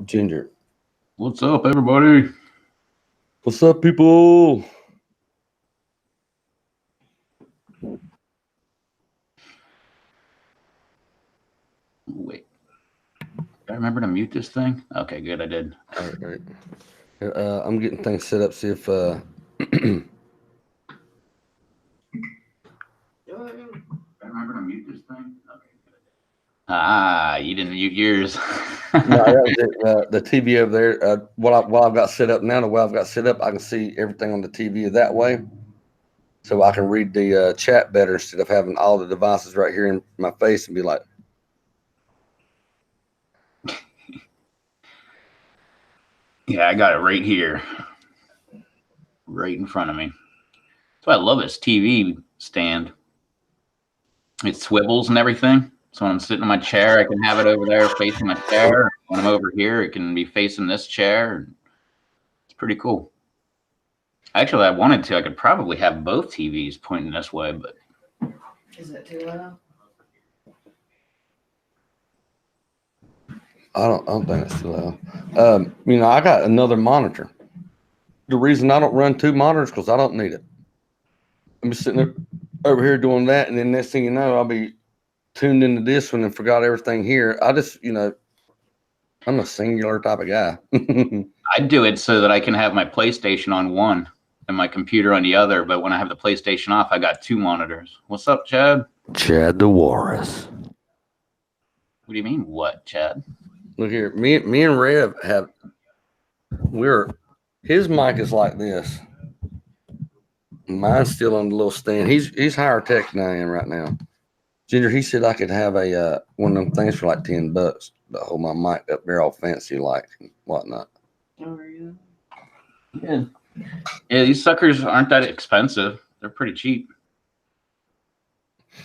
Ginger. What's up, everybody? What's up, people? Wait, I remember to mute this thing. Okay, good, I did. All right. I'm getting things set up. See if I remember to mute this thing. Okay, good. You didn't mute yours. no, that was it. The TV over there. While I've got set up now, the way I've got set up, I can see everything on the TV that way, so I can read the chat better instead of having all the devices right here in my face and be like, Yeah, I got it right here, right in front of me. That's why I love this TV stand. It swivels and everything. So when I'm sitting in my chair, I can have it over there facing my chair. When I'm over here, it can be facing this chair. It's pretty cool. Actually, I wanted to. I could probably have both TVs pointing this way, but Is it too loud? I don't think it's too loud. I got another monitor. The reason I don't run two monitors because I don't need it. I'm just sitting there over here doing that, and then next thing you know, I'll be tuned into this one and forgot everything here. I'm a singular type of guy. I do it so that I can have my PlayStation on one and my computer on the other. But when I have the PlayStation off, I got two monitors. What's up, Chad? Chad the Walrus. What do you mean, what, Chad? Look here, me and Rev his mic is like this. Mine's still on the little stand. He's higher tech than I am right now. Ginger, he said I could have a one of them things for like $10 to hold my mic up there all fancy like and whatnot. Oh, are you? Yeah. Yeah, these suckers aren't that expensive. They're pretty cheap.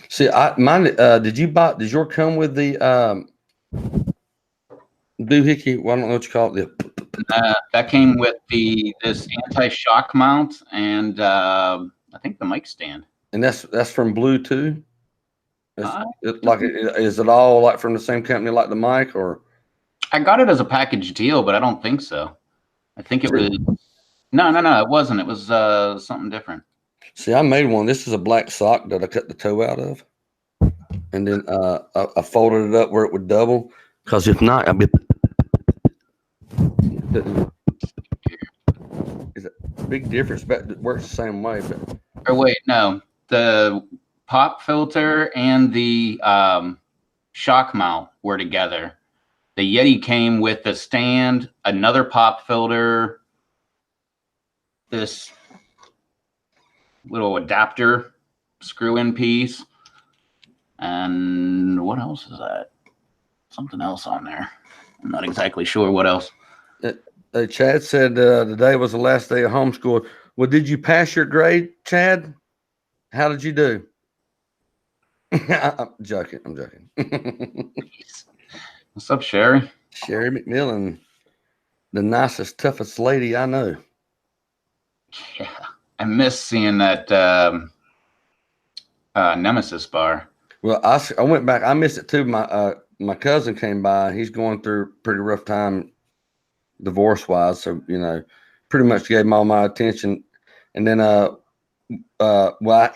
See, mine. Did yours come with the doohickey? Well, I don't know what you call it. That came with this anti-shock mount and I think the mic stand. And that's from Blue too. Uh, Is it all like from the same company like the mic or? I got it as a package deal, but I don't think so. I think it was no, it wasn't. It was something different. See, I made one. This is a black sock that I cut the toe out of, and then I folded it up where it would double. Because if not, I'd be. Is a big difference, but it works the same way. But Or wait, no, the pop filter and the shock mount were together. The Yeti came with the stand, another pop filter, this little adapter screw-in piece, and what else is that? Something else on there. I'm not exactly sure what else. Chad said today was the last day of homeschool. Well, did you pass your grade, Chad? How did you do? I'm joking. What's up, Sherry? Sherry McMillan, the nicest, toughest lady I know. Yeah, I miss seeing that Nemesis bar. Well, I went back. I missed it too. My cousin came by. He's going through a pretty rough time, divorce wise. So pretty much gave him all my attention. And then I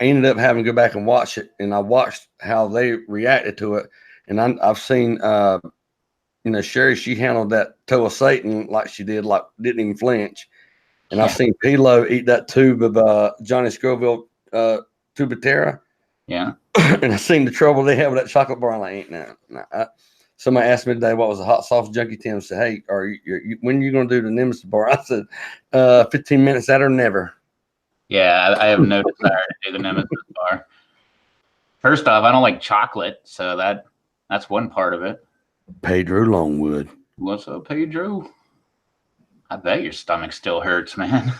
ended up having to go back and watch it, and I watched how they reacted to it. And I've seen Sherry, she handled that toe of Satan like she did, like didn't even flinch. And I've seen Pilo eat that tube of Johnny Scoville Tubatera. Yeah. And I seen the trouble they have with that chocolate bar. I'm like, ain't no. Somebody asked me today what was a hot sauce junkie. Tim said, "Hey, when are you going to do the Nemesis bar?" I said, 15 minutes that or never. Yeah, I have no desire to do the Nemesis bar. First off, I don't like chocolate, so that's one part of it. Pedro Longwood. What's up, Pedro? I bet your stomach still hurts, man.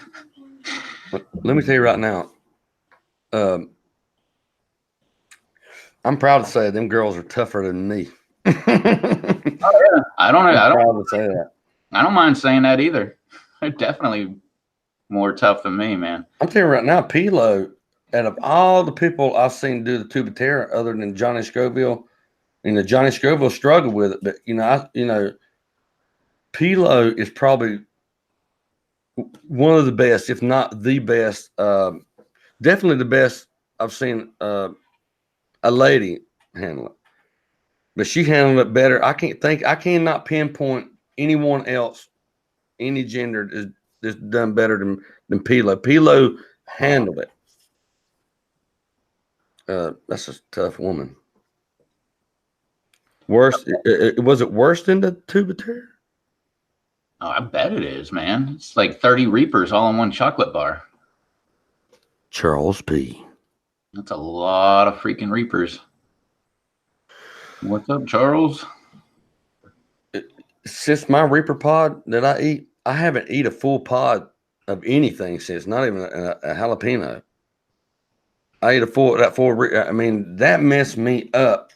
Let me tell you right now. I'm proud to say them girls are tougher than me. Oh, yeah. I don't say that. I don't mind saying that either. They're definitely more tough than me, man. I'm telling you right now, Pilo, out of all the people I've seen do the Tubatera, other than Johnny Scoville, Johnny Scoville struggled with it, but Pilo is probably one of the best, if not the best. Definitely the best I've seen a lady handle it. But she handled it better. I cannot pinpoint anyone else, any gender is done better than Pilo. Pilo handled it. That's a tough woman. Worse, was it worse than the Tubateur? Oh, I bet it is, man. It's like 30 Reapers all in one chocolate bar. Charles P. That's a lot of freaking Reapers. What's up, Charles? Since my Reaper pod that I eat, I haven't eat a full pod of anything since, not even a jalapeno. I ate that full. I mean, that messed me up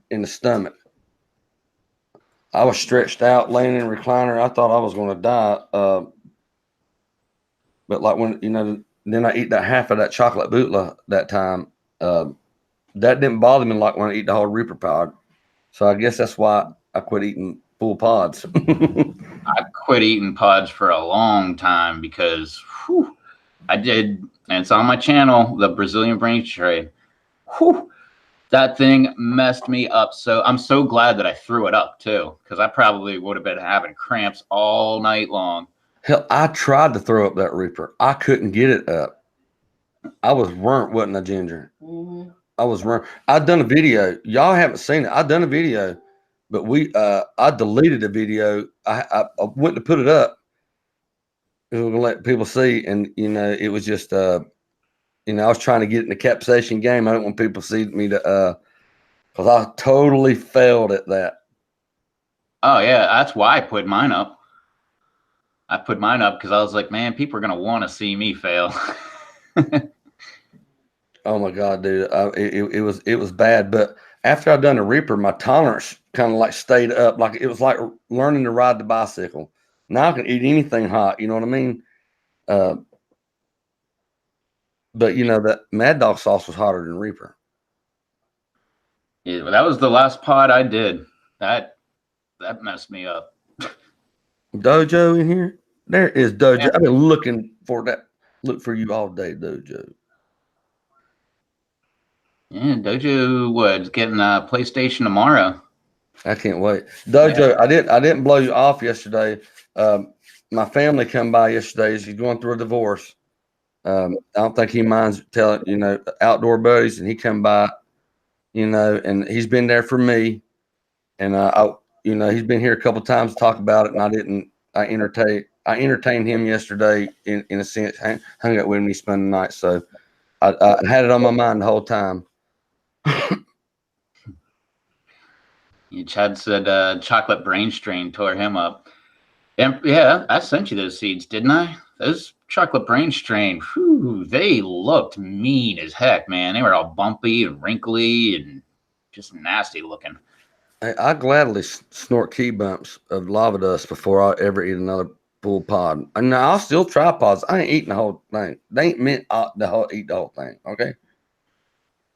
in the stomach. I was stretched out, laying in a recliner. I thought I was going to die. But like when then I eat that half of that chocolate bootla that time. That didn't bother me like when I eat the whole Reaper pod. So I guess that's why I quit eating full pods. I quit eating pods for a long time because I did, and it's on my channel, the Brazilian brain trade. That thing messed me up. So I'm so glad that I threw it up too, because I probably would have been having cramps all night long. Hell, I tried to throw up that Reaper. I couldn't get it up. I was burnt, wasn't I, Ginger? Mm-hmm. I was burnt. I'd done a video. Y'all haven't seen it. I'd done a video, but I deleted the video. I went to put it up. I was gonna let people see, and it was just I was trying to get in the capsation game. I don't want people to see me because I totally failed at that. Oh yeah, that's why I put mine up. I put mine up because I was like, man, people are gonna want to see me fail. Oh my God, dude! It was bad. But after I'd done the Reaper, my tolerance kind of like stayed up. Like it was like learning to ride the bicycle. Now I can eat anything hot. You know what I mean? But that Mad Dog sauce was hotter than Reaper. Yeah, that was the last pod I did. That messed me up. Dojo in here? There is Dojo. Yeah. I've been looking for that. Look for you all day, Dojo. Yeah, Dojo was getting a PlayStation tomorrow. I can't wait. Dojo, yeah. I didn't blow you off yesterday. My family come by yesterday. She's going through a divorce. I don't think he minds telling, outdoor buddies, and he come by, and he's been there for me. And he's been here a couple of times to talk about it, and I entertained him yesterday in a sense, hung out with me, spent the night. So I had it on my mind the whole time. Yeah, Chad said chocolate brain strain tore him up. And yeah, I sent you those seeds, didn't I? Those chocolate brain strain, whew, they looked mean as heck, man. They were all bumpy and wrinkly and just nasty looking. I gladly snort key bumps of lava dust before I ever eat another full pod. And I'll still try pods. I ain't eating the whole thing. They ain't meant to eat the whole thing. Okay.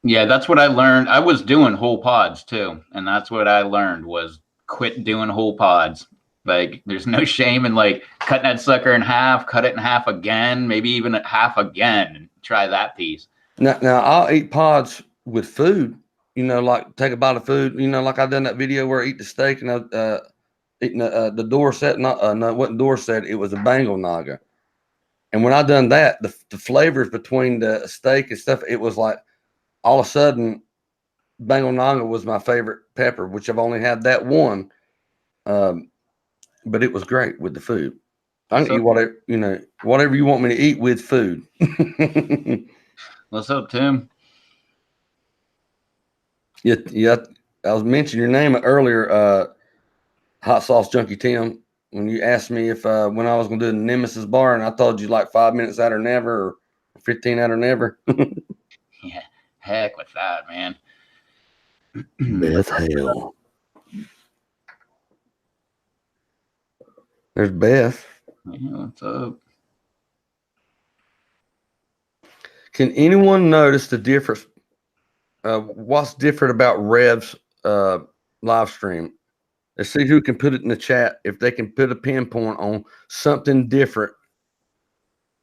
Yeah, that's what I learned. I was doing whole pods too, and that's what I learned was quit doing whole pods. Like, there's no shame in like cutting that sucker in half, cut it in half again, maybe even at half again, and try that piece. Now I'll eat pods with food. Like take a bite of food. Like I done that video where I eat the steak and eating the Dorset. No, it wasn't Dorset. It was a Bengal naga. And when I done that, the flavors between the steak and stuff, it was like all of a sudden, Bengal naga was my favorite pepper, which I've only had that one. But it was great with the food. I can eat whatever you want me to eat with food. What's up, Tim? Yeah. I was mentioning your name earlier, Hot Sauce Junkie Tim. When you asked me if when I was going to do the Nemesis bar, and I told you like 5 minutes out or never, or 15 out or never. Yeah, heck with that, man. Beth Hale. There's Beth. Yeah, what's up? Can anyone notice the difference? What's different about Rev's live stream? Let's see who can put it in the chat. If they can put a pinpoint on something different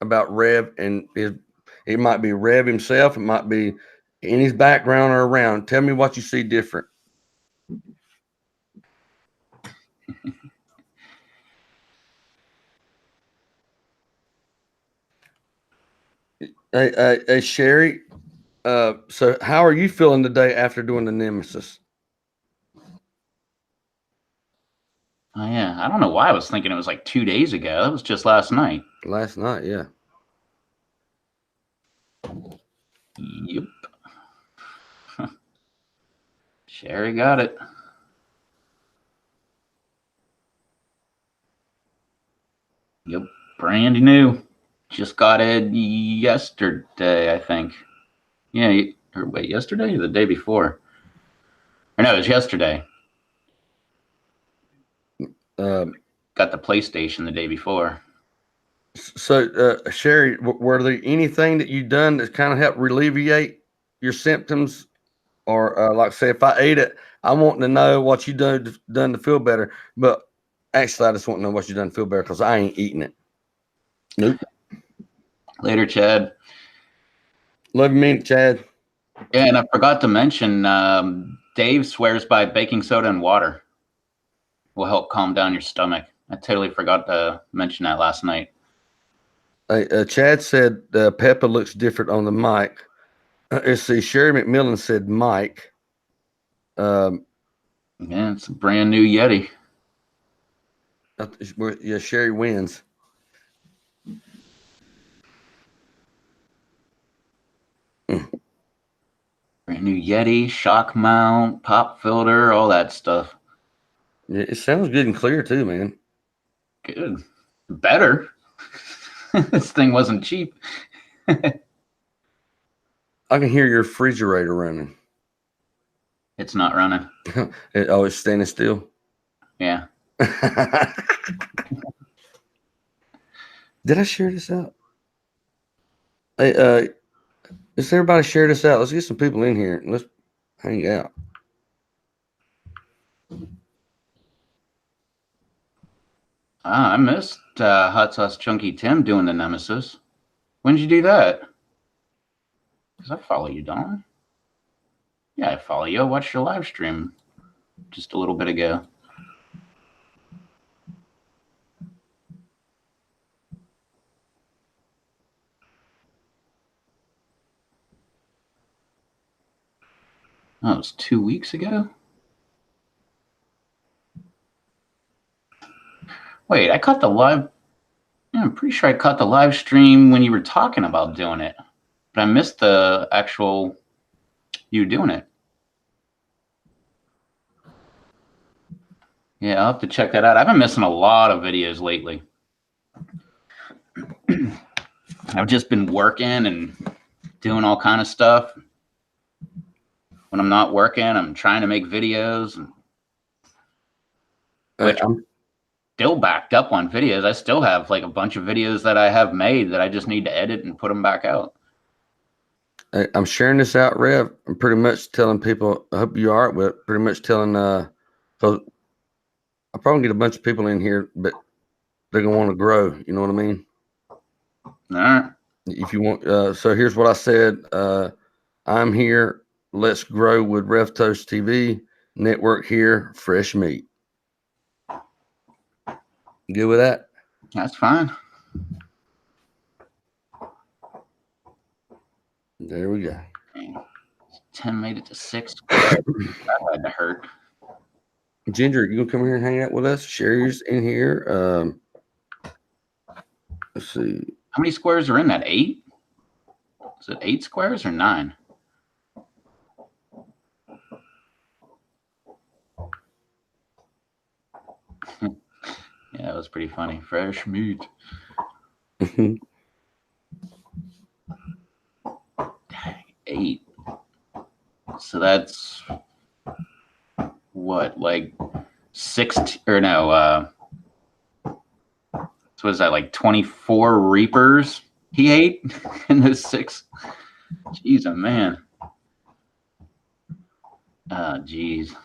about Rev and it might be Rev himself. It might be in his background or around. Tell me what you see different. Hey, Sherry. So how are you feeling today after doing the Nemesis? Oh yeah, I don't know why I was thinking it was like 2 days ago. That was just last night. Last night, yeah. Yep. Sherry got it. Yep, brand new. Just got it yesterday, I think. Yeah, or wait, yesterday or the day before? Or no, it was yesterday. Got the PlayStation the day before. So, Sherry, were there anything that you done that kind of helped alleviate your symptoms? Or like say, if I ate it, I want to know what you done to feel better. But actually, I just want to know what you done to feel better because I ain't eating it. Nope. Later, Chad. Love you, mean Chad. Yeah, and I forgot to mention, Dave swears by baking soda and water will help calm down your stomach. I totally forgot to mention that last night. Chad said Peppa looks different on the mic. Let's see. Sherry McMillan said Mike. Yeah, it's a brand new Yeti. Yeah, Sherry wins. Brand new Yeti, shock mount, pop filter, all that stuff. Yeah, it sounds good and clear too, man. Good. Better. This thing wasn't cheap. I can hear your refrigerator running. It's not running. It's standing still. Yeah. Did I share this out? Hey, let's everybody share this out. Let's get some people in here and let's hang out. I missed Hot Sauce Chunky Tim doing the Nemesis. When did you do that? Because I follow you, Don. Yeah, I follow you. I watched your live stream just a little bit ago. Oh, it was 2 weeks ago? Wait, I caught the live. Yeah, I'm pretty sure I caught the live stream when you were talking about doing it. But I missed the actual you doing it. Yeah, I'll have to check that out. I've been missing a lot of videos lately. I've just been working and doing all kind of stuff. When I'm not working, I'm trying to make videos. Which I'm still backed up on videos. I still have like a bunch of videos that I have made that I just need to edit and put them back out. I'm sharing this out, Rev. I'm pretty much telling people, I hope you are, but pretty much telling, because I'll probably get a bunch of people in here, but they're going to want to grow. You know what I mean? All right. If you want, so here's what I said. I'm here. Let's grow with Rev Toast TV network here. Fresh meat. Good with that? That's fine. There we go. 10 made it to 6. That had to hurt. Ginger, you gonna come here and hang out with us? Sherry's in here. Let's see. How many squares are in that? 8? Is it 8 squares or 9? Yeah, that was pretty funny. Fresh meat. 8. So that's what, like 6 or no, so was that like 24 Reapers he ate in those 6? Jeez, oh man. Jeez.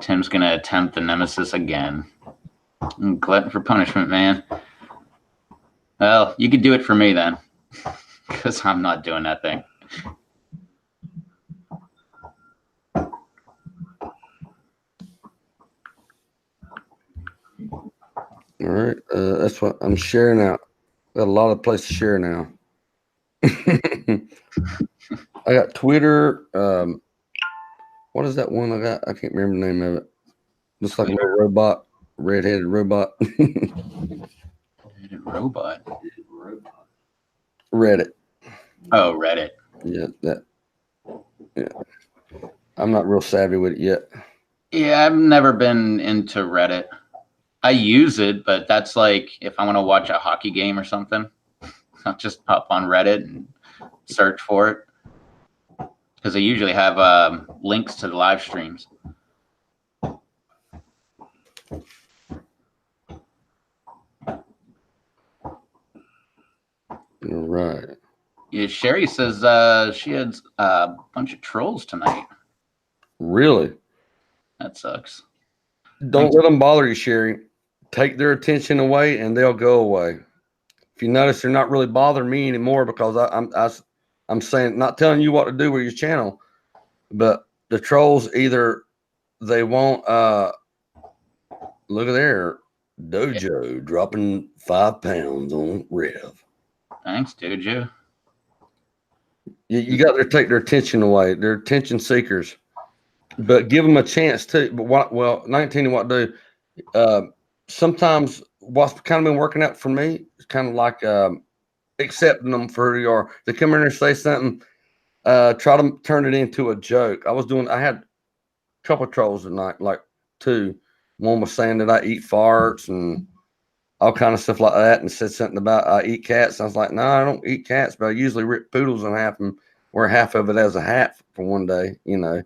Tim's gonna attempt the nemesis again. Glutton for punishment, man. Well, you could do it for me then, because I'm not doing that thing. All right, that's what I'm sharing out. Got a lot of places to share now. I got Twitter. What is that one I got? I can't remember the name of it. Looks like a little robot, red-headed robot. Robot. Reddit. Oh, Reddit. Yeah, that. Yeah, I'm not real savvy with it yet. Yeah, I've never been into Reddit. I use it, but that's like if I want to watch a hockey game or something, I'll just pop on Reddit and search for it. Because they usually have links to the live streams. All right. Yeah, Sherry says she had a bunch of trolls tonight. Really? That sucks. Don't let them bother you, Sherry. Take their attention away, and they'll go away. If you notice, they're not really bothering me anymore because I'm saying, not telling you what to do with your channel, but the trolls either they won't. Look at there, Dojo dropping 5 pounds on Rev. Thanks, Dojo. You got to take their attention away. They're attention seekers, but give them a chance too. But 19 and what do? Sometimes what's kind of been working out for me is kind of like accepting them for who they are. They come in and say something, try to turn it into a joke. I had a couple of trolls tonight, like 2. One was saying that I eat farts and all kind of stuff like that, and said something about I eat cats. I was like, no, I don't eat cats, but I usually rip poodles in half and wear half of it as a hat for one day, you know.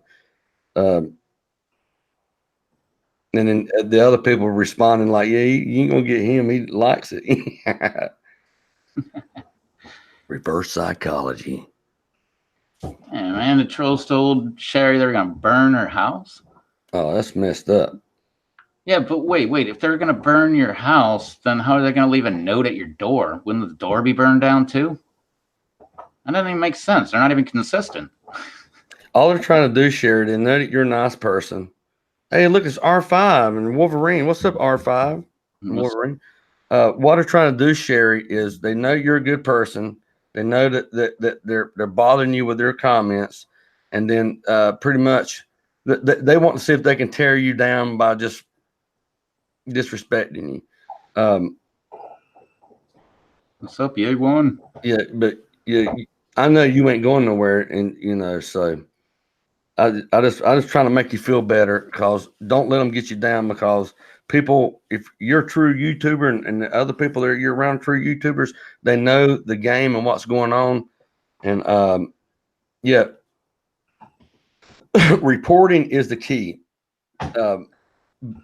And then the other people were responding like, yeah, you ain't gonna get him. He likes it. Reverse psychology. Yeah, man, the trolls told Sherry they were gonna burn her house. Oh, that's messed up. Yeah, but wait. If they're gonna burn your house, then how are they gonna leave a note at your door? Wouldn't the door be burned down too? That doesn't even make sense. They're not even consistent. All they're trying to do, Sherry, they know that you're a nice person. Hey, look, it's R5 and Wolverine. What's up, R5 and Wolverine? What they're trying to do, Sherry, is they know you're a good person. They know that they're bothering you with their comments, and then pretty much they want to see if they can tear you down by just disrespecting you. What's up, you one? Yeah, but I know you ain't going nowhere, and you know, so I just trying to make you feel better, because don't let them get you down, because people, if you're a true YouTuber and the other people that you're around true YouTubers, they know the game and what's going on. And yeah, reporting is the key. When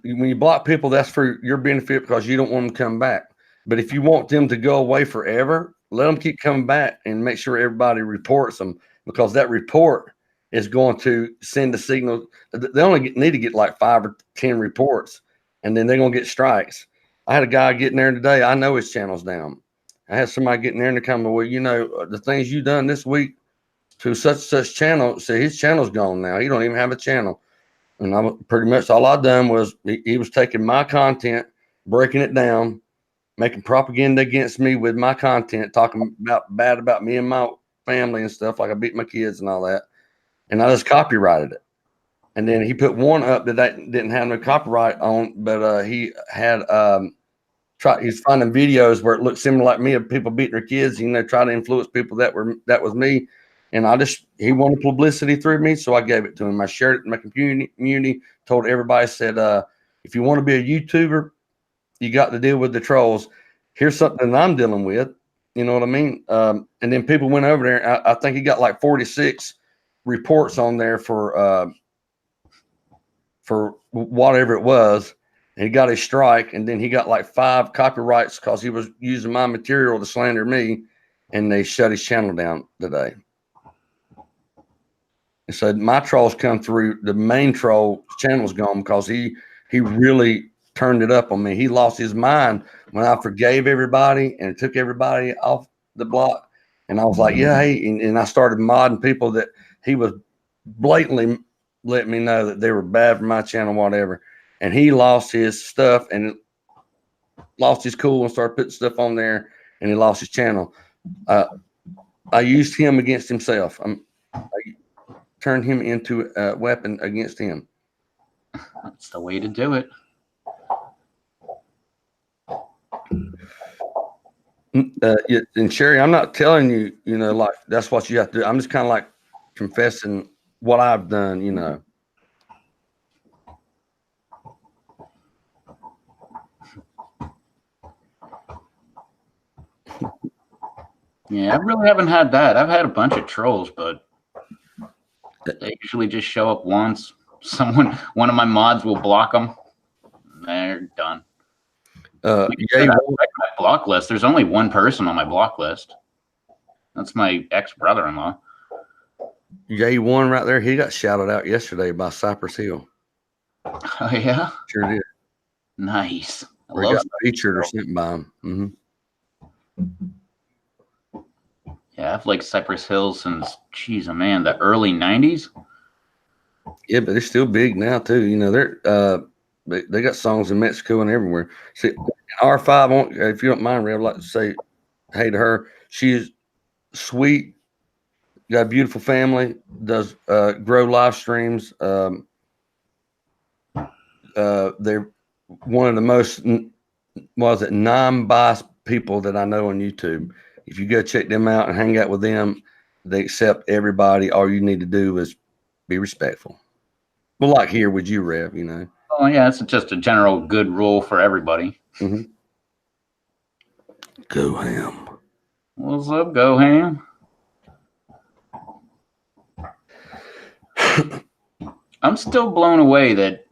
you block people, that's for your benefit because you don't want them to come back. But if you want them to go away forever, let them keep coming back and make sure everybody reports them, because that report is going to send a signal. They only need to get like 5 or 10 reports, and then they're going to get strikes. I had a guy getting there today. I know his channel's down. I had somebody getting there and they come, well, you know, the things you done this week to such channel, so his channel's gone now. He don't even have a channel. And I pretty much all I done was he was taking my content, breaking it down, making propaganda against me with my content, talking bad about me and my family and stuff, like I beat my kids and all that. And I just copyrighted it. And then he put one up that didn't have no copyright on, but he had he's finding videos where it looked similar like me of people beating their kids, you know, trying to influence people that was me. And he wanted publicity through me, so I gave it to him. I shared it in my community, told everybody, said, if you want to be a YouTuber, you got to deal with the trolls. Here's something that I'm dealing with. You know what I mean? And then people went over there. I think he got like 46 reports on there for whatever it was. And he got a strike, and then he got like 5 copyrights because he was using my material to slander me, and they shut his channel down today. And so my trolls come through. The main troll channel's gone because he really turned it up on me. He lost his mind when I forgave everybody and took everybody off the block. And I was like, yeah, hey, and I started modding people that he was blatantly letting me know that they were bad for my channel, whatever. And he lost his stuff and lost his cool and started putting stuff on there, and he lost his channel. I used him against himself. I turned him into a weapon against him. That's the way to do it. And Sherry, I'm not telling you, like that's what you have to do. I'm just kind of like confessing what I've done, Yeah, I really haven't had that. I've had a bunch of trolls, but they usually just show up once. One of my mods will block them. They're done. My block list. There's only one person on my block list. That's my ex-brother-in-law. J1 right there. He got shouted out yesterday by Cypress Hill. Oh yeah, sure did. Nice. I love got featured or something by him. Mm-hmm. Yeah, I've liked Cypress Hill since, geez, man, the early '90s. Yeah, but they're still big now too. They're they got songs in Mexico and everywhere. See, R5, if you don't mind, Ray, I'd like to say hey to her. She's sweet, got a beautiful family, does grow live streams. They're one of the most non-biased people that I know on YouTube. If you go check them out and hang out with them, they accept everybody. All you need to do is be respectful. Well, like here with you, Rev, Oh yeah, it's just a general good rule for everybody. Mm-hmm. Go Ham. What's up, Go Ham? I'm still blown away that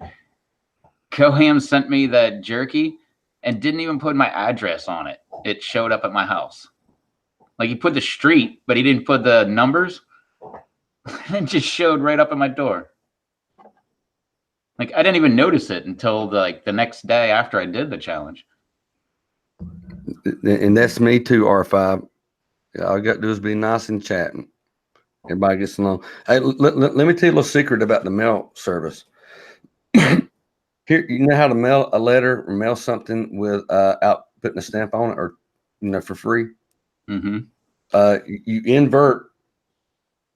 Go Ham sent me that jerky and didn't even put my address on it. It showed up at my house. Like he put the street, but he didn't put the numbers. It just showed right up at my door. Like I didn't even notice it until the next day after I did the challenge. And that's me too, R5. All I got to do is be nice and chatting. Everybody gets along. Hey, let me tell you a little secret about the mail service. Here, you know how to mail a letter or mail something without putting a stamp on it, or for free. Mm-hmm. You invert,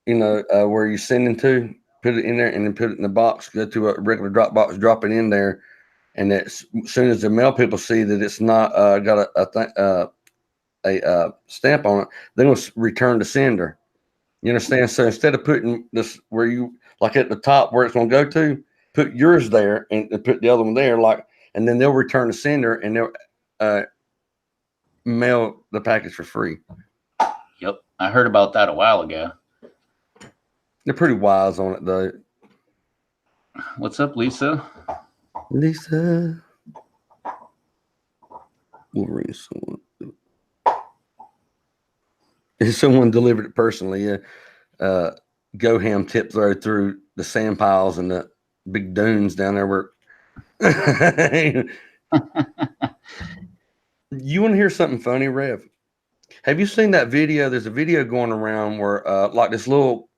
where you're sending to, put it in there, and then put it in the box. Go to a regular drop box, drop it in there, and as soon as the mail people see that it's not got a stamp on it, then we'll return to sender. You understand? So instead of putting this where you like at the top where it's going to go to, put yours there and put the other one there, and then they'll return the sender and they'll mail the package for free. Yep, I heard about that a while ago. They're pretty wise on it, though. What's up, Lisa? Lisa, we'll ring someone. If someone delivered it personally, yeah. Go Ham tip through the sand piles and the big dunes down there where you want to hear something funny, Rev? Have you seen that video? There's a video going around where like this little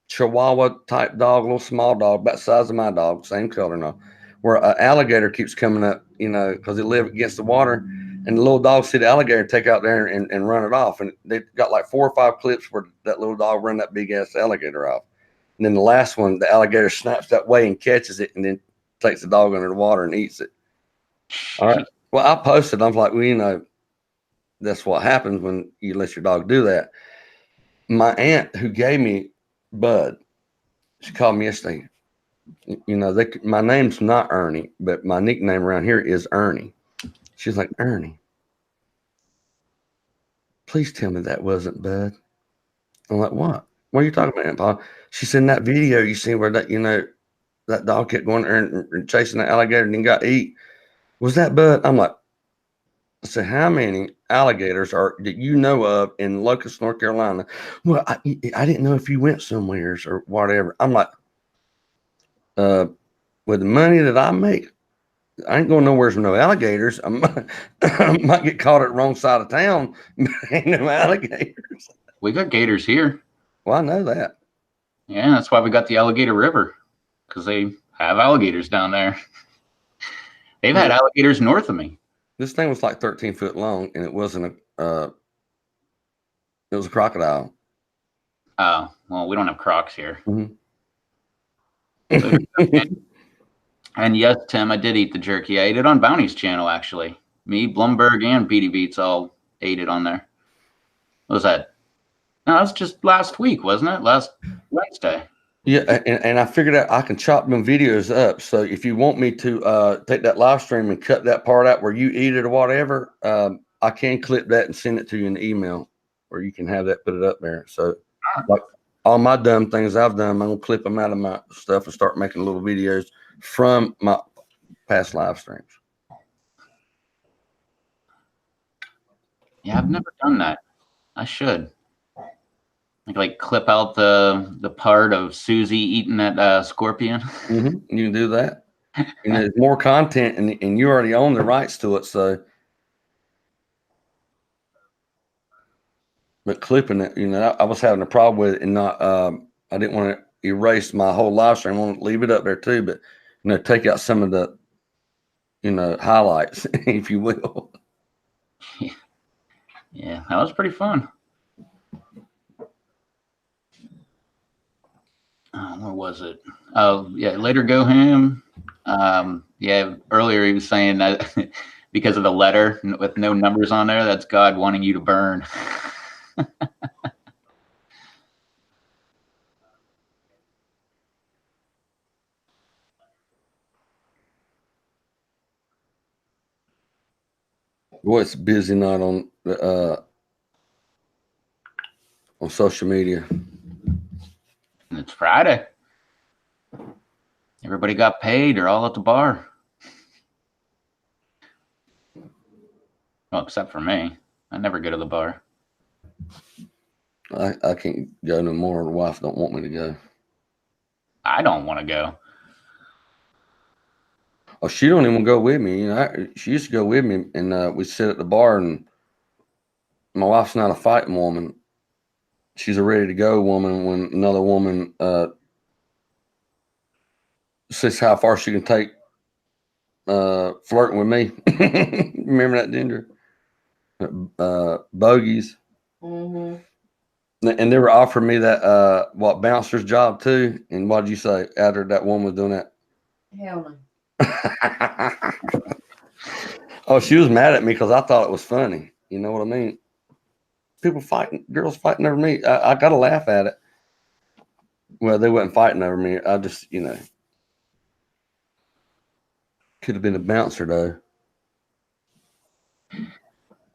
Chihuahua type dog, little small dog, about the size of my dog, same color now, where an alligator keeps coming up, because they live against the water, and the little dog see the alligator take out there and run it off. And they got like 4 or 5 clips where that little dog run that big ass alligator off. And then the last one, the alligator snaps that way and catches it and then takes the dog under the water and eats it. All right. Well, I posted, I was like, well, that's what happens when you let your dog do that. My aunt who gave me Bud, she called me yesterday. My name's not Ernie, but my nickname around here is Ernie. She's like, Ernie, please tell me that wasn't Bud. I'm like, what? What are you talking about, Aunt Paul? She said, in that video you see where that dog kept going there and chasing that alligator and then got eat. Was that Bud? I'm like, I said, how many alligators are that you know of in Locust, North Carolina. Well, I didn't know if you went somewheres or whatever. I'm like, with the money that I make, I ain't going nowhere with no alligators. I might get caught at the wrong side of town, but ain't no alligators. We got gators here. Well, I know that. Yeah, that's why we got the Alligator River, because they have alligators down there. They've had alligators north of me. This thing was like 13 foot long, and it wasn't it was a crocodile. Oh, well, we don't have crocs here. Mm-hmm. And yes, Tim, I did eat the jerky. I ate it on Bounty's channel, actually. Me, Blumberg, and Beatty Beats all ate it on there. What was that? No, that was just last week, wasn't it? Last Wednesday. Yeah, and I figured out I can chop them videos up. So if you want me to take that live stream and cut that part out where you eat it or whatever, I can clip that and send it to you in the email, or you can have that put it up there. So like all my dumb things I've done, I'm gonna clip them out of my stuff and start making little videos from my past live streams. Yeah, I've never done that. I should. Like clip out the part of Susie eating that scorpion. Mm-hmm. You can do that. And there's more content, and you already own the rights to it. So, but clipping it, I was having a problem with it, and not. I didn't want to erase my whole live stream. I want to leave it up there too, but take out some of the, highlights, if you will. Yeah, that was pretty fun. Where was it? Oh, yeah, later go ham. Yeah, earlier he was saying that because of the letter with no numbers on there, that's God wanting you to burn. Boy, it's a busy night on social media. And it's Friday. Everybody got paid. They're all at the bar. Well, except for me. I never go to the bar. I can't go no more. The wife don't want me to go. I don't want to go. Oh, she don't even go with me. She used to go with me, and we sit at the bar. And my wife's not a fighting woman; she's a ready to go woman. When another woman says how far she can take flirting with me. Remember that, Ginger? Bogies. Mm-hmm. And they were offering me that bouncer's job too. And what did you say after that woman was doing that? Hell no. Oh, she was mad at me because I thought it was funny. You know what I mean? People fighting, girls fighting over me. I got to laugh at it. Well, they wasn't fighting over me. I just, could have been a bouncer though.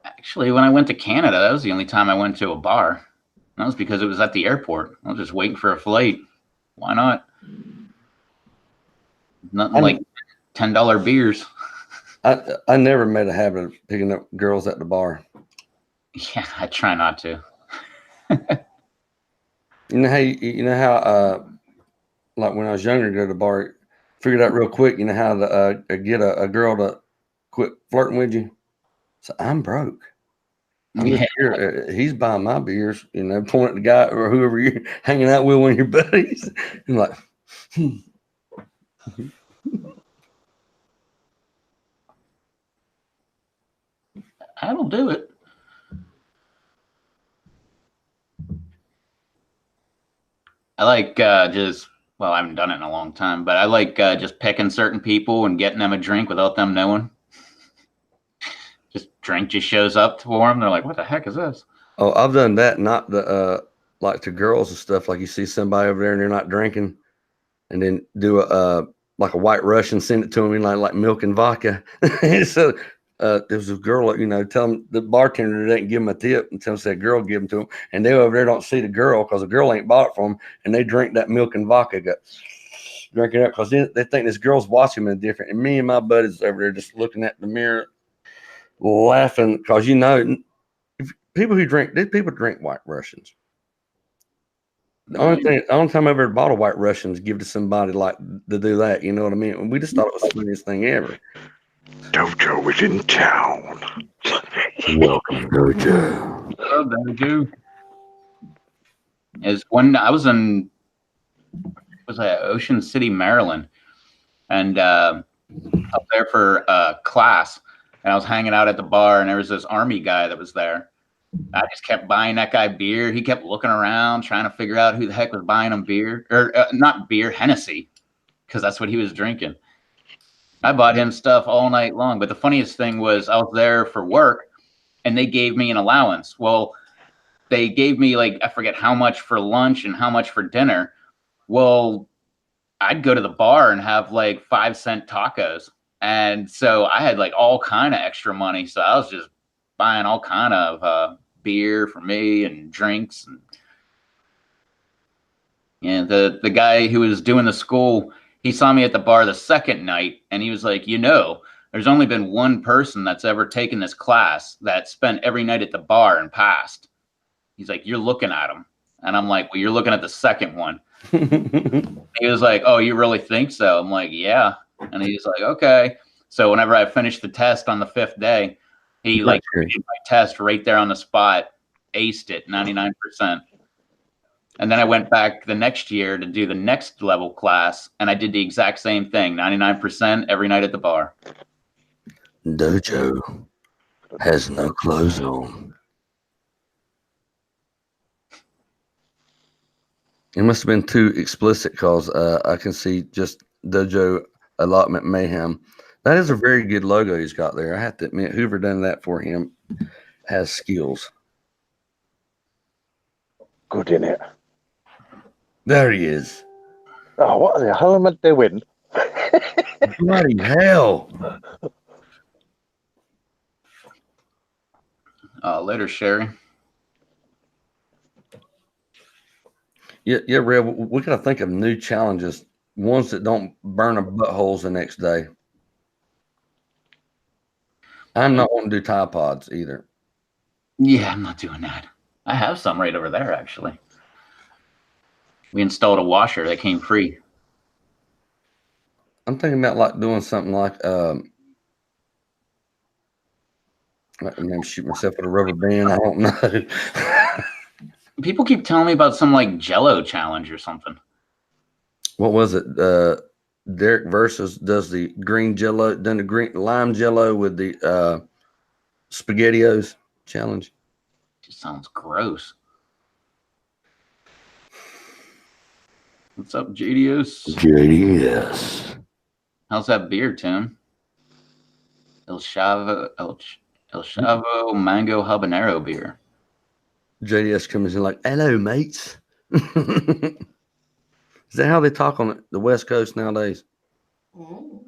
Actually, when I went to Canada, that was the only time I went to a bar. That was because it was at the airport. I was just waiting for a flight. Why not? Nothing like $10 beers. I never made a habit of picking up girls at the bar. Yeah, I try not to. You know how like when I was younger, to go to the bar, figured out real quick. You know how to get a girl to quit flirting with you. So I'm broke. I'm just here. He's buying my beers. Point at the guy or whoever you're hanging out with, one of your buddies. I'm like, That'll do it. I like I haven't done it in a long time, but I like just picking certain people and getting them a drink without them knowing. Just drink just shows up for them. They're like, what the heck is this? oh, I've done that. Not the like to girls and stuff. Like you see somebody over there and they're not drinking, and then do a like a White Russian, send it to them in like milk and vodka. So there was a girl, tell them the bartender didn't give them a tip until that girl give them to them, and they over there don't see the girl because the girl ain't bought it for them, and they drink that milk and vodka, drink it up because they think this girl's watching them different. And me and my buddies over there just looking at the mirror, laughing because people who drink, these people drink White Russians. The only time I ever bought a White Russian is give to somebody like to do that. You know what I mean? We just thought it was the funniest thing ever. Dojo was in town. Welcome, Dojo. Oh, Dojo. Is when I was in Ocean City, Maryland, and up there for class, and I was hanging out at the bar, and there was this army guy that was there. I just kept buying that guy beer. He kept looking around, trying to figure out who the heck was buying him beer, or not beer, Hennessy, because that's what he was drinking. I bought him stuff all night long. But the funniest thing was I was there for work, and they gave me an allowance. Well, they gave me like, I forget how much for lunch and how much for dinner. Well, I'd go to the bar and have like 5-cent tacos. And so I had like all kind of extra money. So I was just buying all kind of beer for me and drinks. And the guy who was doing the school, he saw me at the bar the second night, and he was like, there's only been one person that's ever taken this class that spent every night at the bar and passed. He's like, you're looking at him. And I'm like, well, you're looking at the second one. He was like, oh, you really think so? I'm like, yeah. And he's like, okay. So whenever I finished the test on the 5th day, he like graded my test right there on the spot, aced it 99%. And then I went back the next year to do the next level class, and I did the exact same thing, 99% every night at the bar. Dojo has no clothes on. It must have been too explicit because I can see just Dojo Allotment Mayhem. That is a very good logo he's got there. I have to admit, whoever done that for him has skills. Good in it. There he is. Oh, what the hell am I doing? Bloody hell. Later, Sherry. Yeah, Rev, we got to think of new challenges, ones that don't burn our buttholes the next day. I'm not wanting to do Tide Pods either. Yeah, I'm not doing that. I have some right over there, actually. We installed a washer that came free. I'm thinking about like doing something like maybe shoot myself with a rubber band. I don't know. People keep telling me about some like Jello challenge or something. What was it? Derek Versus does the green Jello, done the green lime Jello with the SpaghettiOs challenge. Just sounds gross. What's up, JDS? JDS. How's that beer, Tim? El Chavo Mango Habanero beer. JDS comes in like, hello, mates. Is that how they talk on the West Coast nowadays? Mm.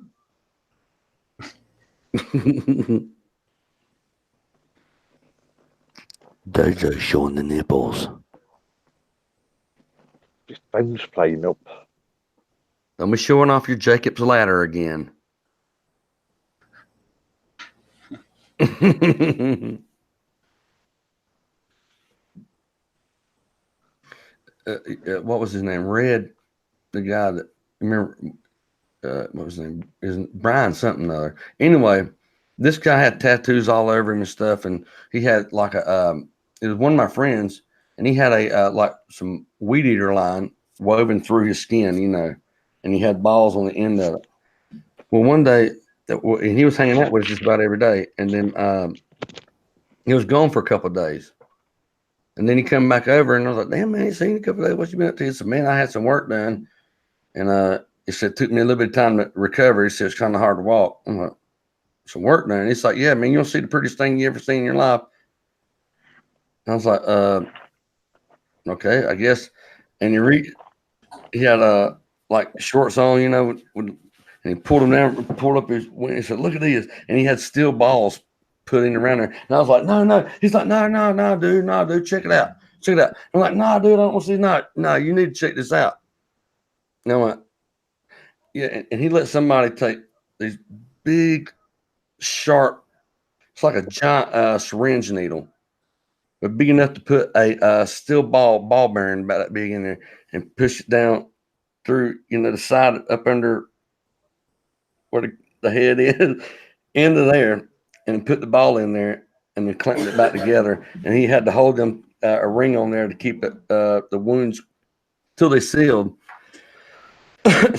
Dojo showing the nipples. This phone's playing up. Don't be showing off your Jacob's ladder again. What was his name? Red, the guy that remember. What was his name? Is Brian something or other. Anyway, this guy had tattoos all over him and stuff, and he had like a. It was one of my friends, and he had a like some weed eater line woven through his skin, and he had balls on the end of it. Well, one day, and he was hanging out with us just about every day, and then he was gone for a couple of days, and then he come back over, and I was like, "Damn man, I ain't seen you in a couple of days. What you been up to?" He said, "Man, I had some work done," and he said it took me a little bit of time to recover. He said it's kind of hard to walk. I'm like, "Some work done." He's like, "Yeah, man, you don't see the prettiest thing you ever seen in your life." I was like, okay, I guess. And he had like shorts on, and he pulled them down, pulled up his and he said, "Look at these," and he had steel balls putting around there. And I was like, "No." He's like, "No, dude, check it out. I'm like, "No, dude, I don't want to see no, you need to check this out." And I went, yeah, and he let somebody take these big, sharp It's like a giant syringe needle, but big enough to put a steel ball bearing about that big in there and push it down through, the side up under where the head is, into there, and put the ball in there and then clamped it back together. And he had to hold them a ring on there to keep the wounds till they sealed.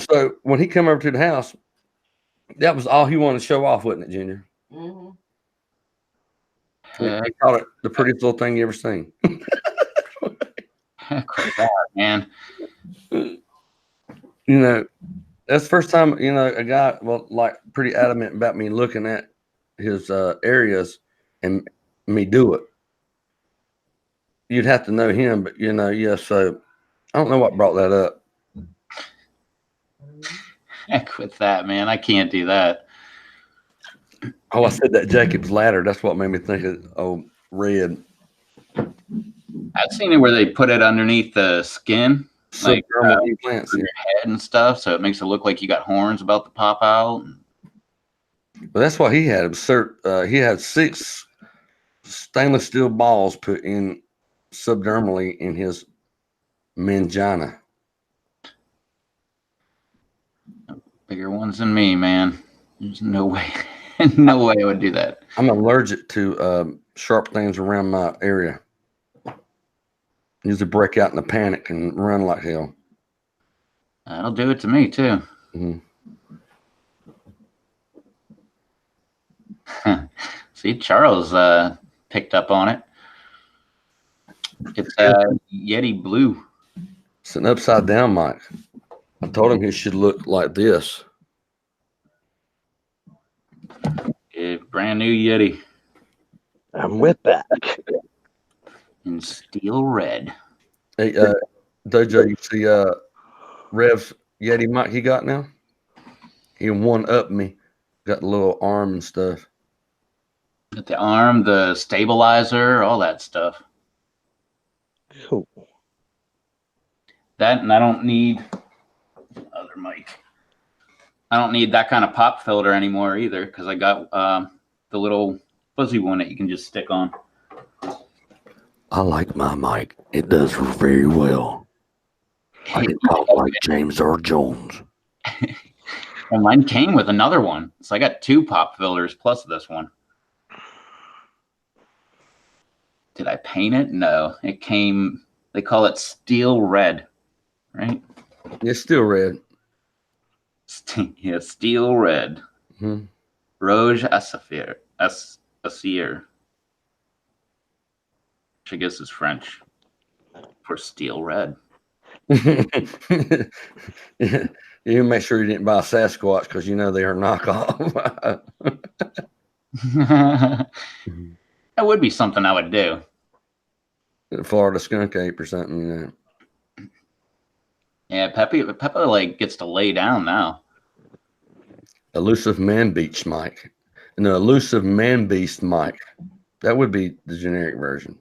So when he come over to the house, that was all he wanted to show off, wasn't it, Junior? Mm-hmm. I called it the prettiest little thing you ever seen. Heck with that, man. That's the first time, a guy, pretty adamant about me looking at his areas and me do it. You'd have to know him, but, so I don't know what brought that up. Heck with that, man. I can't do that. Oh, I said that Jacob's ladder. That's what made me think of, red. I've seen it where they put it underneath the skin, like Subdermal implants. your head and stuff, so it makes it look like you got horns about to pop out. Well, that's what he had. He had 6 stainless steel balls put in subdermally in his mangina. Bigger ones than me, man. There's no way, no way I would do that. I'm allergic to sharp things around my area. Usually break out in a panic and run like hell. That'll do it to me too. Mm-hmm. See, Charles picked up on it. It's Yeti blue. It's an upside down mic. I told him he should look like this. Brand new Yeti. And we're back. In steel red. Hey, Dojo, you see Rev's Yeti mic he got now? He one up me. Got the little arm and stuff. Got the arm, the stabilizer, all that stuff. Cool. That, and I don't need other mic. I don't need that kind of pop filter anymore either, because I got the little fuzzy one that you can just stick on. I like my mic. It does very well. I can talk like James Earl Jones. Well, mine came with another one, so I got 2 pop filters plus this one. Did I paint it? No, it came. They call it steel red, right? It's still red. Yeah, steel red. Mm-hmm. Rouge Assafir. Assir. Which I guess is French for steel red. You make sure you didn't buy a Sasquatch because they are knockoff. That would be something I would do. Florida skunk ape or something, Yeah, Pepe like gets to lay down now. Elusive man beach mic. And the elusive man beast mic. That would be the generic version.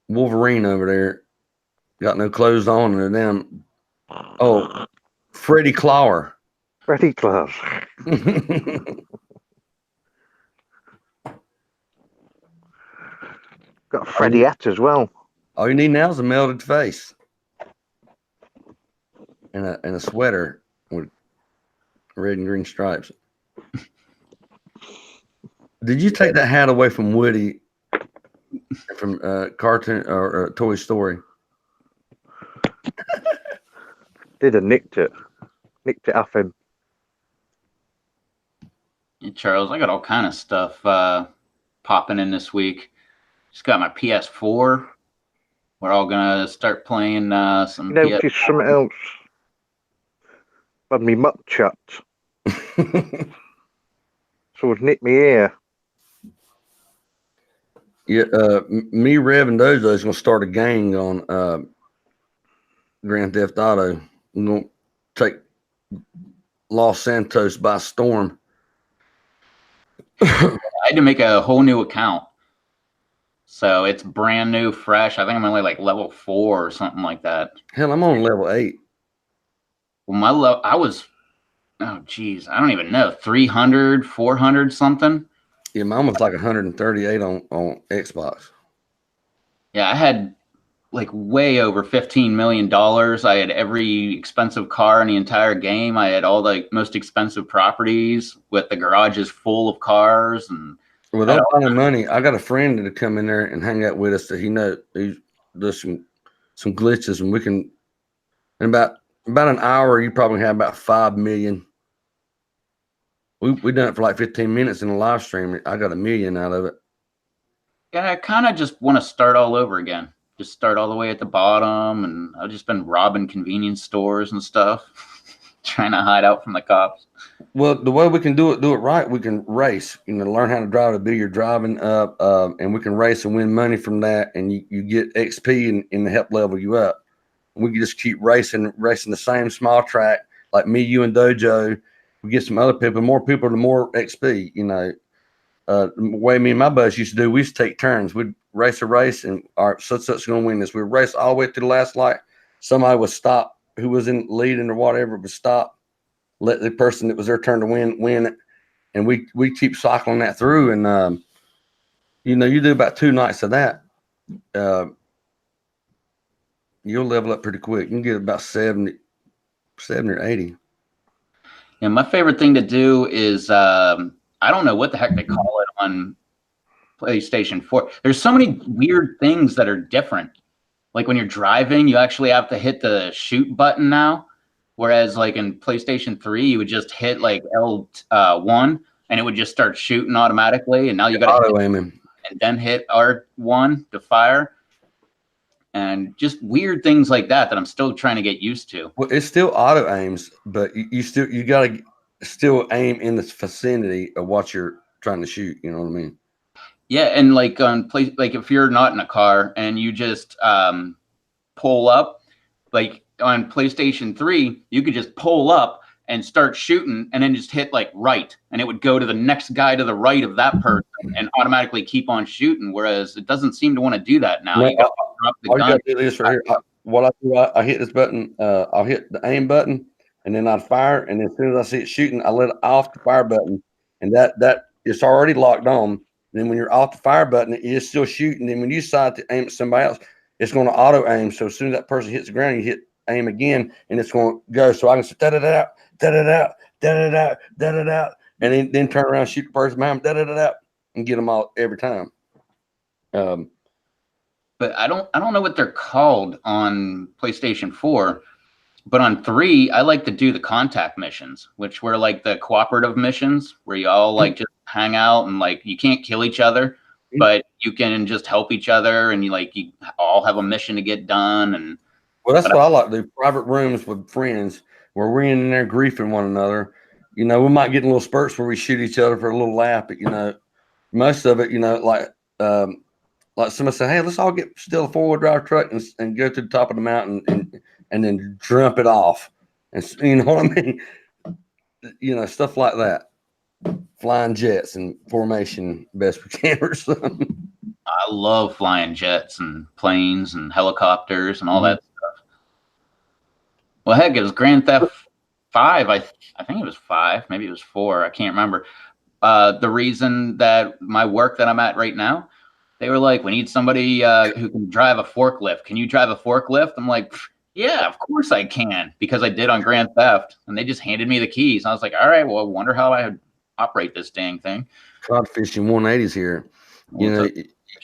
Wolverine over there got no clothes on and them. Oh, Freddie Clower. Freddie Claus. Got a Freddy hat as well. All you need now is a melted face and a sweater with red and green stripes. Did you take that hat away from Woody from cartoon or Toy Story? Did have nicked it off him. Yeah, Charles, I got all kind of stuff popping in this week. Just got my PS4. We're all gonna start playing some. You noticed something else? Had me muck chopped. So it nicked me ear. Yeah, me, Rev, and Dojo is gonna start a gang on Grand Theft Auto. We're gonna take Los Santos by storm. I had to make a whole new account, so it's brand new, fresh. I think I'm only like level 4 or something like that. Hell, I'm on level 8. Well, oh geez, I don't even know, 300, 400 something. Yeah, mine was like 138 on Xbox. Yeah, I had like way over $15 million. I had every expensive car in the entire game. I had all the most expensive properties with the garages full of cars. And With that kind of money, I got a friend to come in there and hang out with us that he does some glitches, and we can in about an hour you probably have about 5 million. We done it for like 15 minutes in a live stream. I got $1 million out of it. yeah, I kind of just want to start all over again. Just start all the way at the bottom. And I've just been robbing convenience stores and stuff, trying to hide out from the cops. Well, the way we can do it right, we can race. Learn how to drive a big you're driving up, and we can race and win money from that. And you get XP and help level you up. We can just keep racing the same small track, like me, you, and Dojo. We get some other people, more people, the more XP. The way me and my buddies used to do, we used to take turns. We'd race a race, and our such going to win this. We'd race all the way to the last light. Somebody would stop, who was in leading or whatever, would stop, let the person that was their turn to win it, and we keep cycling that through. And you do about 2 nights of that, you'll level up pretty quick. You can get about 70 or 80. And my favorite thing to do is I don't know what the heck they call it on PlayStation 4. There's so many weird things that are different. Like when you're driving, you actually have to hit the shoot button now. Whereas like in PlayStation 3, you would just hit like L1 and it would just start shooting automatically. And now you got to auto aiming and then hit R1 to fire. And just weird things like that I'm still trying to get used to. Well, it's still auto aims, but you got to still aim in the vicinity of what you're trying to shoot. You know what I mean? Yeah, and like like if you're not in a car and you just pull up, like on PlayStation 3, you could just pull up and start shooting and then just hit like right, and it would go to the next guy to the right of that person and automatically keep on shooting. Whereas it doesn't seem to want to do that now. No, You got to drop the gun. I do this right here. What I do, I hit this button. I'll hit the aim button, and then I'd fire. And as soon as I see it shooting, I let it off the fire button, and that it's already locked on. Then when you're off the fire button, it is still shooting. Then when you decide to aim at somebody else, it's going to auto aim. So as soon as that person hits the ground, you hit aim again, and it's going to go. So I can say da da da da da da da da da da, and then turn around, shoot the person behind da da da da, and get them all every time. But I don't know what they're called on PlayStation 4. But on 3, I like to do the contact missions, which were like the cooperative missions where you all like just hang out and like you can't kill each other, but you can just help each other, and you all have a mission to get done. And well, that's what I like to do. Private rooms with friends where we're in there griefing one another. We might get in little spurts where we shoot each other for a little laugh, but most of it, like somebody said, hey, let's all steal a 4-wheel drive truck and go to the top of the mountain and then jump it off. And you know what I mean? Stuff like that. Flying jets and formation best we can or something. I love flying jets and planes and helicopters and all that stuff. Well, heck, it was Grand Theft 5. I think it was 5. Maybe it was 4. I can't remember. The reason that my work that I'm at right now, they were like, we need somebody who can drive a forklift. Can you drive a forklift? I'm like, yeah, of course I can, because I did on Grand Theft. And they just handed me the keys. I was like, all right, well, I wonder how I operate this dang thing. Codfishing 180s here.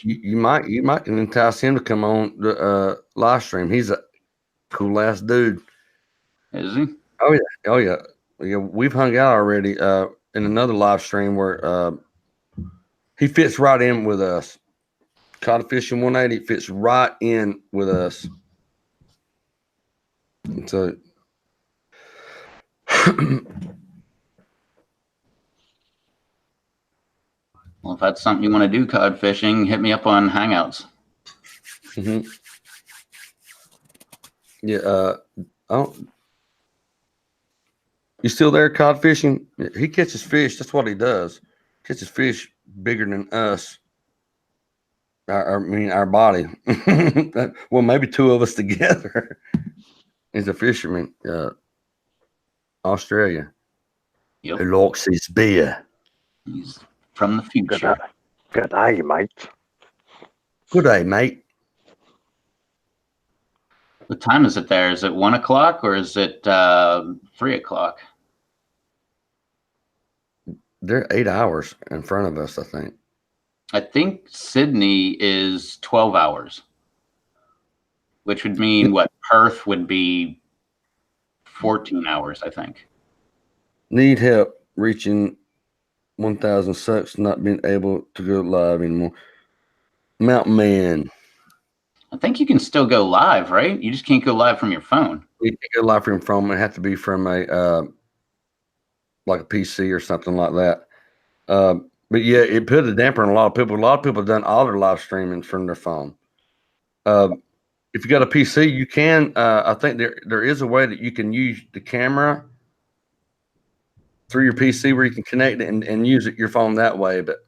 You might entice him to come on the live stream. He's a cool ass dude. Is he? Oh yeah. We've hung out already in another live stream where he fits right in with us. Codfishing 180 fits right in with us. And so Well, if that's something you want to do, cod fishing, hit me up on Hangouts. Mm-hmm. Yeah. You still there, cod fishing? He catches fish. That's what he does. Catches fish bigger than us. Our body. Well, maybe 2 of us together. He's a fisherman. Australia. Yep. Who likes his beer? He's from the Good future. day, good day, mate. Good day, mate. What time is it there? Is it 1 o'clock or is it 3 o'clock? They're 8 hours in front of us, I think. I think Sydney is 12 hours, which would mean what Perth would be 14 hours, I think. Need help reaching 1,000 subs, not being able to go live anymore. Mountain Man. I think you can still go live, right? You just can't go live from your phone. You can go live from it have to be from a like a PC or something like that. But yeah, it put a damper on a lot of people. A lot of people have done all their live streaming from their phone. If you got a PC, you can. I think there is a way that you can use the camera through your PC where you can connect it and use it your phone that way. But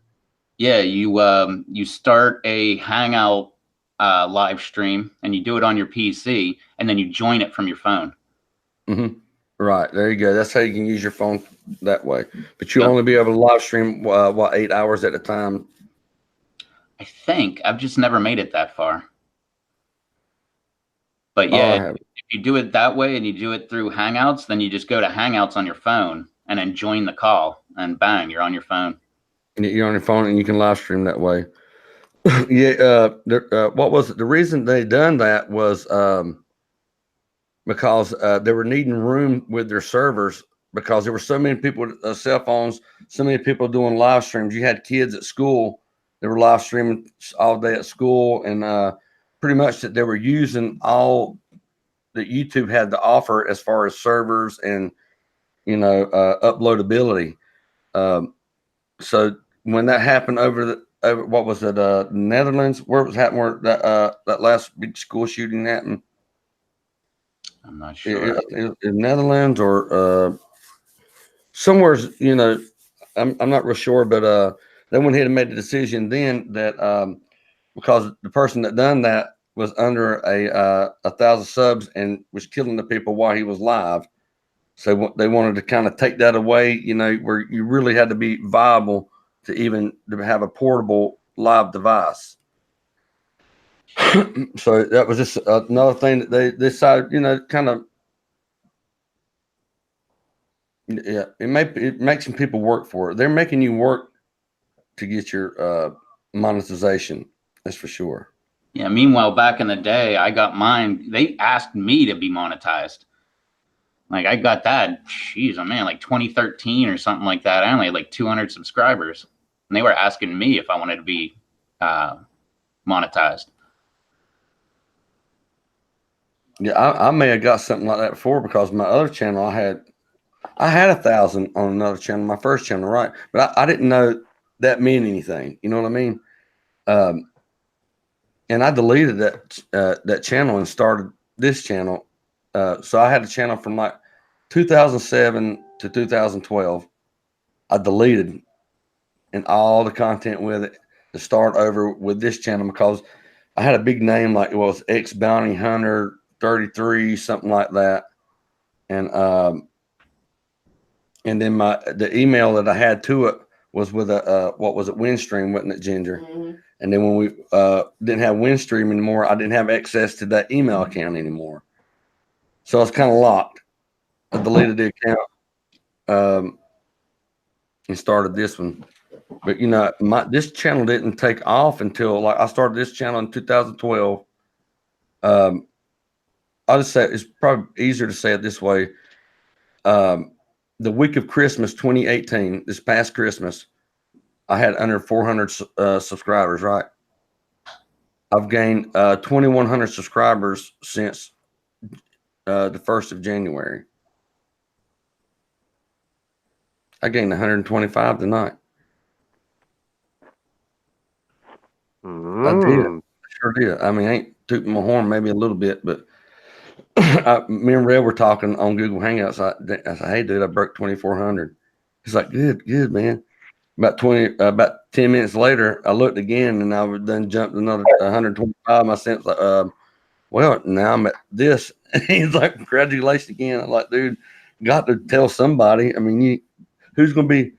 Yeah, you start a Hangout live stream and you do it on your PC and then you join it from your phone. right there you go. That's how you can use your phone that way. But you'll Yep. only be able to live stream 8 hours at a time. I think I've just never made it that far. But Oh, I yeah, have. if you do it that way and you do it through Hangouts, then you just go to Hangouts on your phone and then join the call and bang, you're on your phone. You're on your phone and you can live stream that way. Yeah. What was it? The reason they done that was because they were needing room with their servers because there were so many people with cell phones, so many people doing live streams. You had kids at school that were live streaming all day at school, and pretty much that they were using all that YouTube had to offer as far as servers and uploadability. So when that happened over what was it, Netherlands? Where it was happening? Where that last big school shooting happened? I'm not sure. In Netherlands or somewhere, I'm not real sure, but they went ahead and made the decision then that because the person that done that was under a 1,000 subs and was killing the people while he was live. So they wanted to kind of take that away, where you really had to be viable to even to have a portable live device. So that was just another thing that they decided, kind of. Yeah, it makes some people work for it. They're making you work to get your monetization. That's for sure. Yeah, meanwhile, back in the day, I got mine. They asked me to be monetized. Like I got that, man, like 2013 or something like that. I only had like 200 subscribers. And they were asking me if I wanted to be monetized. Yeah, I may have got something like that before because my other channel I had 1,000 on another channel, my first channel, right? But I didn't know that meant anything. You know what I mean? And I deleted that channel and started this channel. So I had a channel from like 2007 to 2012. I deleted and all the content with it to start over with this channel because I had a big name like it was X Bounty Hunter 33, something like that. And then the email that I had to it was with a what was it, Windstream, wasn't it, Ginger? Mhm. And then when we didn't have Windstream anymore, I didn't have access to that email account anymore. So I was kind of locked. I deleted the account and started this one. But this channel didn't take off until like I started this channel in 2012. I'll just say it's probably easier to say it this way. The week of Christmas 2018, this past Christmas, I had under 400 subscribers, right? I've gained 2,100 subscribers since the 1st of January. I gained 125 tonight. I did. I sure did. I mean, I ain't tooting my horn maybe a little bit, but me and Red were talking on Google Hangouts. I said, "Hey, dude, I broke 2,400." He's like, "Good, man." About 10 minutes later, I looked again and I was done jumped another 125. My sense like, well, now I'm at this. He's like, "Congratulations again." I'm like, "Dude, got to tell somebody." I mean, who's going to be.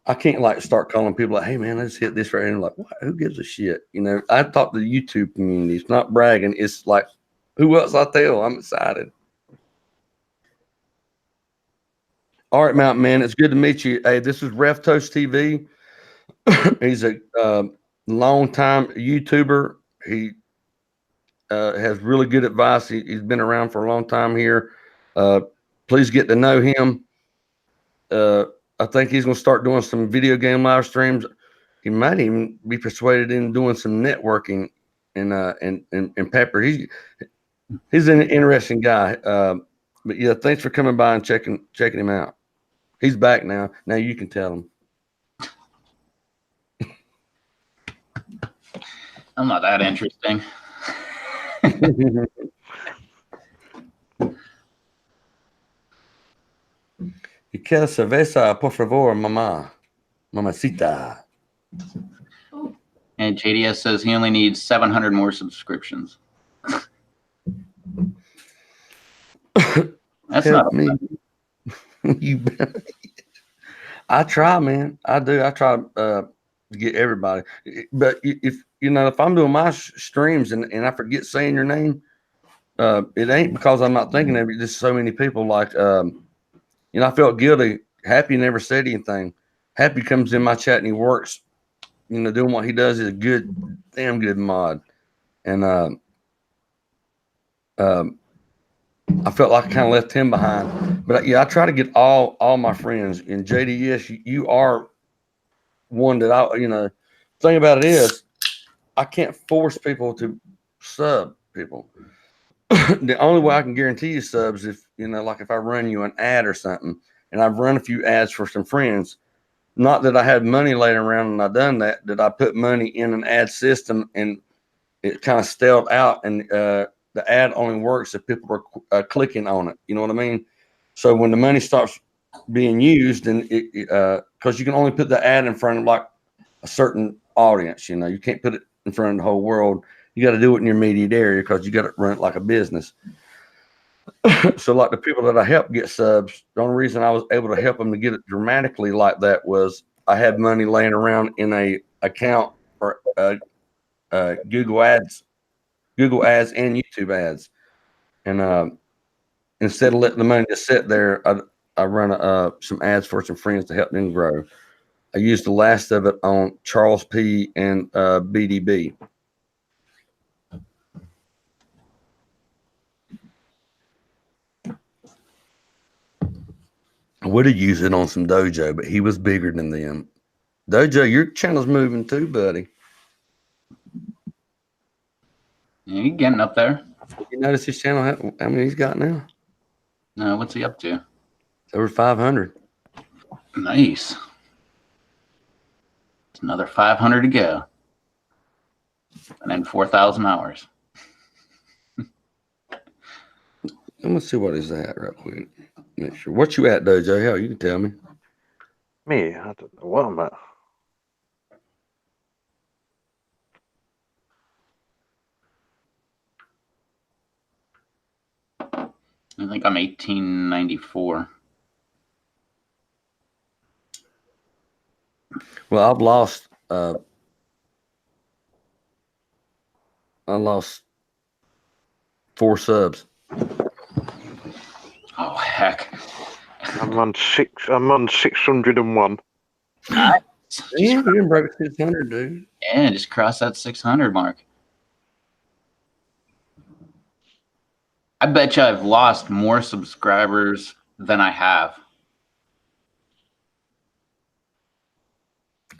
I can't like start calling people like, hey man, let's hit this right here. And I'm like, what? Who gives a shit? You know, I talk to the YouTube community. It's not bragging. It's like, who else I tell? I'm excited. All right, Mountain Man, it's good to meet you. Hey, this is Ref Toast TV. He's a long time YouTuber. He has really good advice. He's been around for a long time here. Please get to know him. I think he's going to start doing some video game live streams. He might even be persuaded in doing some networking. And Pepper, he's an interesting guy. But yeah, thanks for coming by and checking him out. He's back now. Now you can tell him. I'm not that interesting. ¿Y qué cerveza, por favor, mamá? Mamacita. And JDS says he only needs 700 more subscriptions. That's Help not me. You I try, man. I do. I try to get everybody. But if I'm doing my streams and I forget saying your name, it ain't because I'm not thinking of it. Just so many people like, I felt guilty. Happy never said anything. Happy comes in my chat and he works, doing what he does is a damn good mod. And I felt like I kind of left him behind. But yeah, I try to get all my friends. And JDS, you are one that thing about it is I can't force people to sub people. The only way I can guarantee you subs if like if I run you an ad or something, and I've run a few ads for some friends. Not that I had money laying around and I done that I put money in an ad system and it kind of stalled out and the ad only works if people are clicking on it. You know what I mean? So when the money starts being used, and because you can only put the ad in front of like a certain audience, you can't put it in front of the whole world. You got to do it in your immediate area because you got to run it like a business. So like the people that I helped get subs, the only reason I was able to help them to get it dramatically like that was I had money laying around in a account for Google ads and YouTube ads. And instead of letting the money just sit there, I run some ads for some friends to help them grow. I used the last of it on Charles P. and BDB. I would have used it on some Dojo, but he was bigger than them. Dojo, your channel's moving too, buddy. Yeah, you're getting up there. You notice his channel? How many he's got now? No, what's he up to? It's over 500. Nice. It's another 500 to go. And then 4,000 hours. I'm gonna see what he's at right quick. Make sure. What you at, Dojo? Hell, you can tell me. Me, I don't know what I'm at. I think I'm 1894. Well, I've lost. I lost 4 subs. Oh heck! I'm on 601. Yeah, you broke 600, dude. Yeah, just cross that 600 mark. I bet you I've lost more subscribers than I have.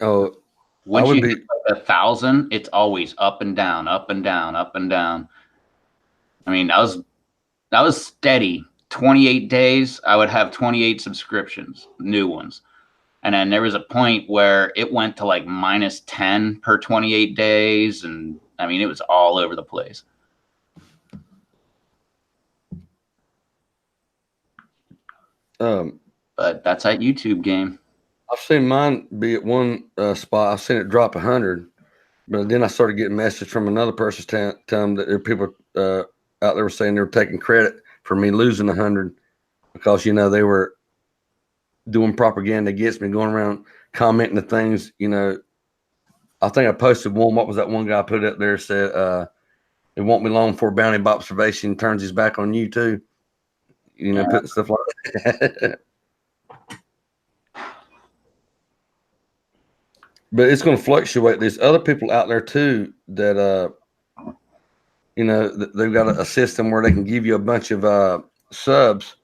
Oh, Once would you be- hit like 1,000, it's always up and down, up and down, up and down. I mean, that was steady. 28 days, I would have 28 subscriptions, new ones. And then there was a point where it went to like -10 per 28 days. And I mean, it was all over the place. But that's that YouTube game. I've seen mine be at one spot. I've seen it drop 100, but then I started getting messages from another person telling them that there are people out there were saying they were taking credit for me losing 100 because they were doing propaganda against me, going around commenting the things, you know. I think I posted one. What was that one guy put up there said, it won't be long before Bounty by observation turns his back on you too. You know, putting stuff like that. But it's going to fluctuate. There's other people out there too that, you know, they've got a system where they can give you a bunch of subs,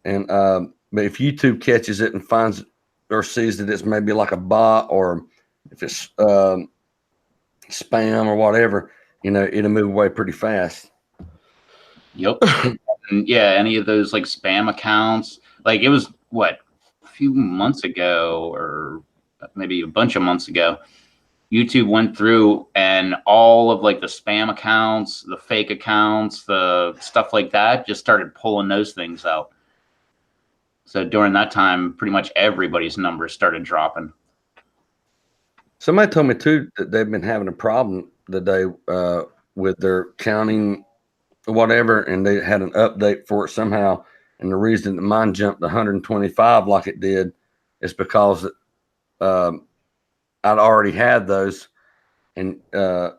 and but if YouTube catches it and finds or sees that it's maybe like a bot, or if it's spam or whatever, you know, it'll move away pretty fast. Yep. And yeah, any of those like spam accounts, like it was what, a few months ago or maybe a bunch of months ago, YouTube went through and all of like the spam accounts, the fake accounts, the stuff like that, just started pulling those things out. So during that time, pretty much everybody's numbers started dropping. Somebody told me too that they've been having a problem today with their counting whatever, and they had an update for it somehow. And the reason that mine jumped to 125 like it did is because I'd already had those, and but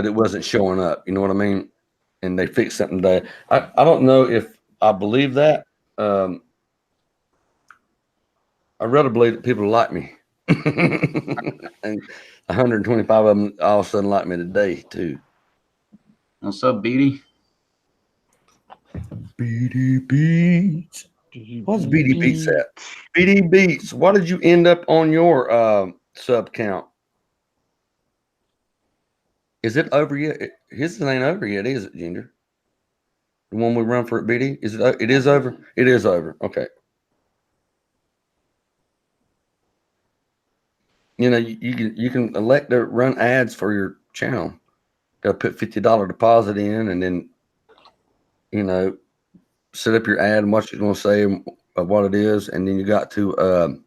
it wasn't showing up. You know what I mean? And they fixed something today. I don't know if I believe that. I rather believe that people like me. And 125 of them all of a sudden like me today too. What's up, Beatty? BD Beats. What's BD Beats at? BD Beats. Why did you end up on your sub count? Is it over yet? His ain't over yet, is it, Ginger? The one we run for at BD? Is it? It is over. It is over. Okay. You know, you can elect to run ads for your channel. Got to put $50 deposit in, and then, you know, set up your ad and what you're going to say and what it is, and then you got to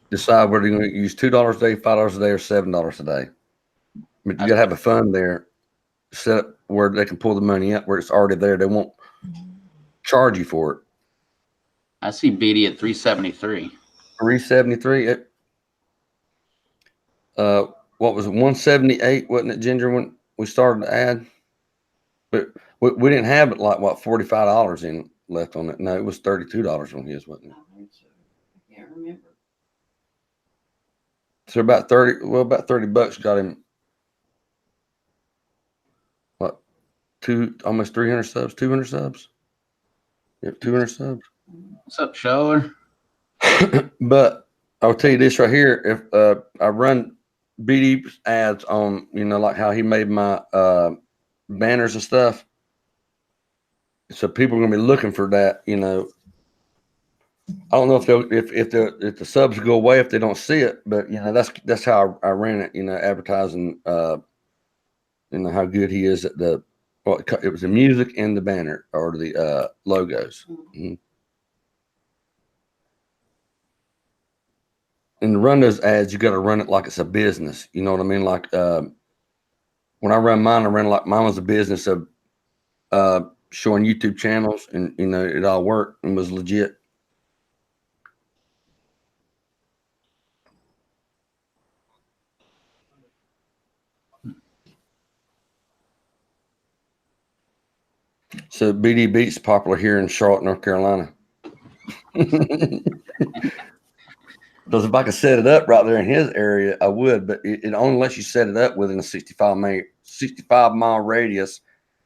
decide whether you're going to use $2 a day, $5 a day, or $7 a day. But you got to have a fund there set up where they can pull the money out where it's already there. They won't charge you for it. I see Beatty at 373. 373. What was it? 178, wasn't it, Ginger, when we started the ad? But we didn't have it like what, $45 in left on it. No, it was $32 on his, wasn't it? I think so. I can't remember. So about 30, well, about $30 got him what, almost 300 subs, 200 subs. Yep, 200 subs. What's up, Shower? But I'll tell you this right here. If I run BD ads on, you know, like how he made my banners and stuff, so people are gonna be looking for that. You know, I don't know if the subs go away if they don't see it, but you know, that's how I ran it. You know, advertising. You know how good he is at the. Well, it was the music and the banner or the logos. Mm-hmm. And to run those ads, you got to run it like it's a business. You know what I mean? Like when I run mine, I ran like mine was a business of showing YouTube channels, and you know it all worked and was legit. So BD Beats popular here in Charlotte, North Carolina. Because if I could set it up right there in his area, I would, but it only lets you set it up within a 65-mile radius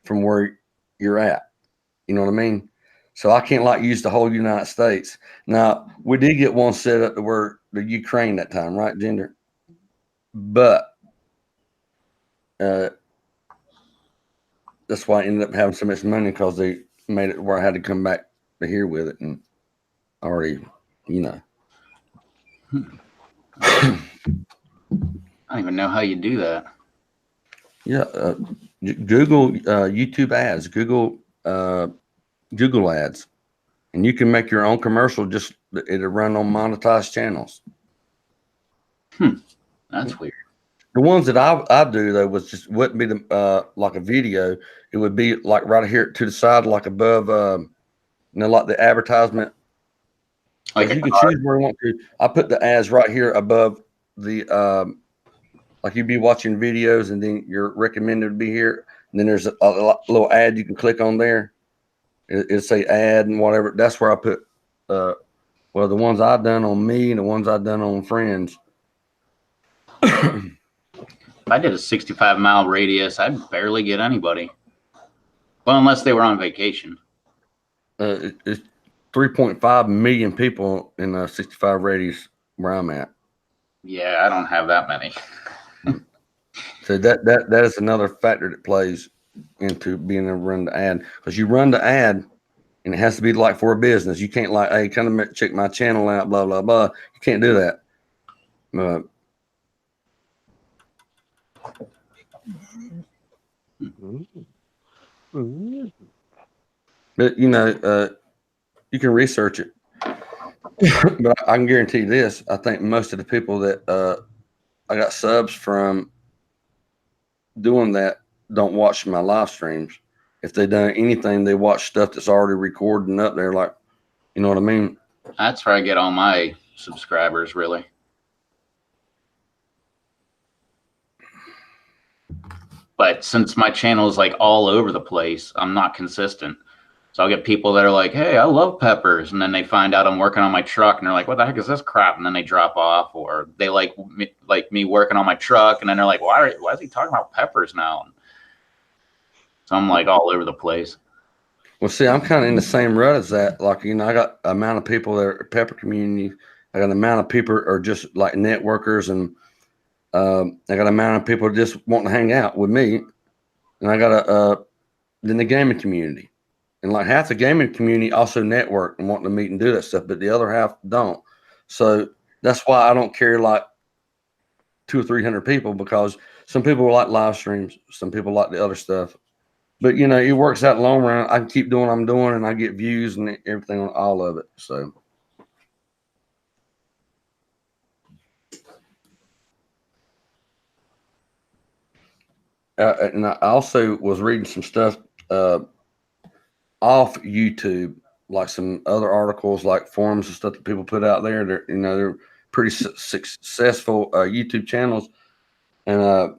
from where you're at. You know what I mean? So I can't like use the whole United States. Now, we did get one set up to where the Ukraine that time, right, Ginger? But that's why I ended up having so much money, because they made it where I had to come back to here with it, and already, you know. I don't even know how you do that. Yeah, Google YouTube ads, Google ads, and you can make your own commercial. Just it'll run on monetized channels. That's weird. The ones that I do though wouldn't be like a video. It would be like right here to the side, like above like the advertisement. Like You can choose where you want to. I put the ads right here above the like you'd be watching videos, and then you're recommended to be here. And then there's a little ad you can click on there. It'll say ad and whatever. That's where I put the ones I've done on me and the ones I've done on friends. If I did a 65-mile radius, I'd barely get anybody. Well, unless they were on vacation. It's 3.5 million people in a 65 radius where I'm at. Yeah, I don't have that many. So that is another factor that plays into being able to run the ad, because you run the ad and it has to be like for a business. You can't like, hey, come to check my channel out, blah blah blah. You can't do that. But you know, you can research it. But I can guarantee you this: I think most of the people that I got subs from doing that don't watch my live streams. If they done anything, they watch stuff that's already recorded and up there. Like, you know what I mean? That's where I get all my subscribers, really. But since my channel is like all over the place, I'm not consistent. So I'll get people that are like, hey, I love peppers. And then they find out I'm working on my truck and they're like, what the heck is this crap? And then they drop off. Or they like me working on my truck. And then they're like, why is he talking about peppers now? So I'm like all over the place. Well, see, I'm kind of in the same rut as that. Like, you know, I got an amount of people that are pepper community. I got an amount of people are just like networkers, and I got an amount of people just wanting to hang out with me. And I got then the gaming community, and like half the gaming community also network and want to meet and do that stuff, but the other half don't. So that's why I don't carry like 200 or 300 people, because some people like live streams, some people like the other stuff. But you know, it works out in the long run. I can keep doing what I'm doing, and I get views and everything on all of it. So, and I also was reading some stuff off YouTube, like some other articles, like forums and stuff that people put out there. They're pretty successful YouTube channels, and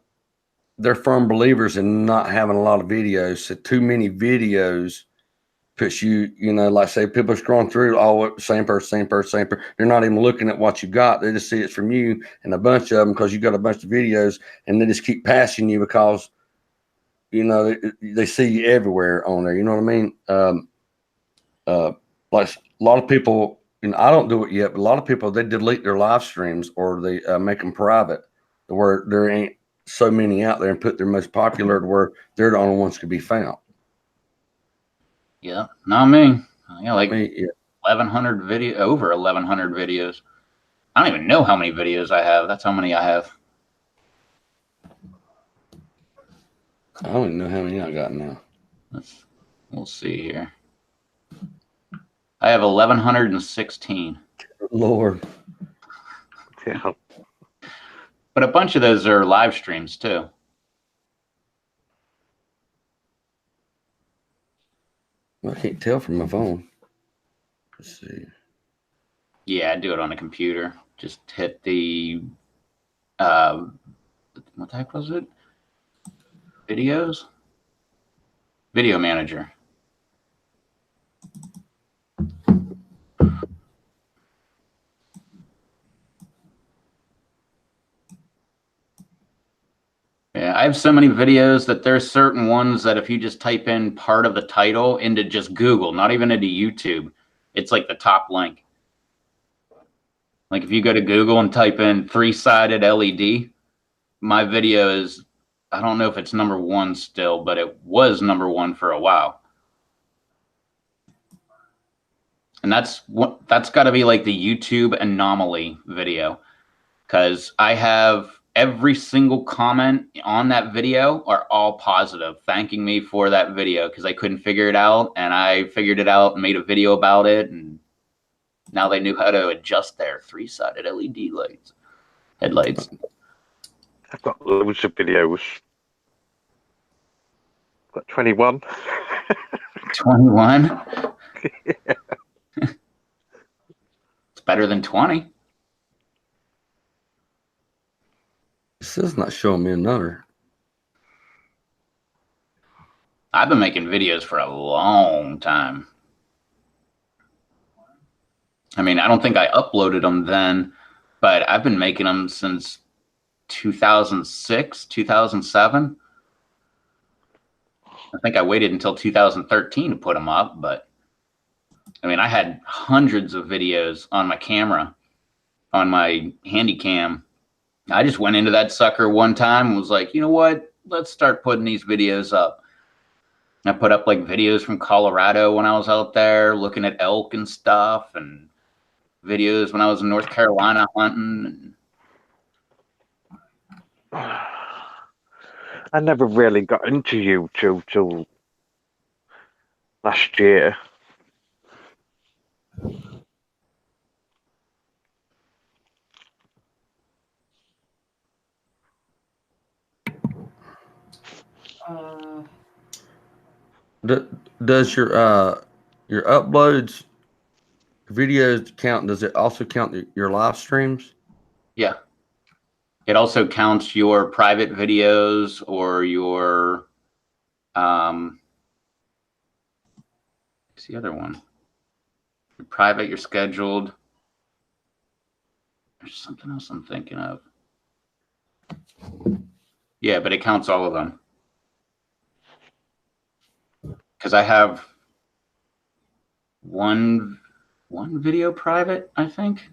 they're firm believers in not having a lot of videos. So too many videos puts you, like say people are scrolling through, same person. They're not even looking at what you got. They just see it's from you and a bunch of them, because you got a bunch of videos, and they just keep passing you because, they see you everywhere on there. You know what I mean? Like a lot of people, I don't do it yet, but a lot of people, they delete their live streams, or they make them private, where there ain't so many out there, and put their most popular to where they're the only ones to be found. Yeah, not me. Yeah, like Yeah. 1,100 over 1,100 videos. I don't even know how many videos I have. That's how many I have. I don't even know how many I got now. We'll see here. I have 1,116. Lord. Yeah. But a bunch of those are live streams too. I can't tell from my phone. Let's see. Yeah, I do it on a computer. Just hit the what the heck was it? Videos? Video manager. Yeah, I have so many videos that there's certain ones that if you just type in part of the title into just Google, not even into YouTube, it's like the top link. Like if you go to Google and type in 3-sided LED, my video is, I don't know if it's #1 still, but it was #1 for a while. And that's got to be like the YouTube anomaly video, because I have every single comment on that video are all positive, thanking me for that video because I couldn't figure it out, and I figured it out and made a video about it, and now they knew how to adjust their 3-sided LED headlights. I've got loads of videos. Got 21. 21. Yeah. better than 20. This is not showing me a number. I've been making videos for a long time. I mean, I don't think I uploaded them then, but I've been making them since 2006, 2007. I think I waited until 2013 to put them up, but I mean, I had hundreds of videos on my camera, on my handy cam. I just went into that sucker one time and was like, you know what? Let's start putting these videos up. I put up like videos from Colorado when I was out there looking at elk and stuff, and videos when I was in North Carolina hunting. I never really got into YouTube till last year. Does your uploads videos count? Does it also count your live streams? Yeah. It also counts your private videos or your, what's the other one? Your private, your scheduled. There's something else I'm thinking of. Yeah, but it counts all of them. Because I have one video private, I think.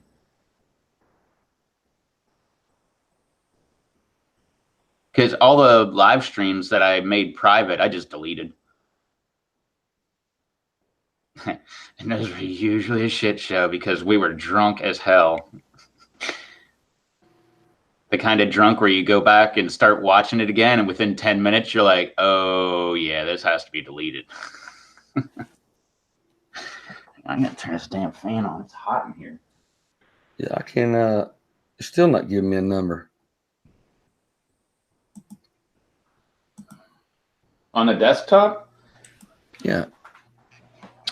Because all the live streams that I made private, I just deleted. And those were usually a shit show because we were drunk as hell. The kind of drunk where you go back and start watching it again, and within 10 minutes, you're like, oh, yeah, this has to be deleted. I'm going to turn this damn fan on. It's hot in here. Yeah, I can. It's still not giving me a number. On the desktop? Yeah.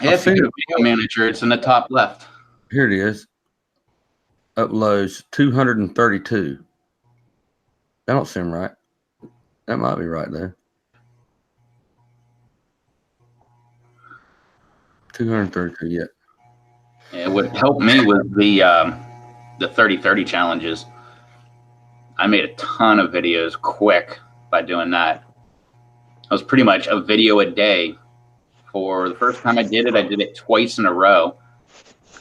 Yeah, if you go to Video Manager, it's in the top left. Here it is. Uploads 232. That don't seem right. That might be right though. 232, yeah. Yeah, what helped me was the 30-30 challenges. I made a ton of videos quick by doing that. I was pretty much a video a day. For the first time I did it twice in a row.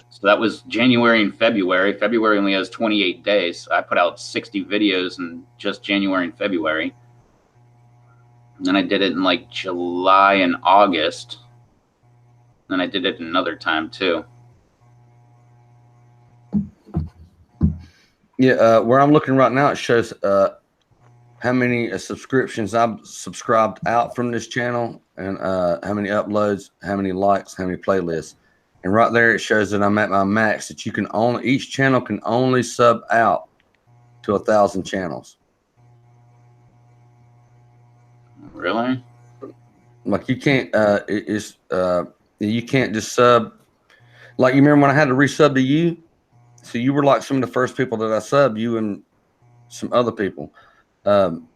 So that was January and February. February only has 28 days. I put out 60 videos in just January and February. And then I did it in like July and August. Then I did it another time too. Yeah, where I'm looking right now, it shows how many subscriptions I've subscribed out from this channel, and how many uploads, how many likes, how many playlists. And right there, it shows that I'm at my max, that you can only, each channel can only sub out to 1,000 channels. Really? Like you can't, you can't just sub. Like you remember when I had to resub to you? So you were like some of the first people that I subbed, you and some other people. And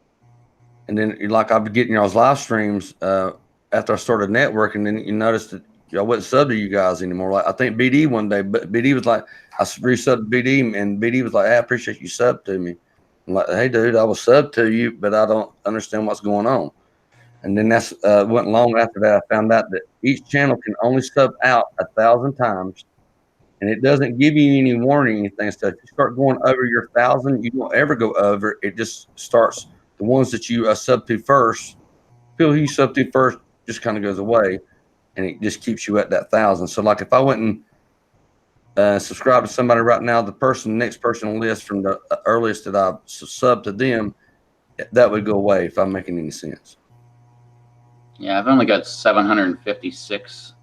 then like I'd be getting y'all's live streams after I started networking, then you noticed that I wasn't sub to you guys anymore. Like I think BD one day, but BD was like, I resubbed BD, and BD was like, hey, I appreciate you sub to me. I'm like, hey dude, I was sub to you, but I don't understand what's going on. And then that's went long after that. I found out that each channel can only sub out 1,000 times, and it doesn't give you any warning, anything. So if you start going over your 1,000, you won't ever go over. It just starts the ones that you sub to first. Who you sub to first just kind of goes away, and it just keeps you at that 1,000. So like if I went and subscribed to somebody right now, the next person on the list from the earliest that I sub to them, that would go away if I'm making any sense. Yeah, I've only got 756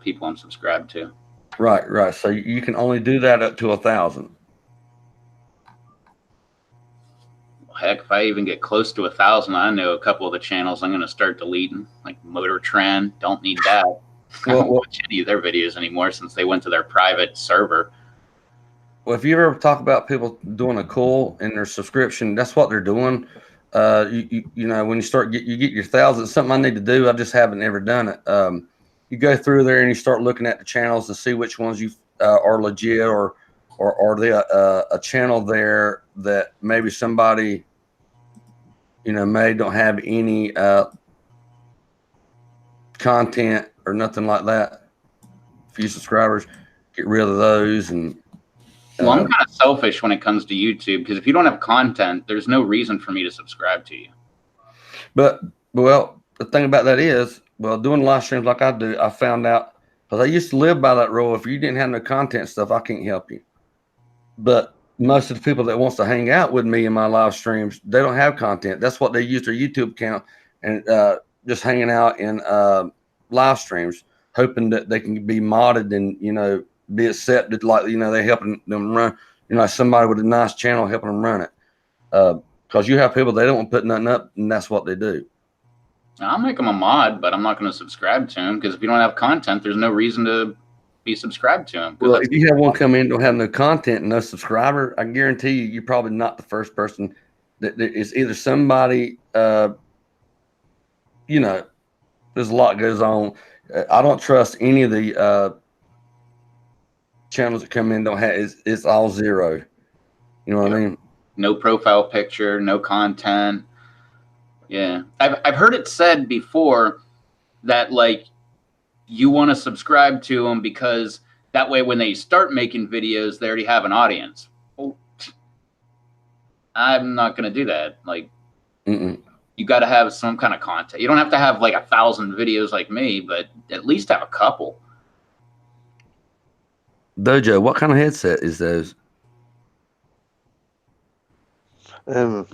people I'm subscribed to. Right. So you can only do that up to 1,000. Heck, if I even get close to 1,000, I know a couple of the channels I'm going to start deleting, like Motor Trend. Don't need that. I don't Well, watch any of their videos anymore since they went to their private server. well, if you ever talk about people doing a cool in their subscription, that's what they're doing. You know, when you get your thousands, something I need to do. I just haven't ever done it. You go through there and you start looking at the channels to see which ones you are legit, or are they a channel there that maybe somebody may don't have any content or nothing like that. Few subscribers, get rid of those. And Well, I'm kind of selfish when it comes to YouTube because if you don't have content, there's no reason for me to subscribe to you. But well, the thing about that is, well, doing live streams like I do, I found out because I used to live by that rule. If you didn't have no content stuff, I can't help you. But most of the people that wants to hang out with me in my live streams, they don't have content. That's what they use their YouTube account and just hanging out in live streams, hoping that they can be modded and be accepted. Like they helping them run. Somebody with a nice channel helping them run it. Because you have people they don't want to put nothing up, and that's what they do. I'll make them a mod, but I'm not going to subscribe to them because if you don't have content, there's no reason to be subscribed to them. Well, if you have one come in don't have no content and no subscriber, I guarantee you're probably not the first person. That is either somebody. There's a lot goes on. I don't trust any of the channels that come in don't have. It's all zero. You know what I mean? No profile picture, no content. Yeah, I've heard it said before that like you want to subscribe to them because that way when they start making videos, they already have an audience. Well, I'm not going to do that. Like, you got to have some kind of content. You don't have to have like 1,000 videos like me, but at least have a couple. Dojo, what kind of headset is those? And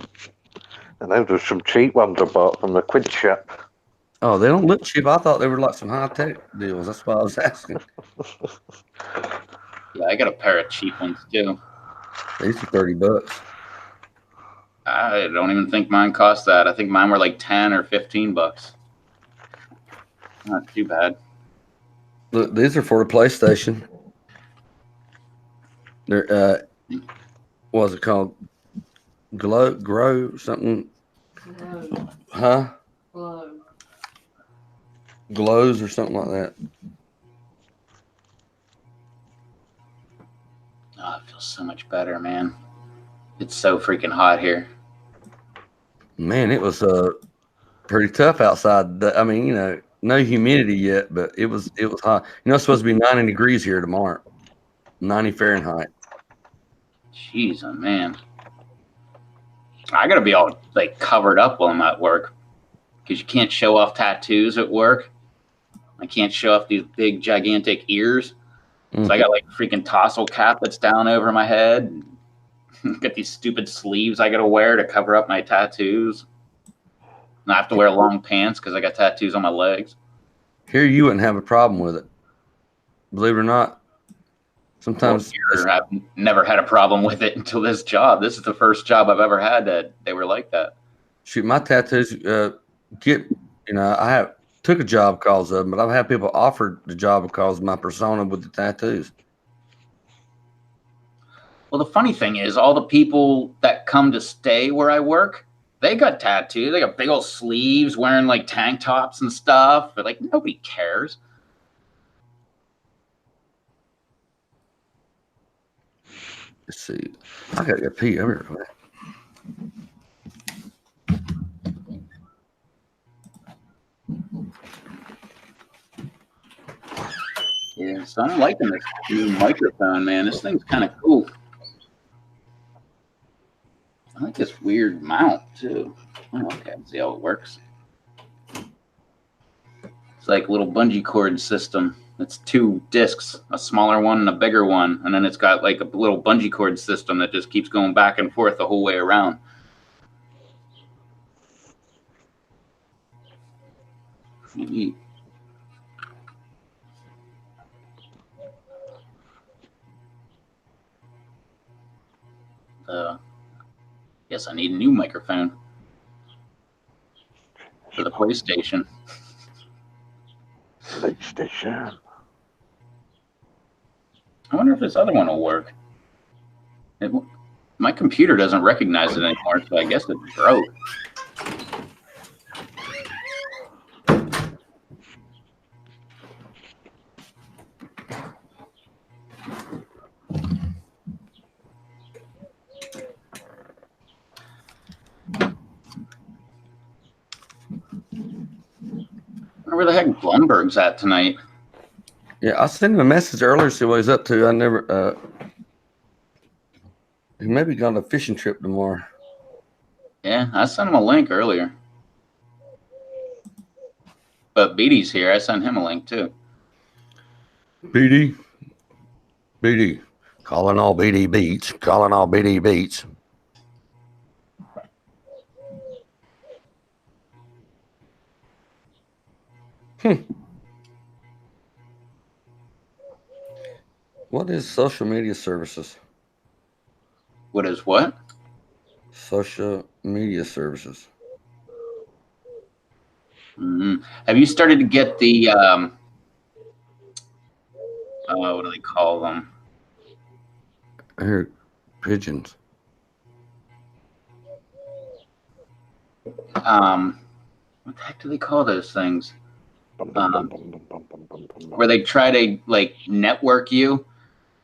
those are some cheap ones I bought from the Quid shop. Oh, they don't look cheap. I thought they were like some high-tech deals. That's why I was asking. Yeah, I got a pair of cheap ones too. These are $30. I don't even think mine cost that. I think mine were like 10 or 15 bucks. Not too bad. Look, these are for the PlayStation. They're what's it called? Grow something? Glow. Huh? Glow. Glows or something like that. Oh, it feels so much better, man. It's so freaking hot here. Man, it was pretty tough outside. I mean, no humidity yet, but it was hot. It's supposed to be 90 degrees here tomorrow. 90 Fahrenheit. Jeez, oh man. I gotta be all like covered up while I'm at work because you can't show off tattoos at work. I can't show off these big gigantic ears. So I got like a freaking tassel cap that's down over my head. Got these stupid sleeves I gotta wear to cover up my tattoos. And I have to wear long pants because I got tattoos on my legs. Here you wouldn't have a problem with it. Believe it or not. Sometimes I've never had a problem with it until this job. This is the first job I've ever had that they were like that. Shoot, my tattoos I took a job because of them, but I've had people offered the job because of my persona with the tattoos. Well, the funny thing is, all the people that come to stay where I work, they got tattoos. They got big old sleeves, wearing like tank tops and stuff. But like nobody cares. Let's see. I gotta get pee over here. Yeah, so I'm liking this new microphone, man. This thing's kind of cool. I like this weird mount too. Oh, okay, let's see how it works. It's like a little bungee cord system. It's 2 discs, a smaller one and a bigger one, and then it's got like a little bungee cord system that just keeps going back and forth the whole way around. Neat. Guess I need a new microphone for the PlayStation. PlayStation. I wonder if this other one will work. My computer doesn't recognize it anymore, so I guess it broke. I wonder where the heck Blumberg's at tonight. Yeah, I sent him a message earlier to see what he's up to. I never. He maybe got a fishing trip tomorrow. Yeah, I sent him a link earlier. But BD's here. I sent him a link too. BD, calling all BD beats. Calling all BD beats. What is social media services? What is what? Social media services. Have you started to get the what do they call them? I hear pigeons. What the heck do they call those things? Where they try to like network you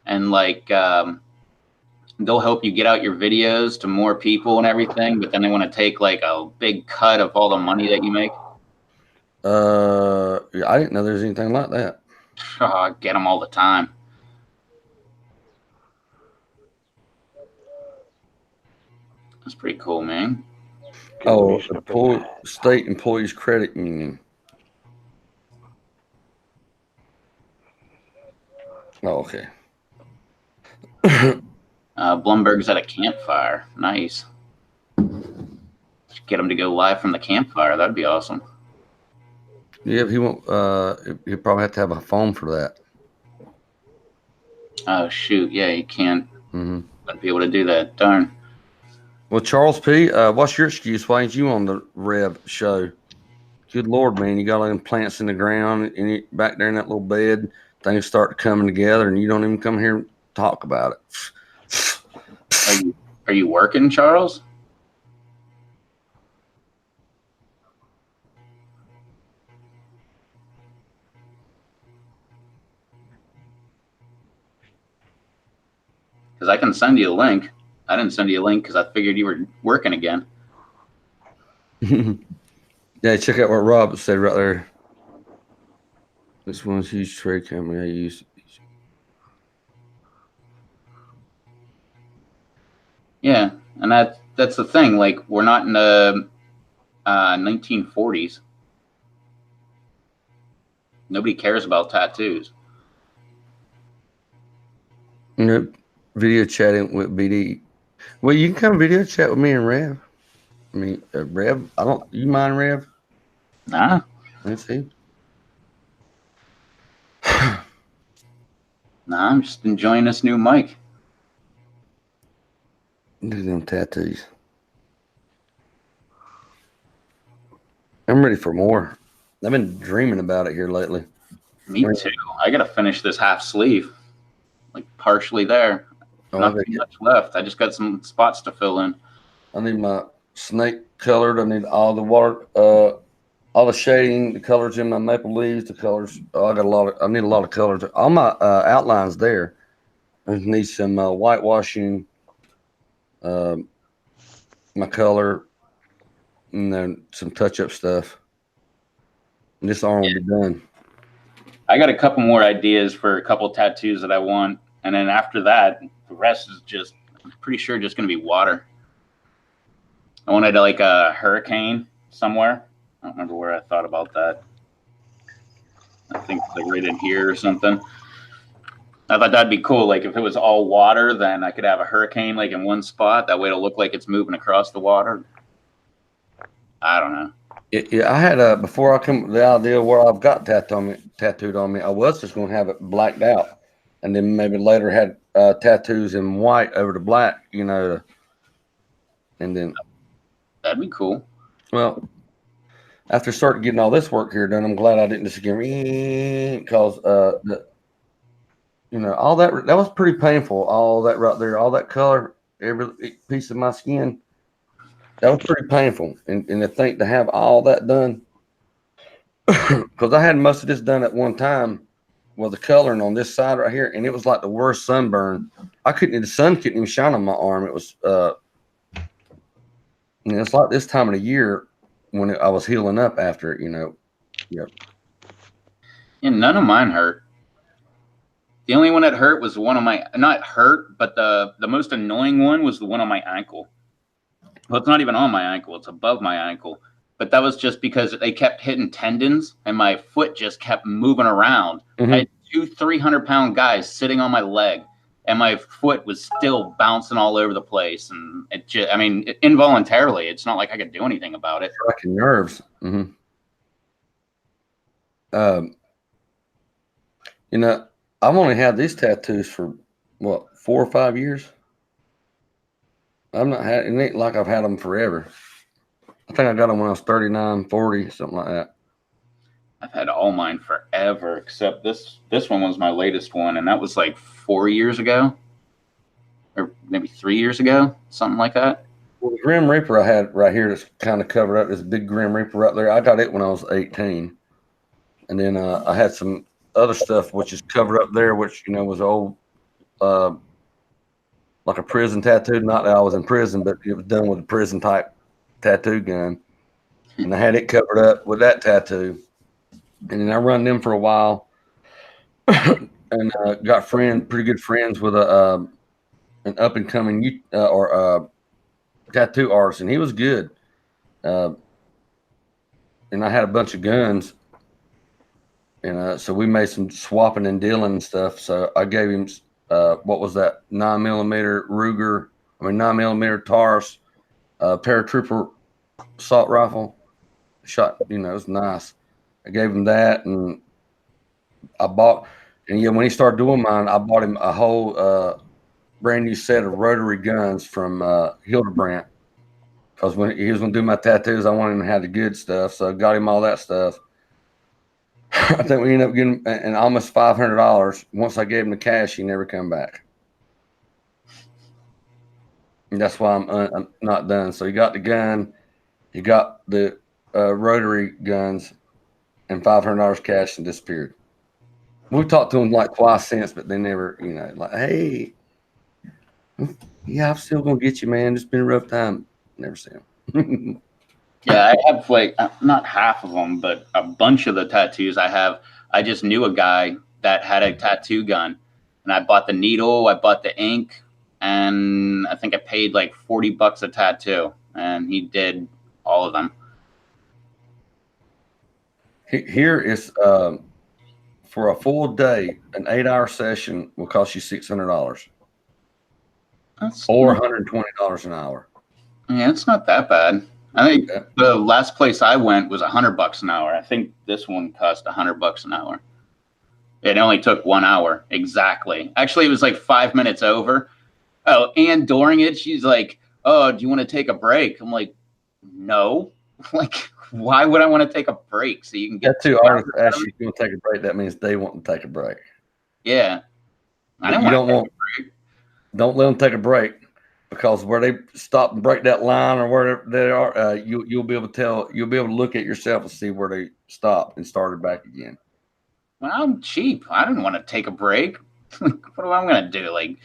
and like they'll help you get out your videos to more people and everything, but then they want to take like a big cut of all the money that you make. Yeah, I didn't know there's anything like that. Oh, I get them all the time. That's pretty cool, man. Oh, State Employees Credit Union. Oh, okay. Blumberg's at a campfire. Nice. Get him to go live from the campfire. That'd be awesome. Yeah, he won't. He'll probably have to have a phone for that. Oh shoot! Yeah, you can't. Wouldn't be able to do that. Darn. Well, Charles P., what's your excuse? Why ain't you on the Rev show? Good Lord, man, you got all them plants in the ground and you, back there in that little bed, things start coming together, and you don't even come here and talk about it. Are you working, Charles? Because I can send you a link. I didn't send you a link because I figured you were working again. Yeah, check out what Rob said right there. This one's huge trade company I use. Yeah, and that's the thing. Like, we're not in the 1940s. Nobody cares about tattoos. Nope. Video chatting with BD. Well, you can come video chat with me and Rev. I mean, Rev, you mind, Rev? Nah. Let's see. Nah, I'm just enjoying this new mic. Do them tattoos. I'm ready for more. I've been dreaming about it here lately. Me too. I gotta finish this half sleeve. Like partially there. Not too much left. I just got some spots to fill in. I need my snake colored. I need all the water, all the shading, the colors in my maple leaves, the colors. I need a lot of colors. All my outlines there. I just need some whitewashing, my color, and then some touch-up stuff. And this arm will be done. I got a couple more ideas for a couple tattoos that I want, and then after that, the rest is just, I'm pretty sure, just going to be water. I wanted like a hurricane somewhere. I don't remember where I thought about that. I think it's like right in here or something. I thought that'd be cool. Like if it was all water, then I could have a hurricane like in one spot. That way it'll look like it's moving across the water. I don't know. Yeah, I had before I come the idea where I've got tattooed on me. I was just going to have it blacked out, and then maybe later had tattoos in white over the black, and then that'd be cool. Well, after starting getting all this work here done, I'm glad I didn't just get because all that was pretty painful. All that right there, all that color, every piece of my skin, that was pretty painful. And to think to have all that done, because I had most of this done at one time with the coloring on this side right here, and it was like the worst sunburn. The sun couldn't even shine on my arm. It was, it's like this time of the year when I was healing up after it, Yep. Yeah, none of mine hurt. The only one that hurt was one of my, not hurt, but the most annoying one was the one on my ankle. Well, it's not even on my ankle, it's above my ankle. But that was just because they kept hitting tendons and my foot just kept moving around. Mm-hmm. I had 300-pound guys sitting on my leg and my foot was still bouncing all over the place. And it just, involuntarily, it's not like I could do anything about it. Striking nerves. Mm-hmm. I've only had these tattoos for 4 or 5 years. It ain't like I've had them forever. I think I got them when I was 39, 40, something like that. I've had all mine forever, except this one was my latest one, and that was like 4 years ago, or maybe 3 years ago, something like that. Well, the Grim Reaper I had right here that's kind of covered up, this big Grim Reaper right there, I got it when I was 18. And then I had some other stuff which is covered up there, which, was old, like a prison tattoo. Not that I was in prison, but it was done with a prison type tattoo gun. And I had it covered up with that tattoo. And then I run them for a while and got pretty good friends with an up and coming tattoo artist, and he was good. And I had a bunch of guns, and so we made some swapping and dealing and stuff. So I gave him what was that 9mm Ruger? 9mm Taurus paratrooper assault rifle. Shot, it was nice. I gave him that, and when he started doing mine, I bought him a whole brand new set of rotary guns from Hildebrandt, because when he was going to do my tattoos, I wanted him to have the good stuff, so I got him all that stuff. I think we ended up getting an almost $500. Once I gave him the cash, he never come back. And that's why I'm not done. So he got the gun, he got the rotary guns, and $500 cash, and disappeared. We've talked to him like twice since, but they never, like, hey, yeah, I'm still gonna get you, man. It's been a rough time. Never see him. Yeah, I have not half of them, but a bunch of the tattoos I have. I just knew a guy that had a tattoo gun, and I bought the needle, I bought the ink, and I think I paid like $40 a tattoo, and he did all of them. Here is for a full day, an 8-hour session will cost you $600. Or $120 an hour. Yeah, it's not that bad. I think the last place I went was $100 an hour. I think this one cost $100 an hour. It only took 1 hour exactly. Actually, it was like 5 minutes over. Oh, and during it, she's like, "Oh, do you want to take a break?" I'm like, "No." Like, why would I want to take a break? So you can get tattoo artists ask you if you want to take a break. That means they want to take a break. Yeah, Don't let them take a break, because where they stop and break that line or where they are, you'll be able to tell. You'll be able to look at yourself and see where they stopped and started back again. Well, I'm cheap. I didn't want to take a break. What am I going to do? Like,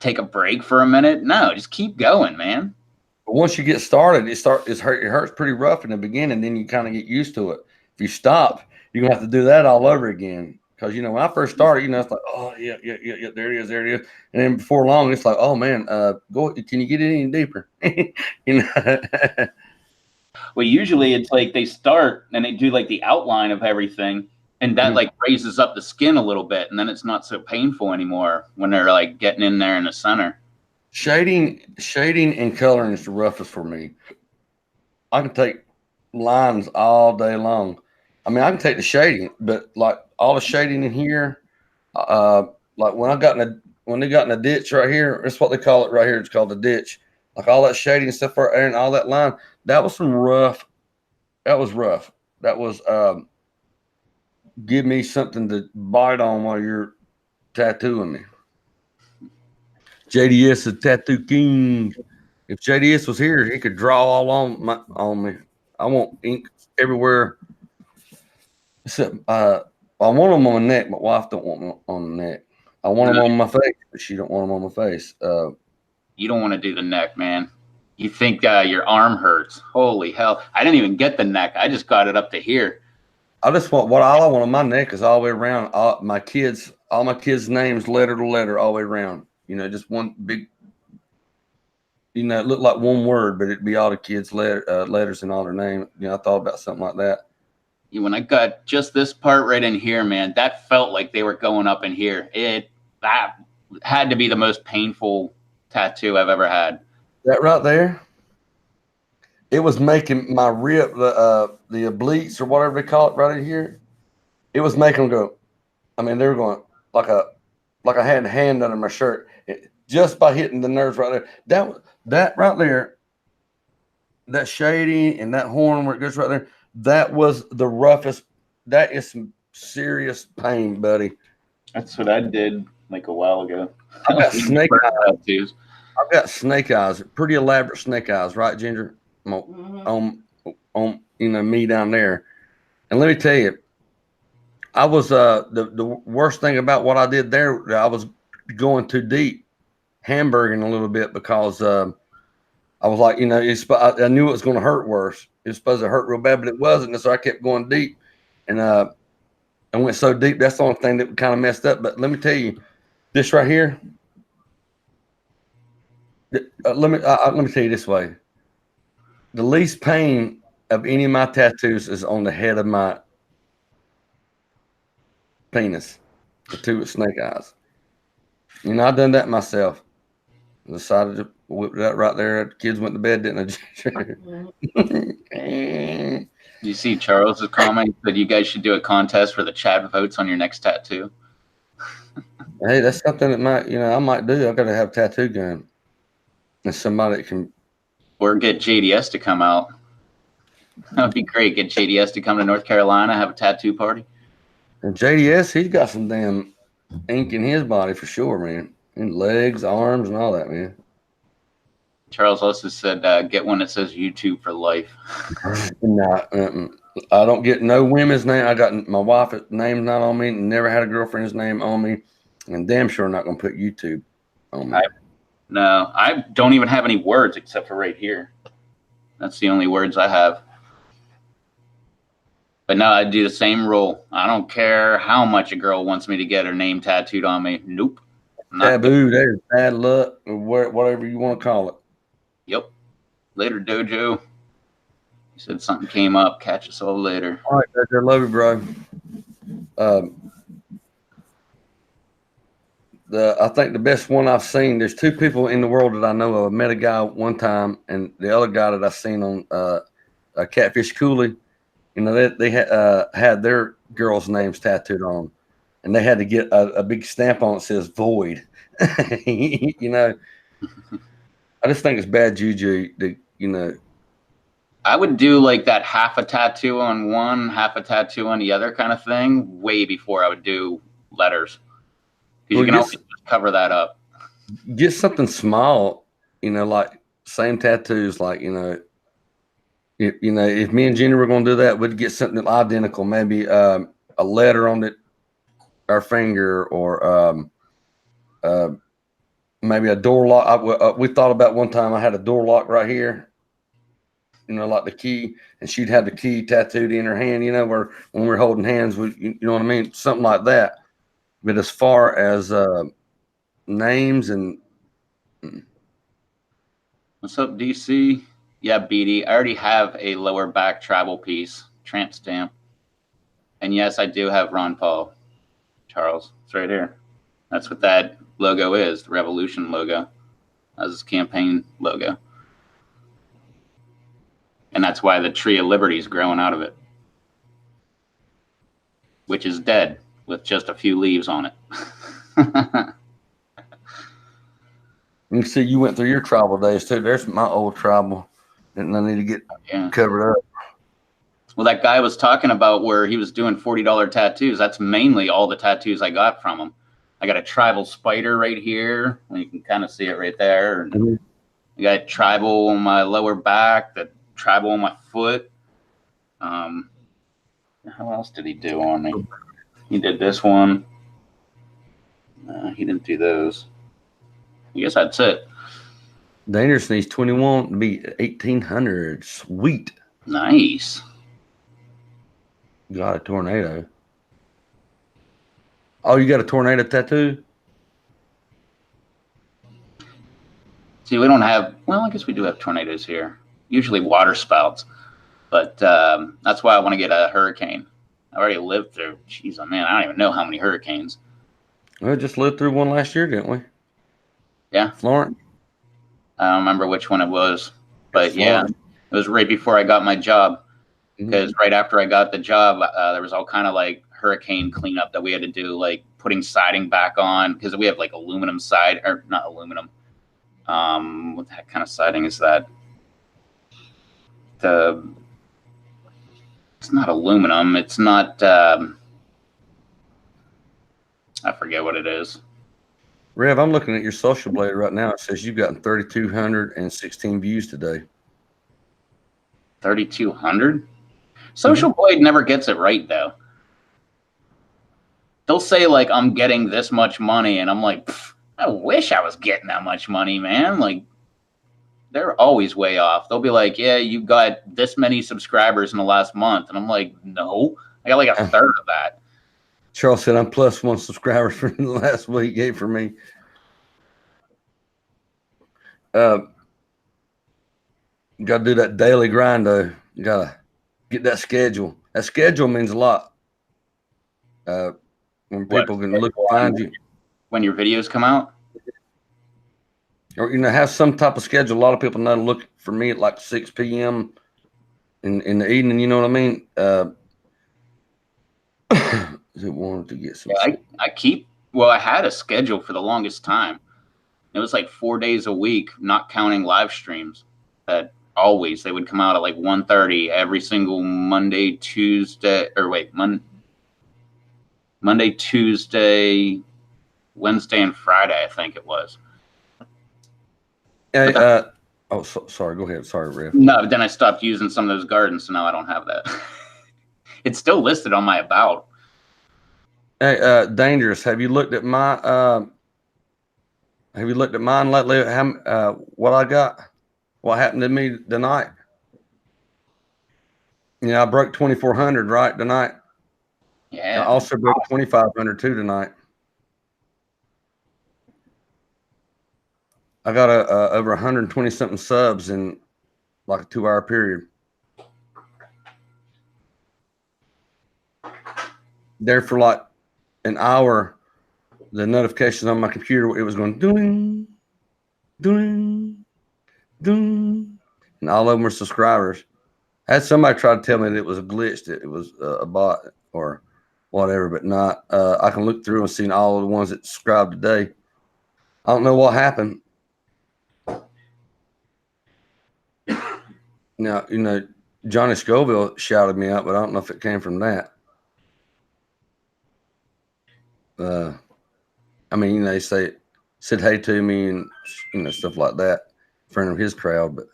take a break for a minute? No, just keep going, man. But once you get started, it hurts pretty rough in the beginning. Then you kind of get used to it. If you stop, you're gonna have to do that all over again. Because when I first started, it's like, oh yeah, there it is, and then before long, it's like, oh man, can you get it any deeper? Well, usually it's like they start and they do like the outline of everything, and that like raises up the skin a little bit, and then it's not so painful anymore when they're like getting in there in the center. Shading and coloring is the roughest for me. I can take lines all day long. I can take the shading, but like all the shading in here, like when they got in the ditch right here, that's what they call it right here. It's called the ditch. Like all that shading and stuff right there and all that line, that was some rough That was rough. That was give me something to bite on while you're tattooing me. JDS is tattoo king. If JDS was here, he could draw all on me. I want ink everywhere. Except I want them on my neck. My wife don't want them on the neck. I want them on my face, but she don't want them on my face. You don't want to do the neck, man. You think your arm hurts? Holy hell! I didn't even get the neck. I just got it up to here. I just want all I want on my neck is all the way around. All my kids' names, letter to letter, all the way around. You know, just one big. You know, it looked like one word, but it'd be all the kids' letters and all their name. You know, I thought about something like that. When I got just this part right in here, man, that felt like they were going up in here. That had to be the most painful tattoo I've ever had. That right there, it was making my rib, the obliques or whatever they call it, right in here. It was making them go. I mean, they were going like I had a hand under my shirt just by hitting the nerves right there. That right there, that shading and that horn where it goes right there. That was the roughest. That is some serious pain, buddy. That's what I did like a while ago. I've got snake eyes. I've got snake eyes, pretty elaborate snake eyes, right, Ginger? On me down there. And let me tell you, I was the worst thing about what I did there. I was going too deep, hamburging a little bit because I was like, I knew it was going to hurt worse. It was supposed to hurt real bad, but it wasn't. And so I kept going deep, and I went so deep. That's the only thing that kind of messed up. But let me tell you, this right here. Let me tell you this way: the least pain of any of my tattoos is on the head of my penis, the two with snake eyes. You know, I done that myself. I decided to whip that right there. The kids went to bed, didn't they? You see Charles's comment that you guys should do a contest for the chat votes on your next tattoo. Hey, that's something that I might do. I got to have a tattoo gun. And somebody that can. Or get JDS to come out. That would be great. Get JDS to come to North Carolina, have a tattoo party. And JDS, he's got some damn ink in his body for sure, man. And legs, arms, and all that, man. Charles also said, get one that says YouTube for life. No, I don't get no women's name. I got my wife's name's not on me. Never had a girlfriend's name on me. And damn sure not going to put YouTube on me. No, I don't even have any words except for right here. That's the only words I have. But no, I do the same rule. I don't care how much a girl wants me to get her name tattooed on me. Nope. Taboo. There's bad luck or whatever you want to call it. Yep. Later, Dojo. He said something came up. Catch us all later. All right, Dojo. Love you, bro. I think the best one I've seen, there's two people in the world that I know of. I met a guy one time, and the other guy that I seen on a Catfish Cooley, they had their girls' names tattooed on, and they had to get a big stamp on it that says void. I just think it's bad juju that, I would do like that half a tattoo on one, half a tattoo on the other kind of thing way before I would do letters. Because you can always just cover that up. Get something small, like same tattoos, like, if me and Jenny were going to do that, we'd get something identical, maybe a letter on our finger, or maybe a door lock. We thought about one time I had a door lock right here, like the key, and she'd have the key tattooed in her hand, where when we're holding hands, you know what I mean? Something like that. But as far as names and what's up, DC? Yeah, BD. I already have a lower back travel piece, tramp stamp. And yes, I do have Ron Paul. Charles, it's right here. That's what that logo is, the Revolution logo. That's his campaign logo. And that's why the Tree of Liberty is growing out of it, which is dead with just a few leaves on it. You see, you went through your tribal days too. There's my old tribal, and I need to get covered up. Well, that guy was talking about where he was doing $40 tattoos. That's mainly all the tattoos I got from him. I got a tribal spider right here. You can kind of see it right there. Mhm. I got tribal on my lower back, the tribal on my foot. How else did he do on me? He did this one. He didn't do those. I guess that's it. Dangerous needs 21 to be 1,800. Sweet. Nice. Got a tornado. Oh, you got a tornado tattoo? See, we don't have, well, I guess we do have tornadoes here. Usually water spouts. But that's why I want to get a hurricane. I already lived through, jeez, oh man, I don't even know how many hurricanes. We just lived through one last year, didn't we? Yeah. Florence? I don't remember which one it was. But yeah, Florence. it was right before I got my job. Mhm. Because right after I got the job, there was all kind of like hurricane cleanup that we had to do, like putting siding back on, because we have like aluminum side, or not aluminum. What the heck kind of siding is that? It's not aluminum. It's not. I forget what it is. Rev, I'm looking at your social blade right now. It says you've gotten 3,216 views today. 3,200. Social Blade never gets it right though. They'll say like I'm getting this much money, and I'm like, I wish I was getting that much money, man. Like they're always way off. They'll be like, yeah, you got this many subscribers in the last month, and I'm like, no, I got like a third of that. Charles said I'm +1 subscribers for the last week. Gave for me. Got to do that daily grind though. You gotta get that schedule. That schedule means a lot. When people can look find you, when your videos come out, or have some type of schedule. A lot of people know to look for me at like 6 p.m. in the evening. You know what I mean? Is it wanted to get some? Yeah, I had a schedule for the longest time. It was like 4 days a week, not counting live streams. That always they would come out at like 1:30 every single Monday, Tuesday, or wait, Monday, Tuesday, Wednesday, and Friday. I think it was. Hey, sorry. Go ahead. Sorry, Rev. No, but then I stopped using some of those gardens, so now I don't have that. It's still listed on my about. Hey, Dangerous. Have you looked at my? Have you looked at mine lately? What I got? What happened to me tonight? I broke 2,400 right tonight. Yeah. I also broke 2,500 too tonight. I got over 120 something subs in like a 2-hour period. There for like an hour, the notifications on my computer, it was going doing, doing, doing, and all of them were subscribers. I had somebody try to tell me that it was a glitch, that it was a bot or whatever, but not. I can look through and see all of the ones that subscribed today. I don't know what happened. Now, Johnny Scoville shouted me out, but I don't know if it came from that. I mean, they said hey to me and stuff like that in front of his crowd, but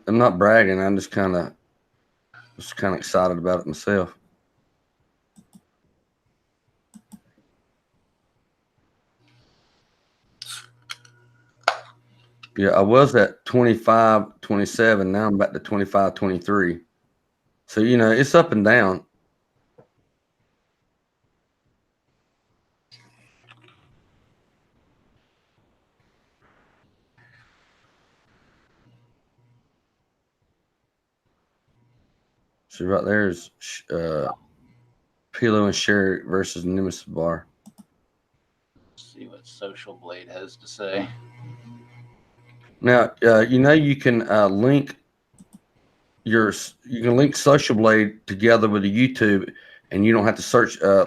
I'm not bragging. I'm just kind of excited about it myself. Yeah, I was at 25, 27. Now I'm back to 25, 23. So, it's up and down. So right there is Pilo and Sherry versus Nemesis Bar. Let's see what Social Blade has to say. Now, you can link Social Blade together with a YouTube, and you don't have to search so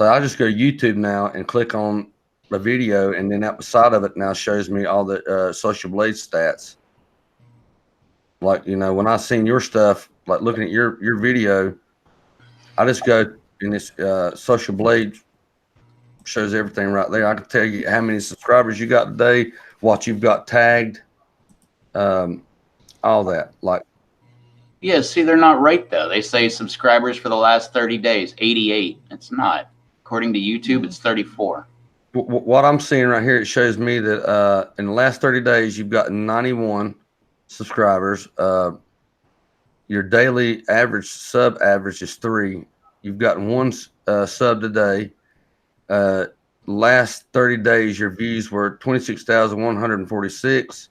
I just go to YouTube now and click on a video, and then outside of it now shows me all the Social Blade stats. Like, when I seen your stuff, like looking at your video, I just go in this Social Blade shows everything right there. I can tell you how many subscribers you got today, what you've got tagged, all that. Like, Yeah, see, they're not right though. They say subscribers for the last 30 days, 88. It's not. According to YouTube, it's 34. What I'm seeing right here, it shows me that in the last 30 days, you've got 91 subscribers. Your daily average sub average is 3. You've gotten one sub today. Last 30 days, your views were 26,146.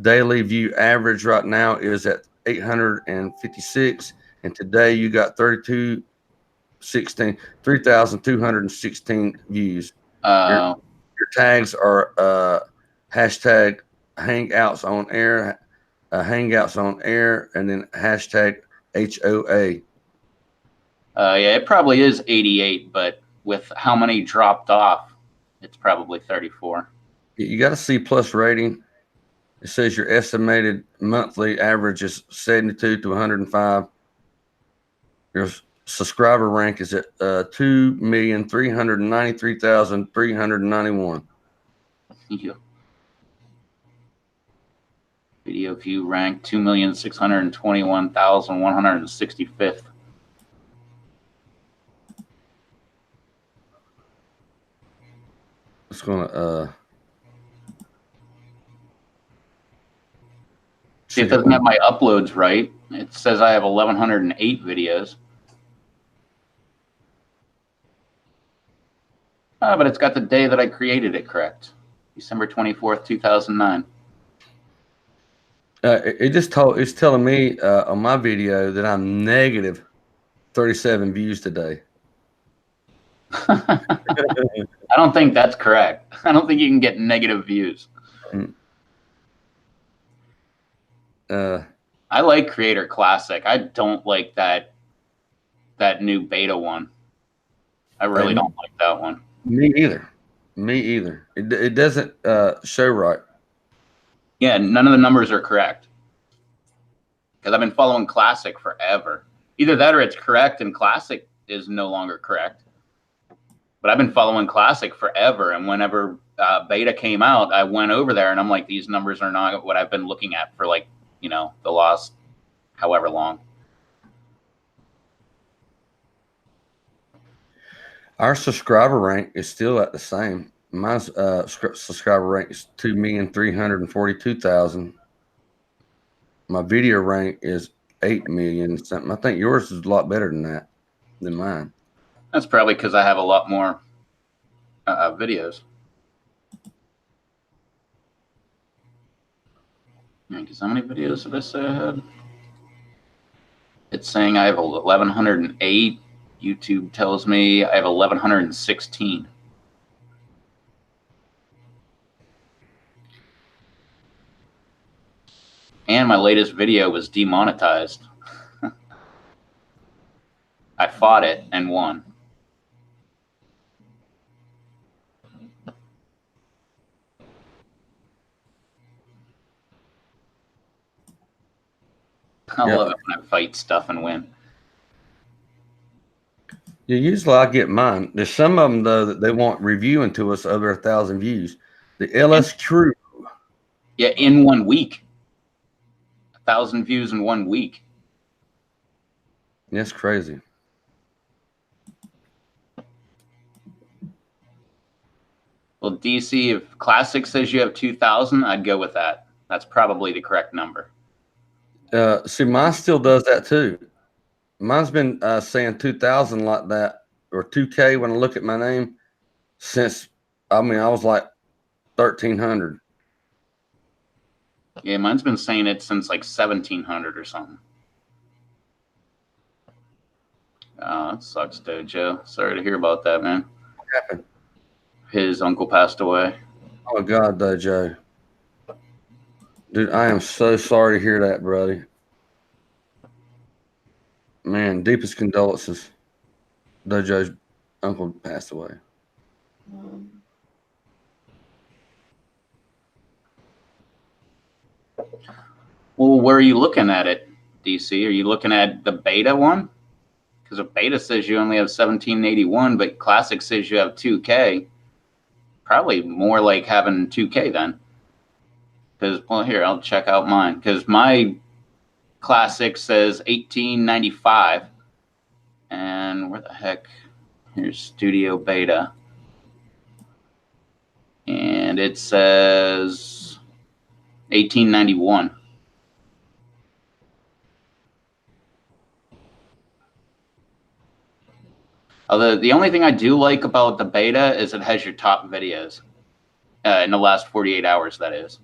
Daily view average right now is at 856. And today you got 3,216 views. Your tags are hashtag Hangouts on air, and then hashtag HOA. Yeah, it probably is 88, but with how many dropped off, it's probably 34. You got a C+ rating. It says your estimated monthly average is 72 to 105. Your subscriber rank is at 2,393,391. Yeah. Video view rank 2,621,165th. It's gonna See, it doesn't have my uploads right. It says I have 1,108 videos. But it's got the day that I created it correct. December 24th, 2009. It's telling me on my video that I'm negative 37 views today. I don't think that's correct. I don't think you can get negative views. I like Creator Classic. I don't like that new beta one. I really don't like that one. Me either. It doesn't show right. Yeah, none of the numbers are correct. Because I've been following Classic forever. Either that or it's correct and Classic is no longer correct. But I've been following Classic forever, and whenever beta came out, I went over there and I'm like, these numbers are not what I've been looking at for the last however long. Our subscriber rank is still at the same. My subscriber rank is 2,342,000. My video rank is 8 million something. I think yours is a lot better than mine. That's probably because I have a lot more videos. Because how many videos did I say I had? It's saying I have 1,108. YouTube tells me I have 1,116. And my latest video was demonetized. I fought it and won. I love it when I fight stuff and win. Yeah, usually I get mine. There's some of them though that they want reviewing to us over 1,000 views. The LS True. Yeah, in 1 week. 1,000 views in 1 week. That's crazy. Well, DC, if Classic says you have 2,000, I'd go with that. That's probably the correct number. See, mine still does that too. Mine's been saying 2,000 like that, or 2K when I look at my name since, I was like 1,300. Yeah, mine's been saying it since like 1,700 or something. Oh, that sucks, Dojo. Sorry to hear about that, man. What happened? His uncle passed away. Oh, God, Dojo. Dude, I am so sorry to hear that, buddy. Man, deepest condolences. Dojo's uncle passed away. Well, where are you looking at it, DC? Are you looking at the beta one? Because a beta says you only have 1781, but Classic says you have 2K. Probably more like having 2K then. Because, well, here, I'll check out mine. Because my Classic says 1895. And where the heck? Here's Studio Beta. And it says 1891. Although the only thing I do like about the beta is it has your top videos in the last 48 hours, that is.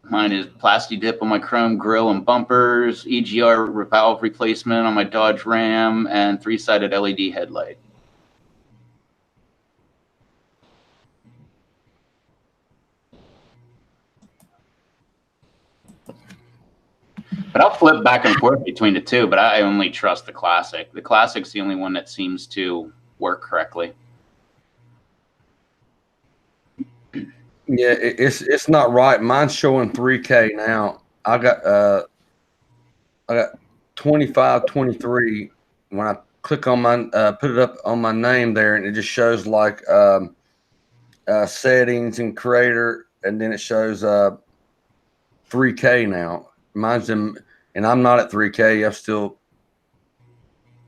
Mine is Plasti Dip on my Chrome grill and bumpers, EGR valve replacement on my Dodge Ram, and 3-sided LED headlight. But I'll flip back and forth between the two, but I only trust the Classic. The Classic's the only one that seems to work correctly. Yeah, it's not right. Mine's showing 3K now. I got 25, 23. When I click on my put it up on my name there, and it just shows like settings and creator, and then it shows 3K now. Mine's in, and I'm not at 3K. I'm still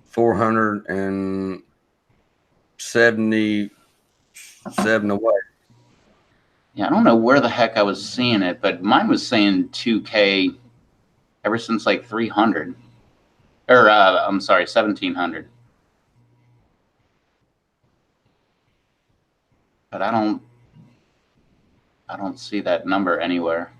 477 away. Yeah, I don't know where the heck I was seeing it, but mine was saying 2K ever since like 300. Or, I'm sorry, 1700. But I don't see that number anywhere.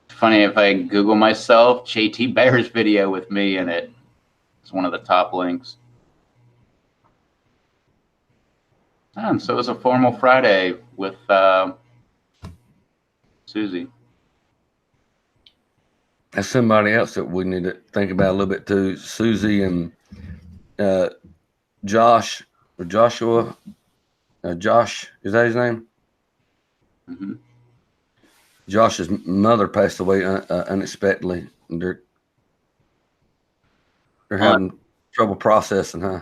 Funny, if I Google myself, JT Bear's video with me in it. It's one of the top links. And so it was a formal Friday with Susie. That's somebody else that we need to think about a little bit too. Susie and Josh or Joshua. Josh, is that his name? Mm-hmm. Josh's mother passed away unexpectedly. They're having trouble processing, huh?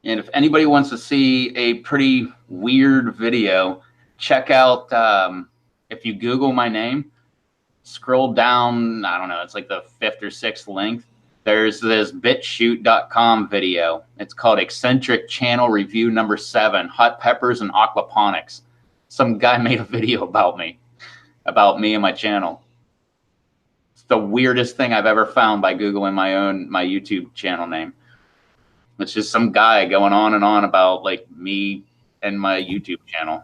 And if anybody wants to see a pretty weird video, check out, if you Google my name, scroll down, I don't know, it's like the 5th or 6th link. There's this bitshoot.com video. It's called Eccentric Channel Review Number 7, Hot Peppers and Aquaponics. Some guy made a video about me and my channel. It's the weirdest thing I've ever found by Googling my YouTube channel name. It's just some guy going on and on about like me and my YouTube channel.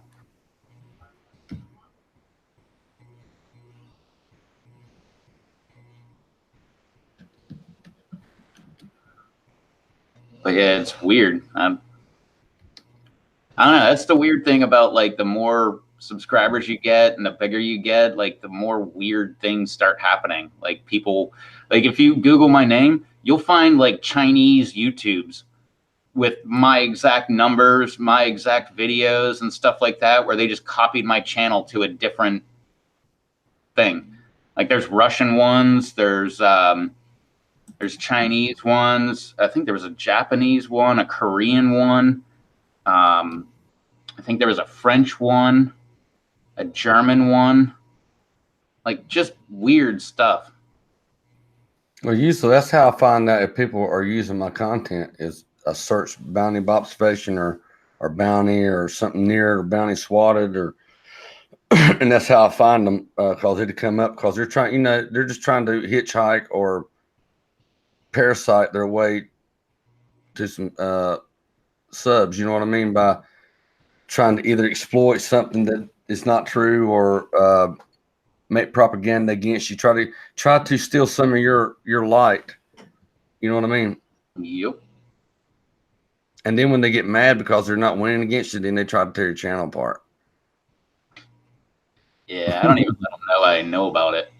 But yeah, it's weird. I don't know. That's the weird thing about like the more subscribers you get and the bigger you get, like the more weird things start happening. Like people, like if you Google my name, you'll find like Chinese YouTubes with my exact numbers, my exact videos and stuff like that, where they just copied my channel to a different thing. Like there's Russian ones, there's Chinese ones. I think there was a Japanese one, a Korean one. I think there was a French one, a German one. Like just weird stuff. Well, usually that's how I find out if people are using my content is I search bounty observation or bounty or something near it or bounty swatted or and that's how I find them because it'd come up because they're trying, they're just trying to hitchhike or parasite their way to some subs. You know what I mean? By trying to either exploit something that is not true or make propaganda against you. Try to steal some of your light. You know what I mean? Yep. And then when they get mad because they're not winning against you, then they try to tear your channel apart. Yeah, I don't even let them know I know about it.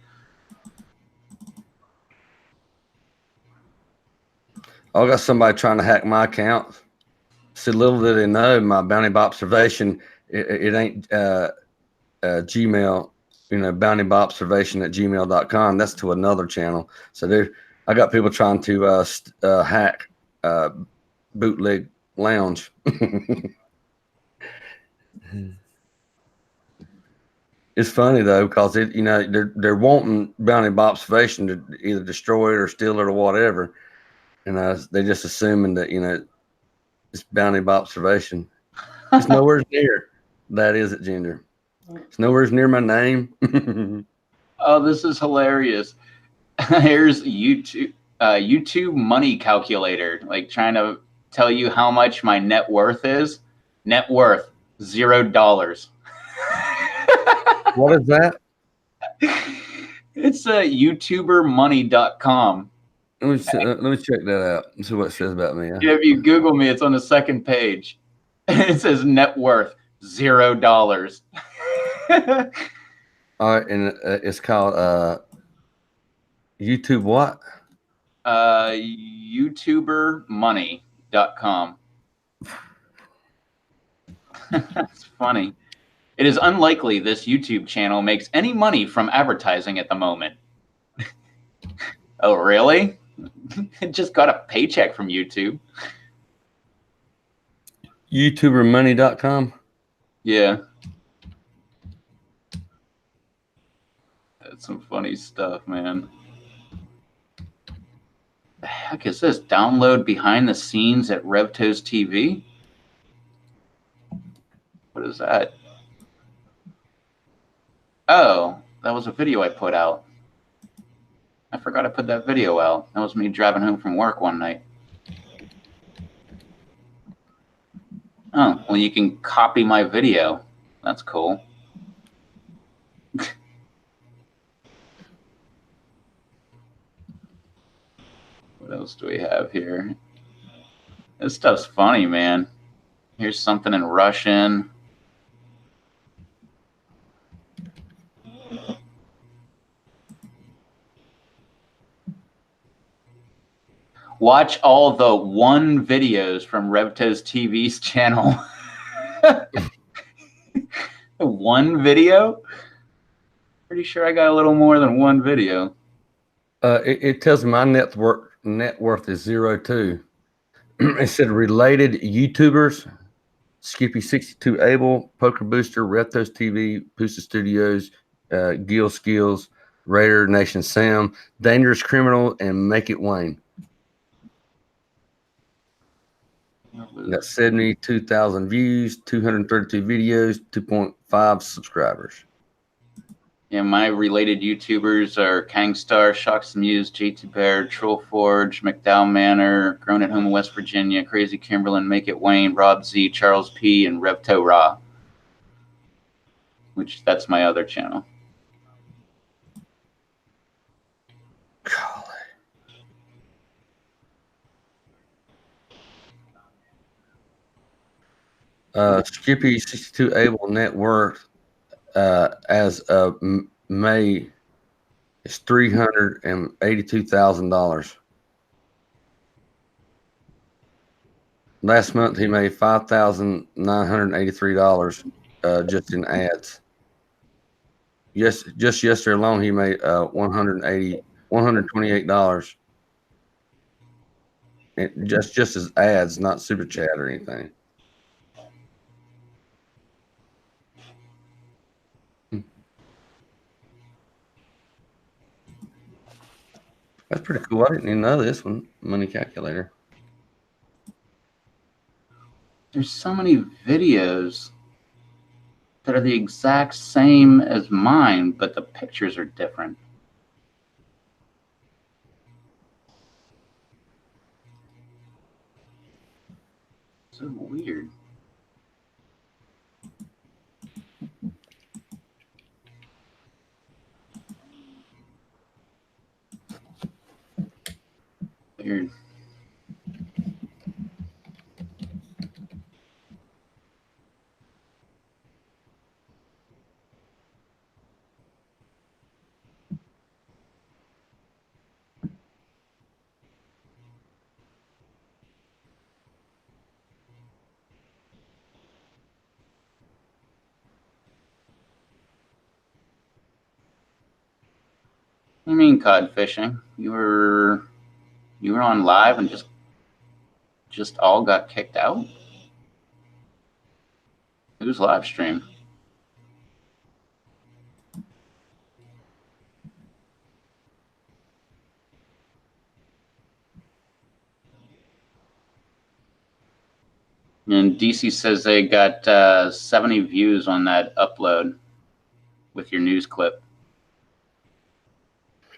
I got somebody trying to hack my account. So little did they know, my bounty by observation, it ain't Gmail, bounty by observation at gmail.com. That's to another channel. So I got people trying to hack Bootleg Lounge. It's funny though, because they're wanting bounty by observation to either destroy it or steal it or whatever, and they just assuming that it's bounty by observation. It's nowhere near that, is it, Ginger? It's nowhere near my name. Oh, this is hilarious. Here's YouTube money calculator, like trying to tell you how much my net worth is. Net worth $0. What is that? It's YouTubermoney.com. Let me check that out and see what it says about me. Yeah, if you Google me, it's on the second page. It says net worth $0. All right, and it's called YouTube what? YouTubermoney.com. That's funny. It is unlikely this YouTube channel makes any money from advertising at the moment. Oh, really? It just got a paycheck from YouTube. YouTubermoney.com. Yeah. That's some funny stuff, man. The heck is this? Download behind the scenes at RevToes TV? What is that? Oh, that was a video I put out. I forgot I put that video out. That was me driving home from work one night. Oh, well, you can copy my video. That's cool. What else do we have here? This stuff's funny, man. Here's something in Russian. Watch all the one videos from RevToes TV's channel. One video? Pretty sure I got a little more than one video. It tells me my net worth is 0 too. It said related YouTubers: Skippy62 Able, Poker Booster, Reptos TV, Pusa Studios, Gil Skills, Raider Nation Sam, Dangerous Criminal, and Make It Wayne. Got 72,000 views, 232 videos, 2.5 subscribers. Yeah, my related YouTubers are Kangstar, Shocks the Muse, JT Bear, Troll Forge, McDowell Manor, Grown at Home in West Virginia, Crazy Kimberlin, Make It Wayne, Rob Z, Charles P, and Revto Raw. Which, that's my other channel. Skippy62 Able net worth as of May is $382,000. Last month he made $5,983 just in ads. Just yesterday alone he made $128. Just as ads, not super chat or anything. That's pretty cool. I didn't even know this one. Money calculator. There's so many videos that are the exact same as mine, but the pictures are different. So weird. Weird. you mean cod fishing? You were on live and just all got kicked out? Whose live stream? And DC says they got 70 views on that upload with your news clip.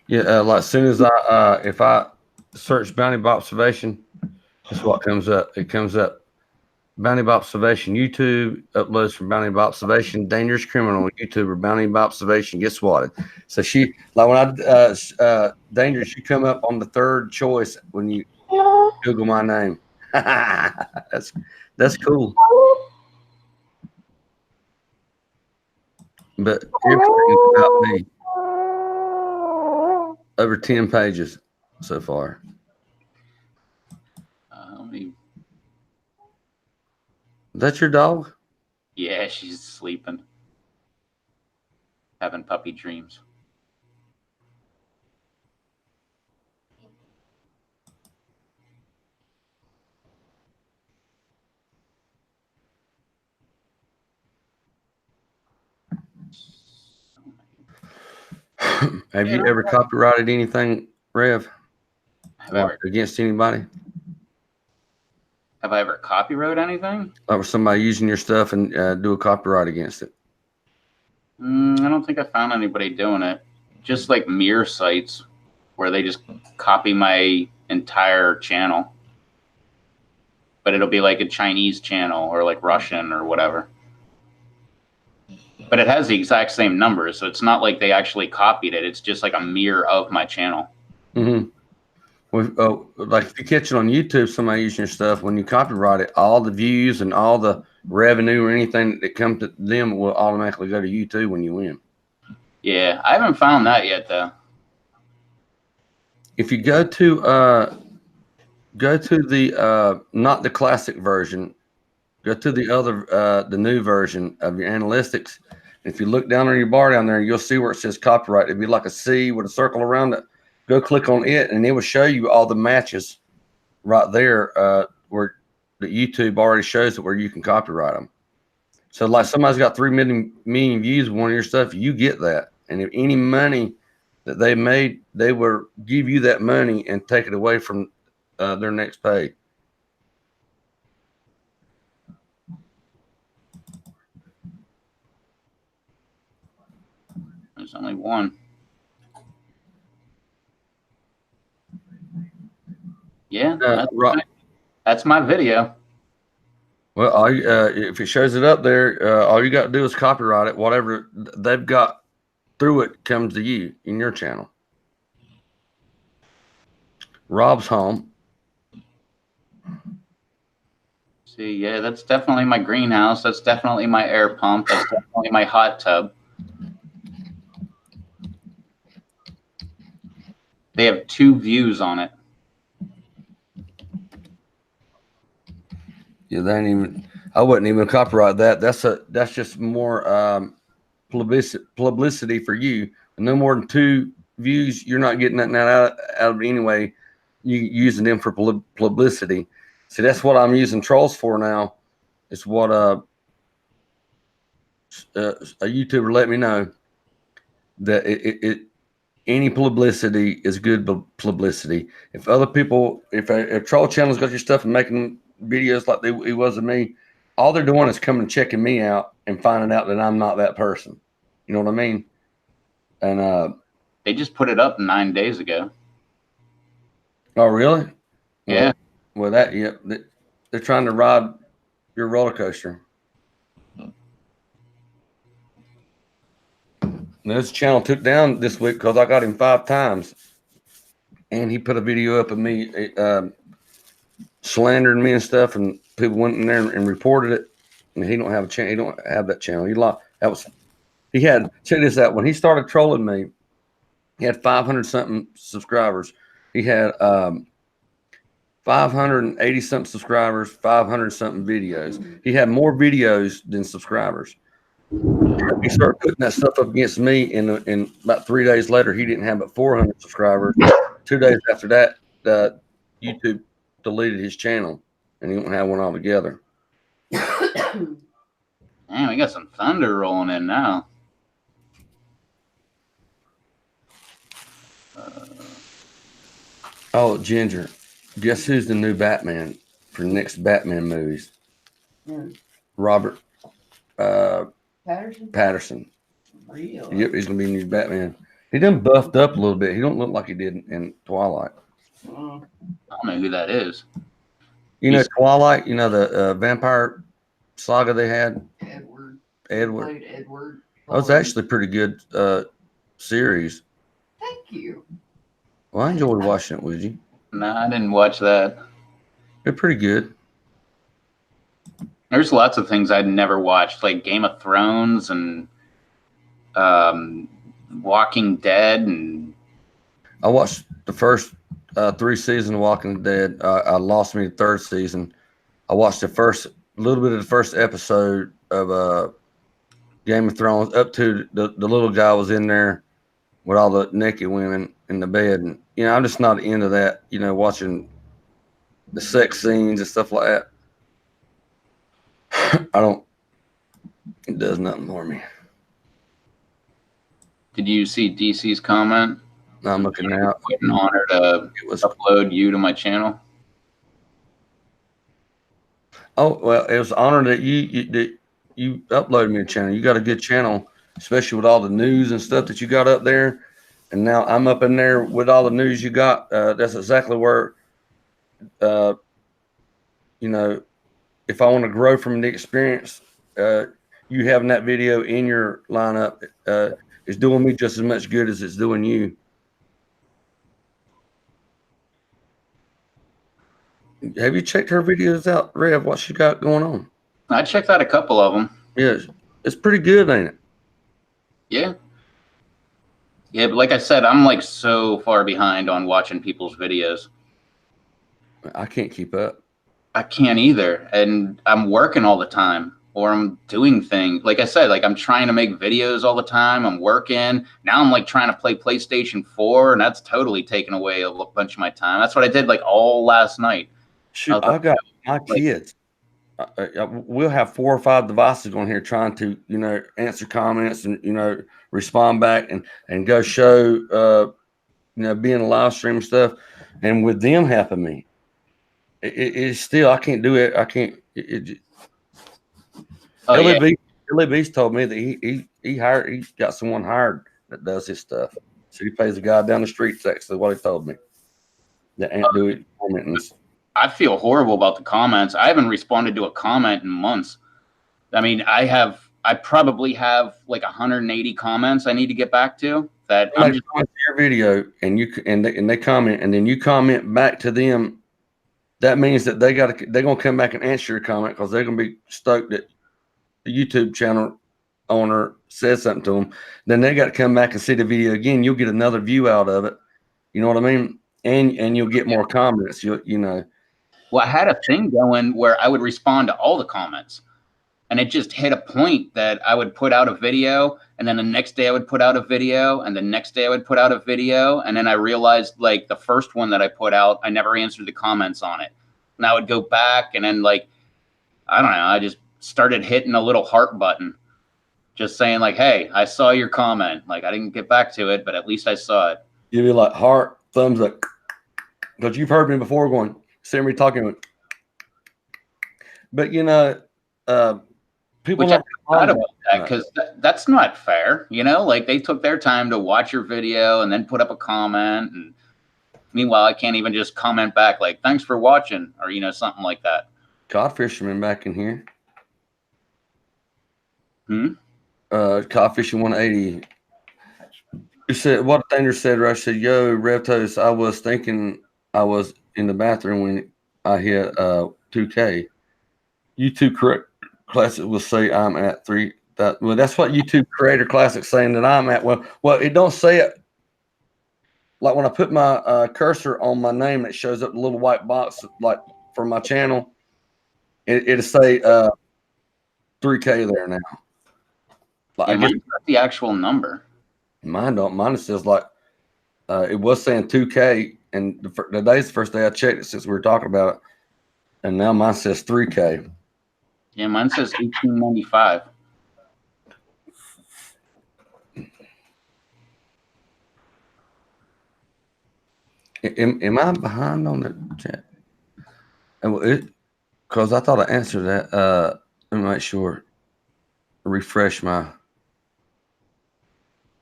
Yeah, like as soon as if I search Bounty by Observation, that's what comes up. It comes up Bounty by Observation, YouTube uploads from Bounty by Observation, Dangerous Criminal, YouTuber, Bounty by Observation, gets swatted. So she, like when I, Dangerous, you come up on the third choice when you Google my name. That's cool. But everything's about me. Over 10 pages so far. That's your dog? Yeah, she's sleeping. Having puppy dreams. Have you ever copyrighted anything, Rev? Against anybody? Have I ever copyrighted anything? Or somebody using your stuff and do a copyright against it? I don't think I found anybody doing it. Just like mirror sites where they just copy my entire channel. But it'll be like a Chinese channel or like Russian or whatever. But it has the exact same numbers, so it's not like they actually copied it. It's just like a mirror of my channel. Mm-hmm. Well, like if you catch it on YouTube, somebody using your stuff, when you copyright it, all the views and all the revenue or anything that comes to them will automatically go to YouTube when you win. Yeah, I haven't found that yet, though. If you go to the not the classic version, go to the other the new version of your analytics. If you look down on your bar down there, you'll see where it says copyright. It'd be like a C with a circle around it. Go click on it, and it will show you all the matches right there where the YouTube already shows it where you can copyright them. So, like somebody's got 3 million views of one of your stuff, you get that. And if any money that they made, they will give you that money and take it away from their next pay. There's only one. Yeah, that's my video. Well, if it shows it up there, all you got to do is copyright it. Whatever they've got through it comes to you in your channel. Rob's home. See, yeah, that's definitely my greenhouse. That's definitely my air pump. That's definitely my hot tub. They have 2 views on it. Yeah, they ain't even. I wouldn't even copyright that. That's just more publicity for you. And no more than 2 views, you're not getting that out of it anyway. You using them for publicity. See, that's what I'm using trolls for now. It's what a YouTuber let me know that any publicity is good publicity. If other people, if a troll channel's got your stuff and making videos like it was of me, all they're doing is coming and checking me out and finding out that I'm not that person. You know what I mean? And they just put it up 9 days ago. Oh, really? Yeah. Well, they're trying to ride your roller coaster. Now, this channel took down this week because I got him 5 times, and he put a video up of me slandering me and stuff, and people went in there and reported it. And he don't have a channel. He don't have that channel. He had check this out. When he started trolling me, he had 500 something subscribers. He had 580 something subscribers, 500 something videos. He had more videos than subscribers. He started putting that stuff up against me, and about 3 days later, he didn't have but 400 subscribers. 2 days after that, YouTube deleted his channel, and he won't have one altogether. Man, we got some thunder rolling in now. Oh, Ginger, guess who's the new Batman for the next Batman movies? Robert Patterson. Really? Yep, he's gonna be the new Batman. He done buffed up a little bit. He don't look like he did in Twilight. I don't know who that is. You know Twilight. You know the vampire saga they had. Edward. Edward. Played Edward. That was actually a pretty good series. Thank you. Well, I enjoyed watching it with you. No, I didn't watch that. They're pretty good. There's lots of things I'd never watched, like Game of Thrones and Walking Dead, and I watched the first 3 seasons of Walking Dead. I lost me the 3rd season. I watched the little bit of the first episode of Game of Thrones up to the little guy was in there with all the naked women in the bed, and I'm just not into that. Watching the sex scenes and stuff like that. It does nothing for me. did you see DC's comment? I'm looking out. Quite an honor to upload you to my channel. Oh, well, it was an honor that you uploaded me a channel. You got a good channel, especially with all the news and stuff that you got up there. And now I'm up in there with all the news you got. That's exactly where, if I want to grow from the experience, you having that video in your lineup is doing me just as much good as it's doing you. Have you checked her videos out, Rev? What she got going on? I checked out a couple of them. Yeah, it's pretty good, ain't it? Yeah. Yeah, but like I said, I'm like so far behind on watching people's videos. I can't keep up. I can't either. And I'm working all the time, or I'm doing things. Like I said, like I'm trying to make videos all the time. I'm working. Now I'm like trying to play PlayStation 4, and that's totally taken away a bunch of my time. That's what I did like all last night. Shoot, I got my kids. We'll have 4 or 5 devices on here trying to, answer comments and, respond back and go show, being a live stream and stuff. And with them helping me, it's still, I can't do it. I can't. LAB's told me that he got someone hired that does his stuff. So he pays a guy down the street. That's actually what he told me. That ain't do it commenting. I feel horrible about the comments. I haven't responded to a comment in months. I mean, I probably have like 180 comments I need to get back to. That I'm just on your video and they comment, and then you comment back to them. That means that they're gonna come back and answer your comment because they're gonna be stoked that the YouTube channel owner says something to them. Then they got to come back and see the video again. You'll get another view out of it. You know what I mean? And you'll get more comments. Well, I had a thing going where I would respond to all the comments, and it just hit a point that I would put out a video, and then the next day I would put out a video, and the next day I would put out a video, and then I realized like the first one that I put out, I never answered the comments on it. And I would go back, and then like, I don't know, I just started hitting a little heart button, just saying like, hey, I saw your comment. Like I didn't get back to it, but at least I saw it. You'd be like heart, thumbs up. Because you've heard me before going, seeing me talking. But people Which I'm glad about that, because that's not fair. Like they took their time to watch your video and then put up a comment, and meanwhile I can't even just comment back like thanks for watching or something like that. Cod fisherman back in here. Cod fishing 180. He said, what Thunder said, Rush said, yo, Reptos, I was thinking I was in the bathroom when I hit 2K. YouTube correct Classic will say I'm at 3. Well, that's what YouTube Creator Classic saying that I'm at. Well, it don't say it. Like when I put my cursor on my name, it shows up the little white box like for my channel. It'll say 3K there now. Like, Yeah, I guess mine's got the actual number. mine don't. Mine says like it was saying 2K, and today's the first day I checked it since we were talking about it, and now mine says 3K. Yeah, mine says 1895. Am I behind on the chat? Because I thought I answered that. Let me make sure. Refresh my.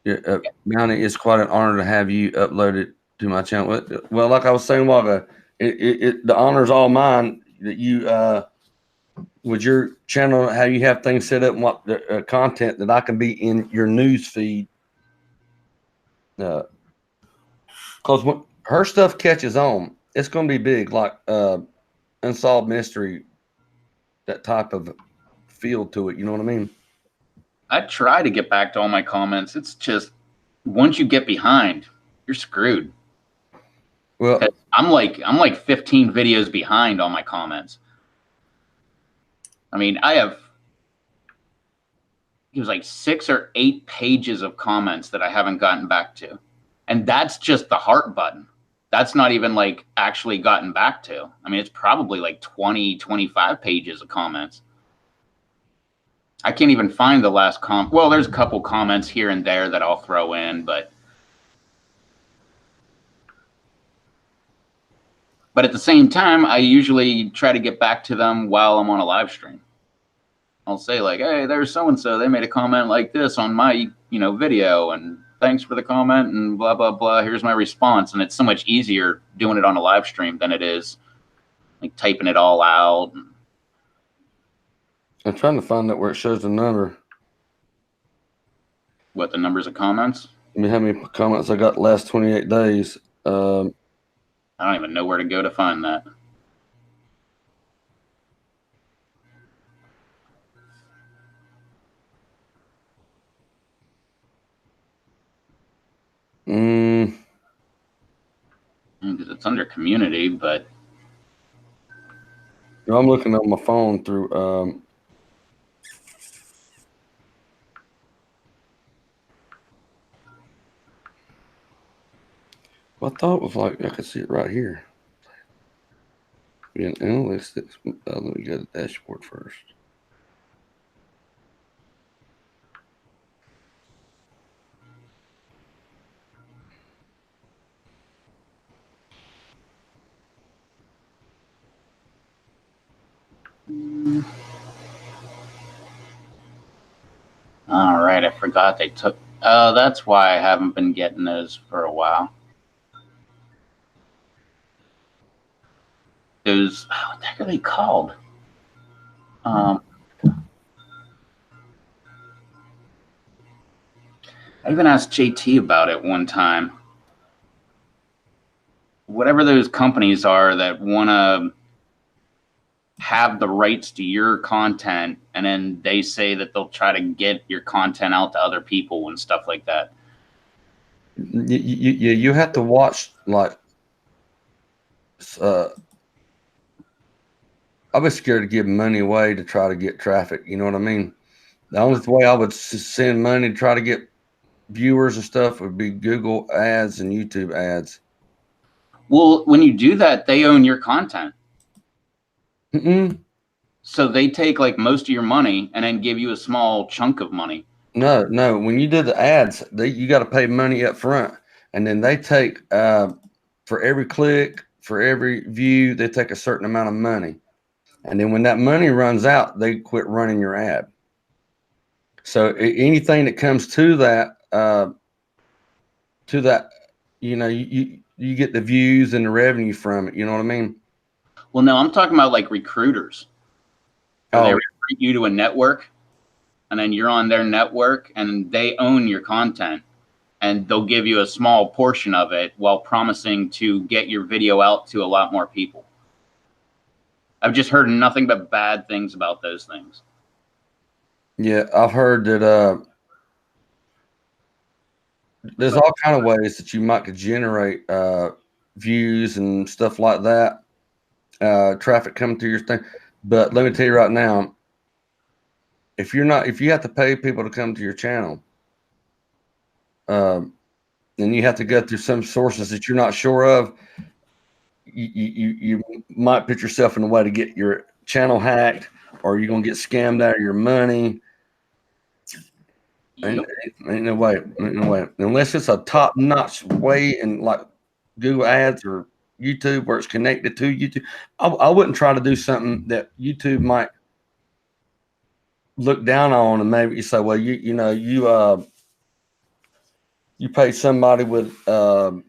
Yeah, Bounty, it's quite an honor to have you uploaded to my channel. Well, like I was saying a while ago, the honor is all mine that you with your channel, how you have things set up and what the content that I can be in your news feed. Because when her stuff catches on, it's going to be big, like unsolved mystery, that type of feel to it. You know what I mean? I try to get back to all my comments. It's just once you get behind, you're screwed. Well, 'Cause I'm like 15 videos behind on my comments. I mean, it was like 6 or 8 pages of comments that I haven't gotten back to. And that's just the heart button. That's not even like actually gotten back to. I mean, it's probably like 20, 25 pages of comments. I can't even find the last comment. Well, there's a couple comments here and there that I'll throw in, but at the same time, I usually try to get back to them while I'm on a live stream. I'll say like, "Hey, there's so and so. They made a comment like this on my, video, and thanks for the comment and blah blah blah. Here's my response." And it's so much easier doing it on a live stream than it is like typing it all out. I'm trying to find out where it shows the number. What, the numbers of comments? I mean, how many comments I got the last 28 days? I don't even know where to go to find that. Because it's under community, but I'm looking on my phone through. I thought it was like I could see it right here. In analytics, let me go to the dashboard first. all right, I forgot they took. Oh, that's why I haven't been getting those for a while. Those, what the heck are they called? I even asked JT about it one time. Whatever those companies are that want to have the rights to your content, and then they say that they'll try to get your content out to other people and stuff like that. You have to watch, like, I was scared to give money away to try to get traffic. You know what I mean? The only way I would send money to try to get viewers and stuff would be Google ads and YouTube ads. Well, when you do that, they own your content. Mm-mm. So they take like most of your money and then give you a small chunk of money. No. When you do the ads, you got to pay money up front, and then they take for every click, for every view, they take a certain amount of money, and then when that money runs out, they quit running your ad. So anything that comes to that, you get the views and the revenue from it. You know what I mean? Well, no, I'm talking about like recruiters. Oh, they recruit you to a network, and then you're on their network, and they own your content, and they'll give you a small portion of it while promising to get your video out to a lot more people. I've just heard nothing but bad things about those things. yeah, I've heard that there's all kind of ways that you might could generate views and stuff like that, traffic coming through your thing. But let me tell you right now, if you have to pay people to come to your channel, then you have to go through some sources that you're not sure of. You might put yourself in a way to get your channel hacked, or you're gonna get scammed out of your money. Yep. Ain't no way, unless it's a top-notch way in like Google Ads or YouTube where it's connected to YouTube. I wouldn't try to do something that YouTube might look down on, and maybe you say, well, you pay somebody with the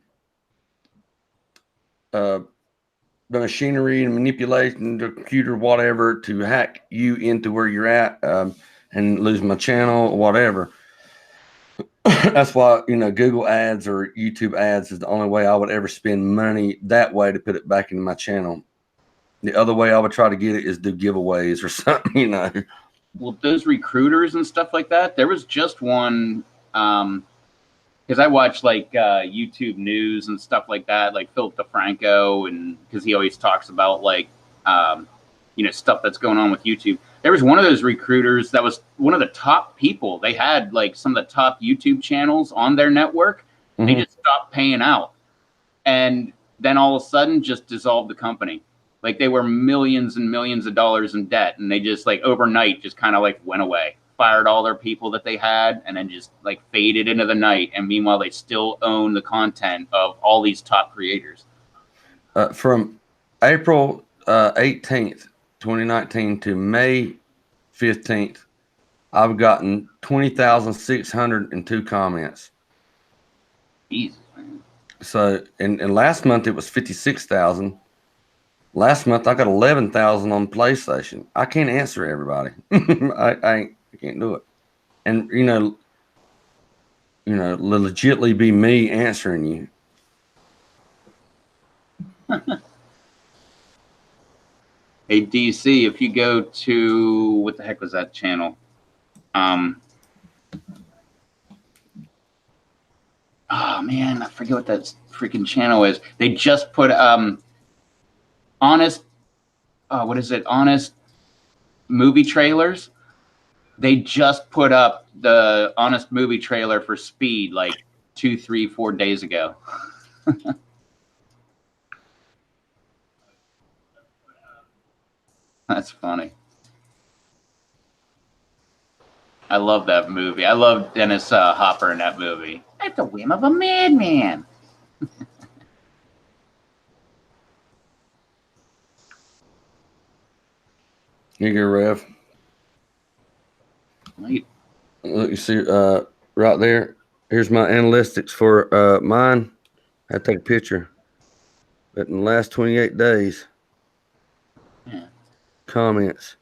machinery and manipulation, the computer, whatever, to hack you into where you're at, and lose my channel or whatever. That's why, Google ads or YouTube ads is the only way I would ever spend money that way to put it back into my channel. The other way I would try to get it is do giveaways or something, Well, those recruiters and stuff like that, there was just one, because I watch like YouTube news and stuff like that, like Philip DeFranco, and because he always talks about like, stuff that's going on with YouTube. There was one of those recruiters that was one of the top people. They had like some of the top YouTube channels on their network. Mm-hmm. They just stopped paying out. And then all of a sudden just dissolved the company. Like they were millions and millions of dollars in debt. And they just like overnight just kind of like went away, fired all their people that they had, and then just like faded into the night. And meanwhile, they still own the content of all these top creators. From April 18th, 2019 to May 15th, I've gotten 20,602 comments. Jesus, man. So, and last month it was 56,000. Last month I got 11,000 on PlayStation. I can't answer everybody. I can't do it. And legitimately be me answering you. Hey, DC, if you go to, what the heck was that channel? Oh man, I forget what that freaking channel is. They just put honest movie trailers. They just put up the honest movie trailer for Speed like 2, 3, 4 days ago. That's funny. I love that movie. I love Dennis Hopper in that movie. At the whim of a madman. You go, Rev. Right. Look, you see right there. Here's my analytics for mine. I had to take a picture. But in the last 28 days, Yeah. comments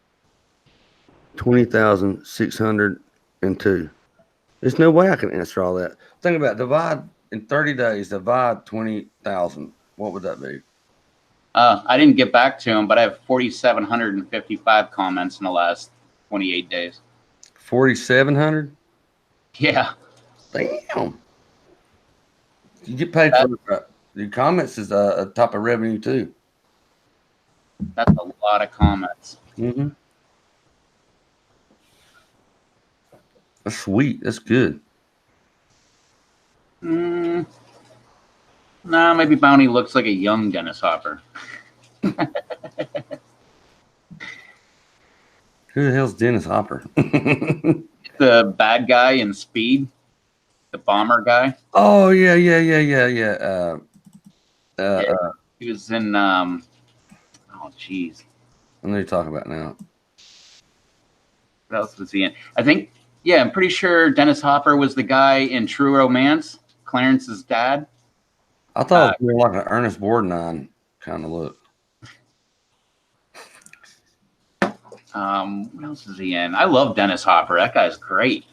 20,602. There's no way I can answer all that. Think about it. Divide 20,000. What would that be? I didn't get back to him, but I have 4,755 comments in the last 28 days. 4,700? Yeah. Damn. You get paid for the comments is a type of revenue too. That's a lot of comments. Mm-hmm. That's sweet. That's good. Nah, maybe Bounty looks like a young Dennis Hopper. Who the hell's Dennis Hopper? The bad guy in Speed, the bomber guy. Oh yeah. He was in. Oh, jeez. I know you're talking about now. What else was he in? I think. Yeah, I'm pretty sure Dennis Hopper was the guy in True Romance, Clarence's dad. I thought it was more like an Ernest Borgnine kind of look. What else is he in? I love Dennis Hopper. That guy's great.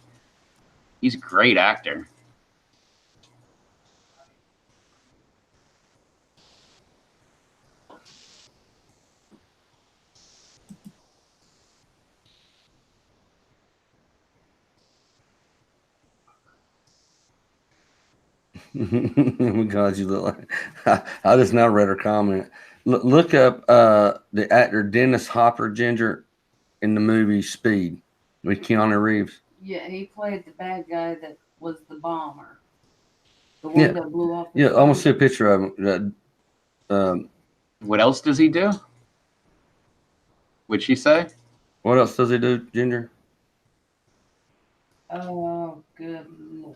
He's a great actor. God, you look like I just now read her comment. Look up the actor Dennis Hopper Ginger in the movie Speed. with Keanu Reeves. Yeah, he played the bad guy that was the bomber. The one Yeah. that blew off. Yeah, I want to see a picture of him. What else does he do? What'd she say? What else does he do, Ginger? Oh, good lord.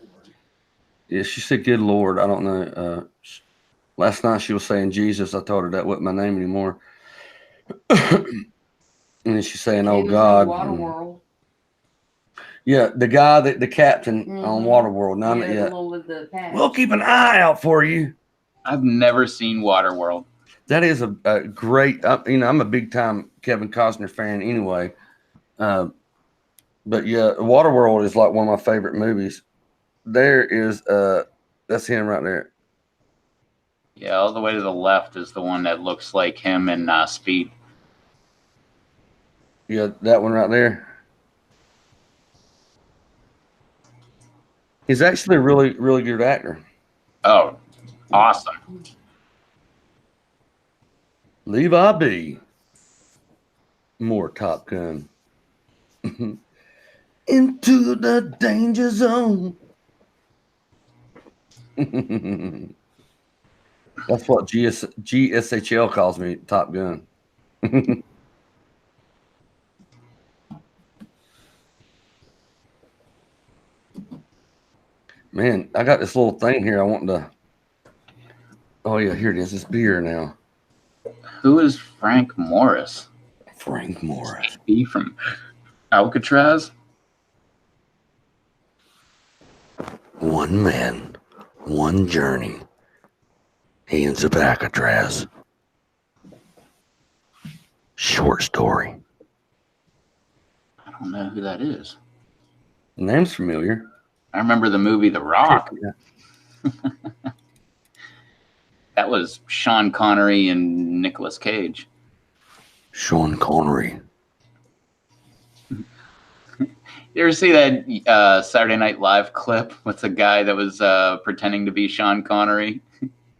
Yeah, she said, "Good Lord." I don't know. Last night she was saying Jesus. I told her that wasn't my name anymore. And then she's saying, He "Oh was in God." Waterworld. Yeah, the guy that the captain on Mhm. Waterworld. None Yeah, the yet. one with the patch. We'll keep an eye out for you. I've never seen Waterworld. That is a great. I'm a big time Kevin Costner fan anyway. But yeah, Waterworld is like one of my favorite movies. There is that's him right there. Yeah, all the way to the left is the one that looks like him in Speed. Yeah, that one right there. He's actually a really, really good actor. Oh, awesome. Levi B. More Top Gun. Into the danger zone. That's what GSHL calls me, Top Gun. Man, I got this little thing here I want to. Oh, yeah, here it is. It's beer now. Who is Frank Morris? Frank Morris. He from Alcatraz? One man, one journey. He ends up Alcatraz. Short story. I don't know who that is. The name's familiar. I remember the movie The Rock. That was Sean Connery and Nicolas Cage. Sean Connery. You ever see that Saturday Night Live clip with the guy that was pretending to be Sean Connery?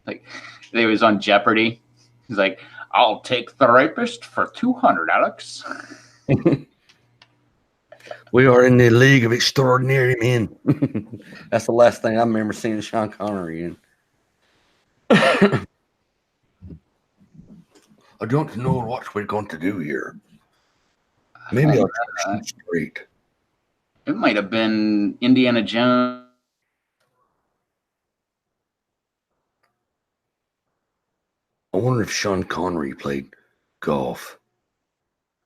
Like, he was on Jeopardy. He's like, "I'll take the rapist for 200, Alex." We are in the League of Extraordinary Men. That's the last thing I remember seeing Sean Connery in. I don't know what we're going to do here. Maybe I'll shoot straight. It might have been Indiana Jones. I wonder if Sean Connery played golf.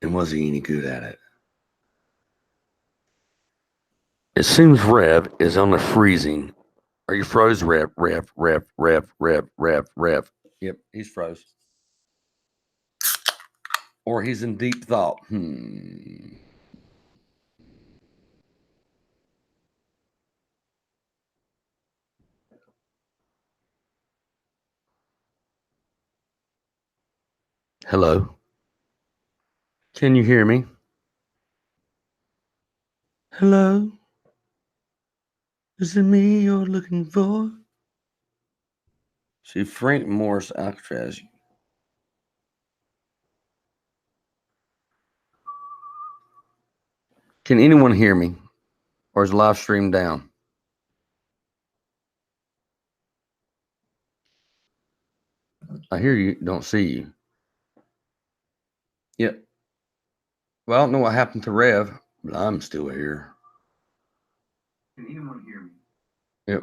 And was he any good at it? It seems Rev is on the freezing. Are you froze, Rev? Rev. Yep, he's froze. Or he's in deep thought. Hello? Can you hear me? Hello? Is it me you're looking for? See, Frank Morris Alcatraz. Can anyone hear me? Or is the live stream down? I hear you, don't see you. Yep. Well, I don't know what happened to Rev, but I'm still here. Can anyone hear me? Yep.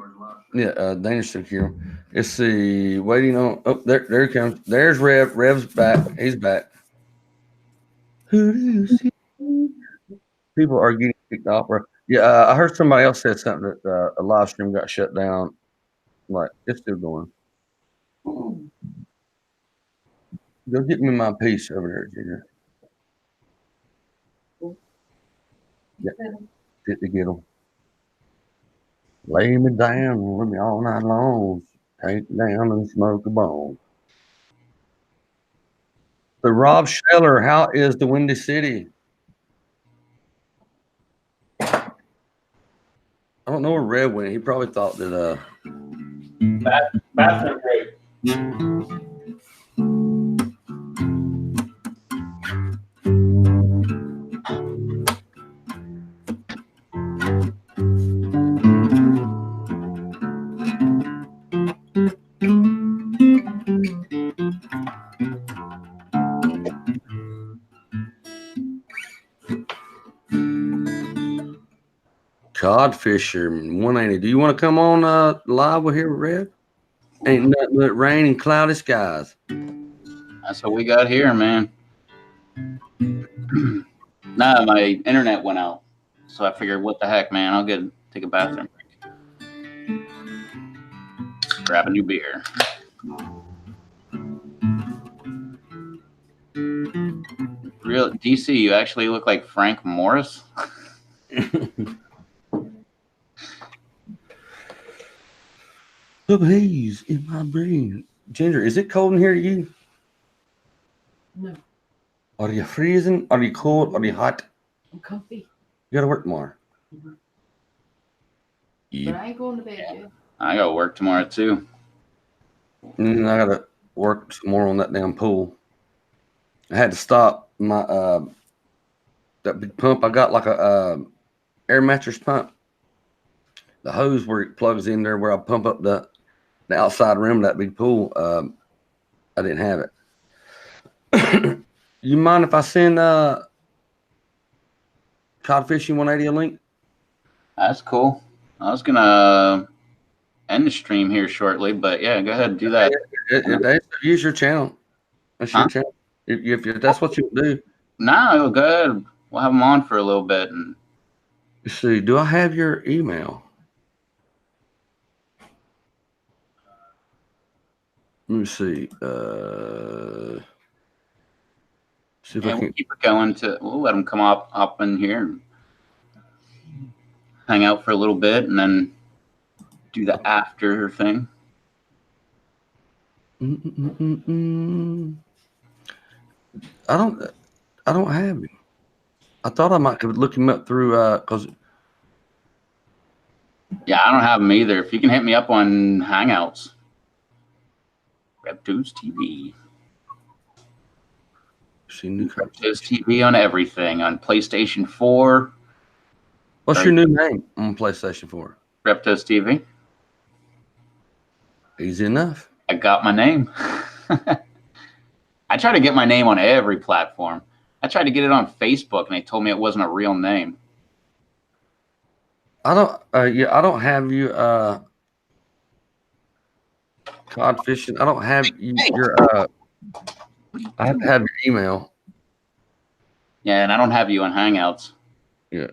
Yeah, Dana's still here. Let's see. Waiting on. Oh, there he comes. There's Rev. Rev's back. He's back. Who do you see? People are getting kicked off. Yeah, I heard somebody else said something that a live stream got shut down. Like, it's still going. Go get me my piece over there, Junior. Yeah, get to get them. Lay me down with me all night long. Take me down and smoke a bone. So, Rob Scheller, how is the Windy City? I don't know where Red went. He probably thought that Bathroom break. Codfisher 180. Do you want to come on live with here, Red? Ain't nothing but rain and cloudy skies. That's what we got here, man. Nah, my internet went out, so I figured, what the heck, man? I'll take a bathroom break. Grab a new beer. Real DC, you actually look like Frank Morris. The haze in my brain. Ginger, is it cold in here to you? No, Are you freezing? Are you cold? Are you hot? I'm comfy. You gotta work tomorrow. But Yep. I ain't going to bed yet. I gotta work tomorrow too. I gotta work some more on that damn pool. I had to stop my that big pump. I got like a air mattress pump. The hose where it plugs in there, where I pump up the outside rim of that big pool. I didn't have it. You mind if I send Codfishing 180 a link? That's cool. I was gonna end the stream here shortly, but yeah, go ahead and do that. Use your channel. That's your channel. If that's what you do. No, go ahead. We'll have them on for a little bit. And Let's see. Do I have your email? Let me see. See if I we'll can. keep it going. We'll let them come up in here and hang out for a little bit, and then do the after thing. I don't have him. I thought I might could look him up through because. Yeah, I don't have them either. If you can hit me up on Hangouts, Reptos TV. Reptos TV on everything, on PlayStation 4. What's your new name on PlayStation 4? Reptos TV. Easy enough. I got my name. I try to get my name on every platform. I tried to get it on Facebook, and they told me it wasn't a real name. I don't. I don't have you. Codfishing. I don't have your. I have to have your email. Yeah, and I don't have you on Hangouts. Yeah.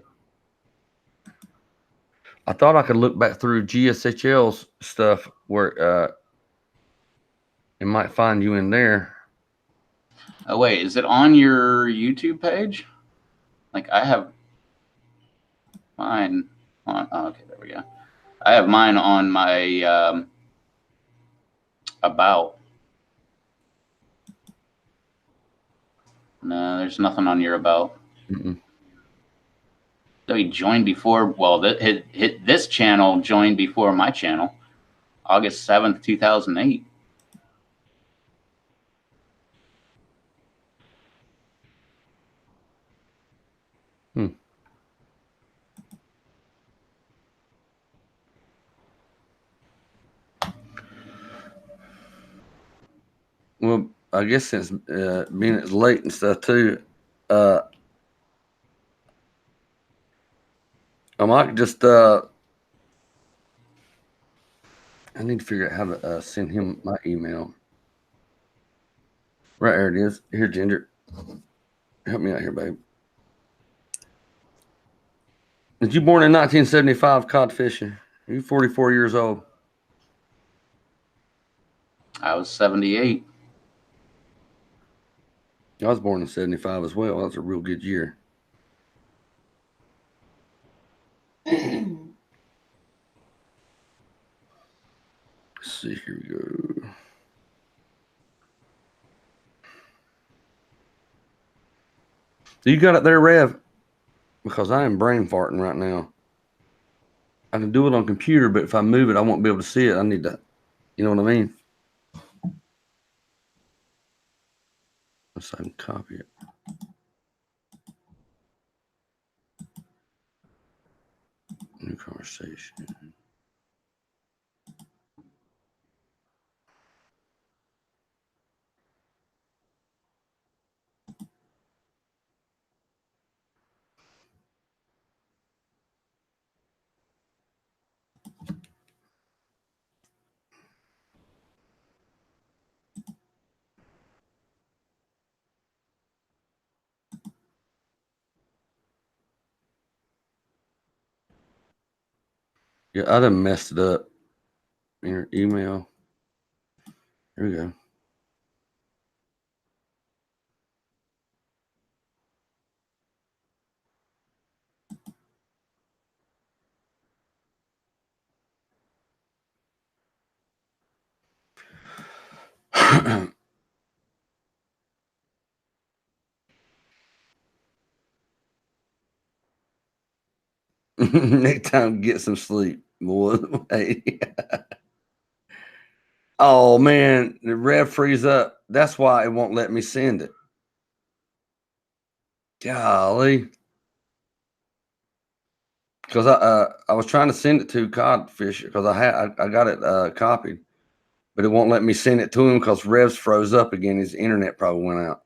I thought I could look back through GSHL's stuff where it might find you in there. Oh wait, is it on your YouTube page? Like I have mine on. Oh, okay, there we go. I have mine on my about. No, there's nothing on your about. So he joined before. Well, this channel joined before my channel, August 7th, 2008. Well, I guess since being it's late and stuff too, I might just I need to figure out how to send him my email. Right there it is. Here, Ginger. Help me out here, babe. Was you born in 1975, Codfishing? Are you 44 years old? I was 78. I was born in 75 as well. That's a real good year. Let's see, here we go. So you got it there, Rev? Because I am brain farting right now. I can do it on computer, but if I move it, I won't be able to see it. I need to, you know what I mean? Let's I can copy it. New conversation. Yeah, I done messed it up in your email. Here we go. Next time, get some sleep, boy. Hey. Oh man, the rev frees up. That's why it won't let me send it. Golly. Because I was trying to send it to Codfish because I got it copied, but it won't let me send it to him because Rev's froze up again. His internet probably went out.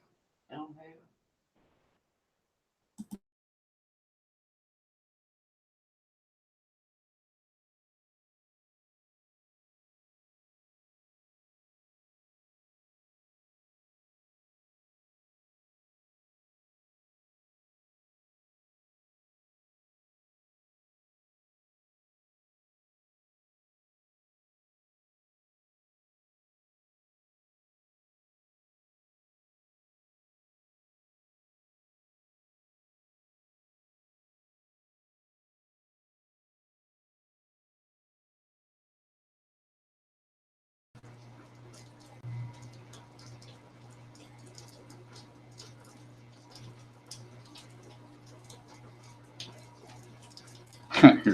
Okay.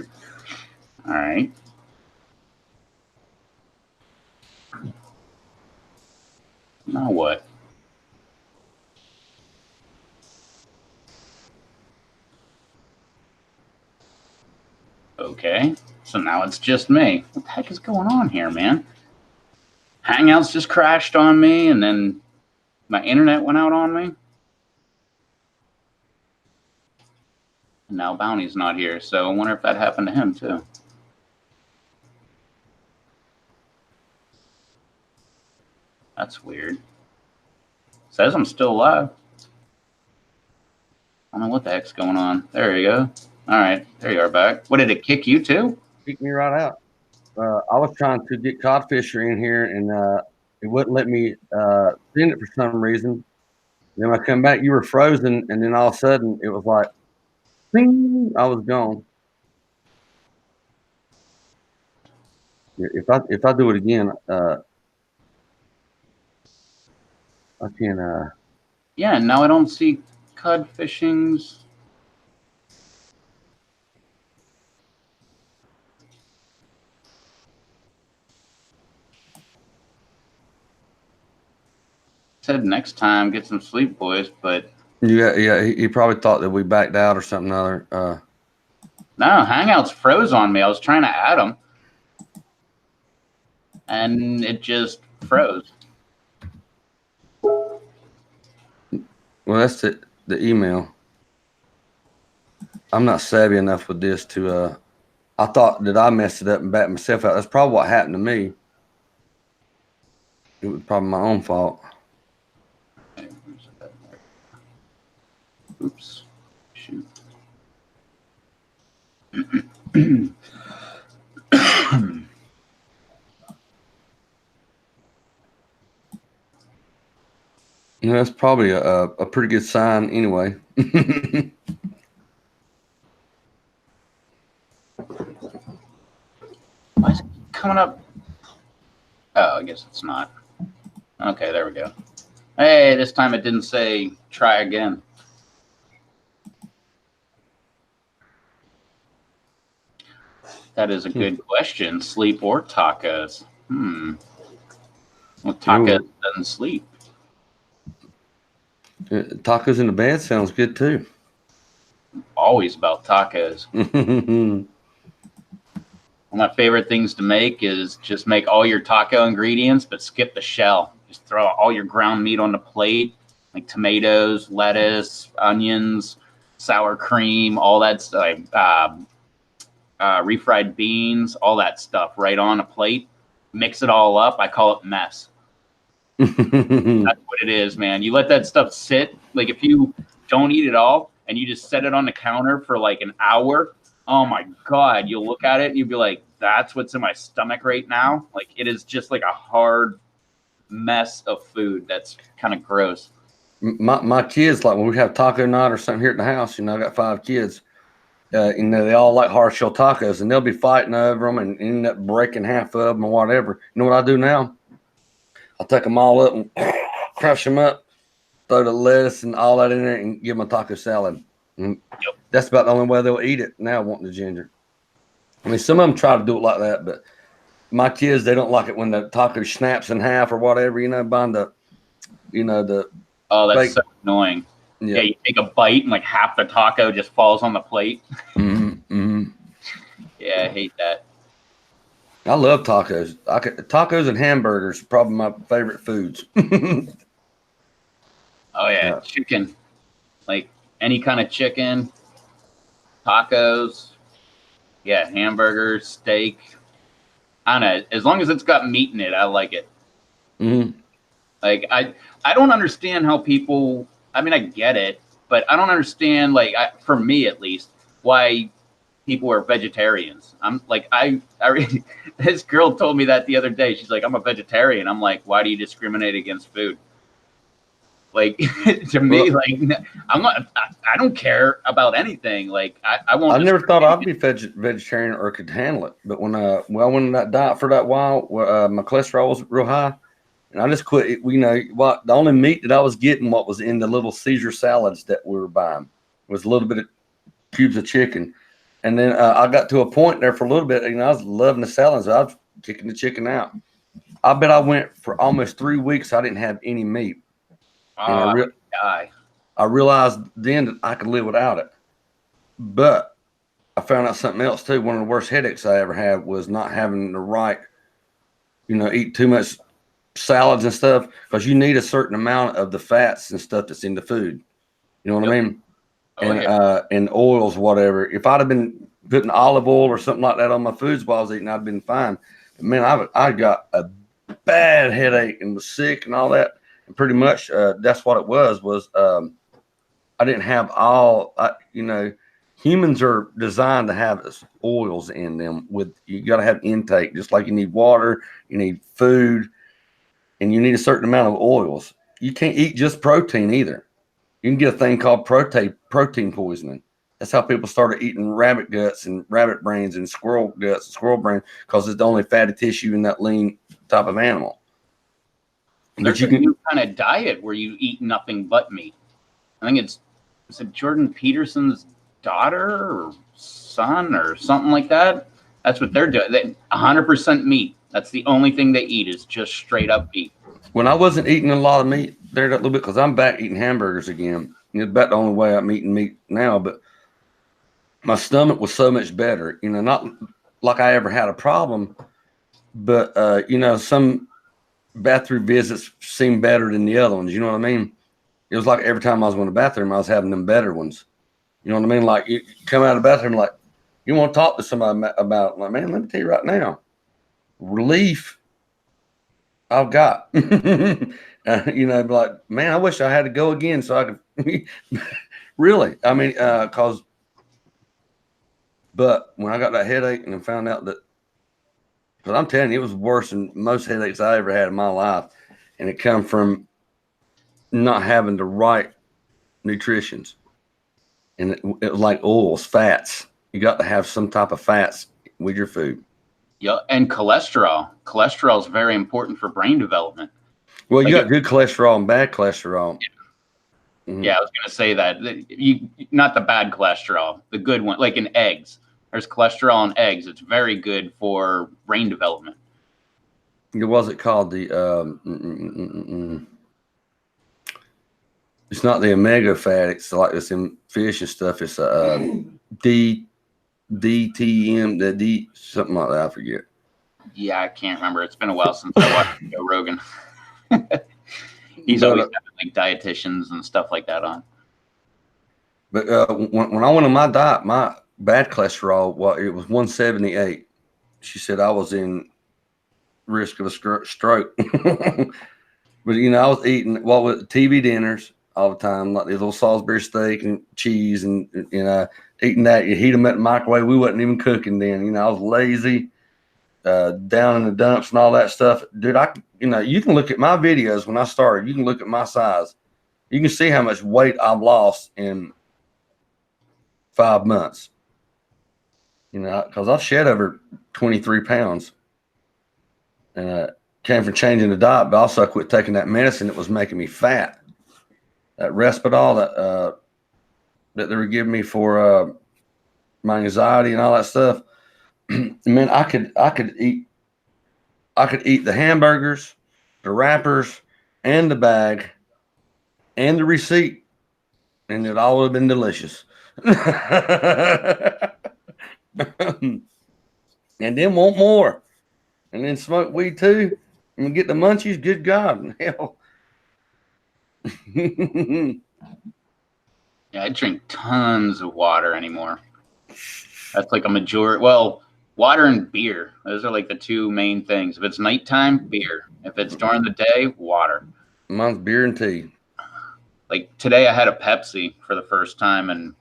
All right. Now what? Okay. So now it's just me. What the heck is going on here, man? Hangouts just crashed on me, and then my internet went out on me. And now Bounty's not here, so I wonder if that happened to him too. That's weird. Says I'm still alive. I don't know what the heck's going on. There you go. All right, there you are back. What, did it kick you too? Kicked me right out. I was trying to get Codfisher in here, and it wouldn't let me send it for some reason. Then when I come back, you were frozen, and then all of a sudden, it was like, ping, I was gone. If I do it again, I can. Yeah, now I don't see cod fishings. Said next time, get some sleep, boys, but Yeah. He probably thought that we backed out or something other. no, Hangouts froze on me. I was trying to add them, and it just froze. Well, that's the email. I'm not savvy enough with this to. I thought that I messed it up and backed myself out. That's probably what happened to me. It was probably my own fault. Oops. Shoot. Yeah, that's probably a pretty good sign anyway. Why is it coming up? Oh, I guess it's not. Okay, there we go. Hey, this time it didn't say try again. That is a good question. Sleep or tacos? Well, tacos doesn't sleep. Tacos in the bed sounds good too. Always about tacos. Well, One of my favorite things to make is just make all your taco ingredients, but skip the shell. Just throw all your ground meat on the plate, like tomatoes, lettuce, onions, sour cream, all that stuff, refried beans, all that stuff right on a plate. Mix it all up. I call it mess. That's what it is, man. You let that stuff sit. Like if you don't eat it all and you just set it on the counter for like an hour, Oh my God. You'll look at it and you'll be like, that's what's in my stomach right now. Like it is just like a hard mess of food. That's kind of gross. My kids, like when we have taco night or something here at the house, I got 5 kids. They all like hard shell tacos, and they'll be fighting over them and end up breaking half of them or whatever. You know what I do now? I'll take them all up and crush them up, throw the lettuce and all that in there, and give them a taco salad. And that's about the only way they'll eat it now, wanting the ginger. I mean, some of them try to do it like that, but my kids, they don't like it when the taco snaps in half or whatever, buying the, the. Oh, that's so annoying. Yeah. You take a bite and like half the taco just falls on the plate. Yeah, I hate that. I love tacos. Tacos and hamburgers are probably my favorite foods. Oh yeah, chicken. Like any kind of chicken, tacos, hamburgers, steak. I don't know. As long as it's got meat in it, I like it. Like I don't understand how people. I mean, I get it, but I don't understand. Like for me at least, why people are vegetarians. I'm like this girl told me that the other day. She's like, I'm a vegetarian. I'm like, why do you discriminate against food? Like to me, like I'm not. I don't care about anything. Like I won't. I never thought I'd be vegetarian or could handle it. But when I went on that diet for that while, my cholesterol was real high, and I just quit. The only meat that I was getting, what was in the little Caesar salads that we were buying, was a little bit of cubes of chicken. And then I got to a point there for a little bit. I was loving the salads. I was kicking the chicken out. I bet I went for almost 3 weeks. I didn't have any meat. And I realized then that I could live without it. But I found out something else too. One of the worst headaches I ever had was not having the right, eat too much salads and stuff, because you need a certain amount of the fats and stuff that's in the food. You know what I mean? And oils, whatever. If I'd have been putting olive oil or something like that on my foods while I was eating, I'd been fine. But man, I got a bad headache and was sick and all that. And pretty much that's what it was I didn't have humans are designed to have oils in them. You got to have intake, just like you need water, you need food, and you need a certain amount of oils. You can't eat just protein either. You can get a thing called protein poisoning. That's how people started eating rabbit guts and rabbit brains and squirrel guts and squirrel brain, because it's the only fatty tissue in that lean type of animal. There's a new kind of diet where you eat nothing but meat. I think is it Jordan Peterson's daughter or son or something like that? That's what they're doing. 100% meat. That's the only thing they eat is just straight up meat. When I wasn't eating a lot of meat there a little bit, because I'm back eating hamburgers again. It's about the only way I'm eating meat now, but my stomach was so much better. Not like I ever had a problem, but some bathroom visits seemed better than the other ones. You know what I mean? It was like every time I was going to the bathroom, I was having them better ones. You know what I mean? Like you come out of the bathroom, like you want to talk to somebody about it. Like, man, let me tell you right now, relief I've got. Be like, man, I wish I had to go again so I could really. I mean, but when I got that headache and I found out that, because I'm telling you, it was worse than most headaches I ever had in my life, and it come from not having the right nutritions, and it was like oils, fats. You got to have some type of fats with your food. Yeah, and cholesterol. Cholesterol is very important for brain development. Well, you got good cholesterol and bad cholesterol. Yeah, I was going to say that. Not the bad cholesterol, the good one, like in eggs. There's cholesterol in eggs. It's very good for brain development. What was it called? The it's not the omega fat. It's like it's in fish and stuff. It's DTM, the D something like that. I forget. Yeah, I can't remember. It's been a while since I watched Joe Rogan. He's always having like dietitians and stuff like that on. But when I went on my diet, my bad cholesterol, it was 178. She said I was in risk of a stroke. But I was eating TV dinners, all the time, like these little Salisbury steak and cheese, and eating that. You heat them at the microwave. We wasn't even cooking then. I was lazy, down in the dumps and all that stuff, dude. You can look at my videos when I started. You can look at my size. You can see how much weight I've lost in 5 months. Because I've shed over 23 pounds. And came from changing the diet, but also I quit taking that medicine that was making me fat. That Respitol that they were giving me for my anxiety and all that stuff. Man, I could eat the hamburgers, the wrappers, and the bag, and the receipt, and it all would have been delicious. And then want more, and then smoke weed too, and get the munchies. Good God, hell. Yeah, I drink tons of water anymore. That's like a majority. Well, water and beer. Those are like the two main things. If it's nighttime, beer. If it's during the day, water. Mine's beer and tea. Like today, I had a Pepsi for the first time, and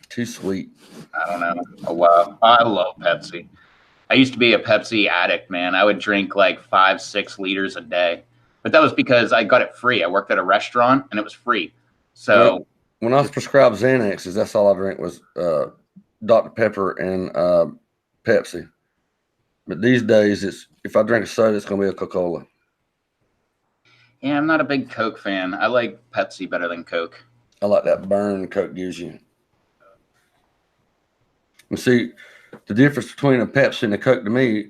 Too sweet. I don't know. Oh wow, I love Pepsi. I used to be a Pepsi addict, man. I would drink like 5-6 liters a day, but that was because I got it free. I worked at a restaurant, and it was free. So when I was prescribed Xanaxes, that's all I drank was Dr. Pepper and Pepsi. But these days, if I drink a soda, it's gonna be a Coca-Cola. yeah, I'm not a big Coke fan. I like Pepsi better than Coke. I like that burn Coke gives you. And see, the difference between a Pepsi and a Coke to me,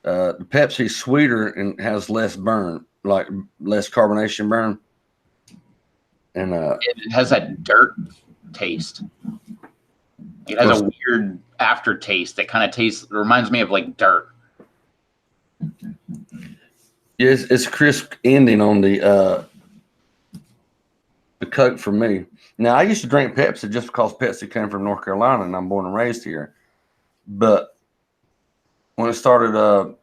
the Pepsi's sweeter and has less burn, like less carbonation burn. And It has that dirt taste. It has a weird aftertaste that kind of reminds me of like dirt. Yes, it's a crisp ending on the Coke for me. Now, I used to drink Pepsi just because Pepsi came from North Carolina and I'm born and raised here. But when it started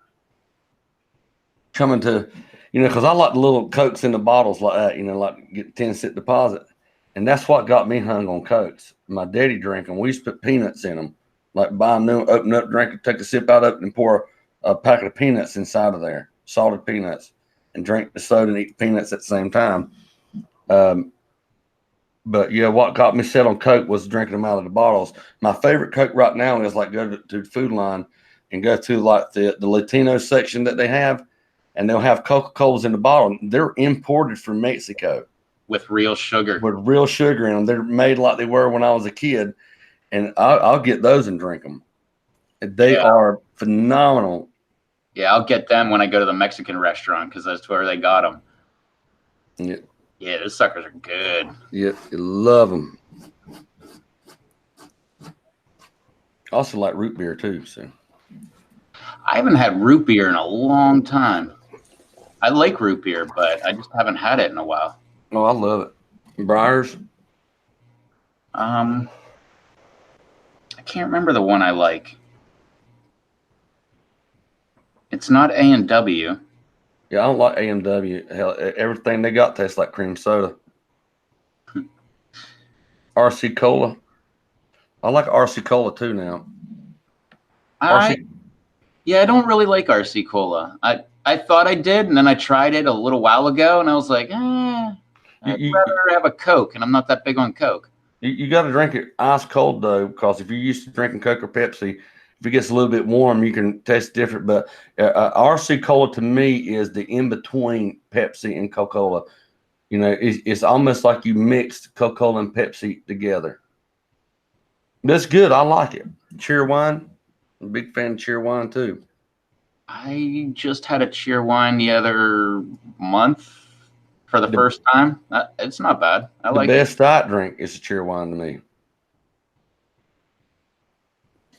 coming to, because I like the little Cokes in the bottles like that, like get 10-cent deposit. And that's what got me hung on Cokes. My daddy drank them. We used to put peanuts in them, like buy them new, open up, drink it, take a sip out of it, and pour a packet of peanuts inside of there, salted peanuts, and drink the soda and eat the peanuts at the same time. But yeah, what got me set on Coke was drinking them out of the bottles. My favorite Coke right now is like go to Food Line and go to like the Latino section that they have, and they'll have Coca-Colas in the bottle. They're imported from Mexico. With real sugar. With real sugar in them. They're made like they were when I was a kid, and I'll get those and drink them. They are phenomenal. Yeah, I'll get them when I go to the Mexican restaurant because that's where they got them. Yeah. Yeah, those suckers are good. Yeah, you love them. Also like root beer too. So I haven't had root beer in a long time. I like root beer, but I just haven't had it in a while. Oh, I love it. Briars. I can't remember the one I like. It's not A&W. Yeah, I don't like A&W. Hell, everything they got tastes like cream soda. RC Cola. I like RC Cola too now. I don't really like RC Cola. I thought I did, and then I tried it a little while ago, and I was like, I'd rather have a Coke, and I'm not that big on Coke. You got to drink it ice cold though, because if you're used to drinking Coke or Pepsi, if it gets a little bit warm, you can taste different. But RC Cola to me is the in between Pepsi and Coca-Cola. It's almost like you mixed Coca-Cola and Pepsi together. That's good. I like it. Cheer wine. I'm a big fan of cheer wine too. I just had a cheer wine the other month for the first time. It's not bad. I like it. The best diet drink is a cheer wine to me.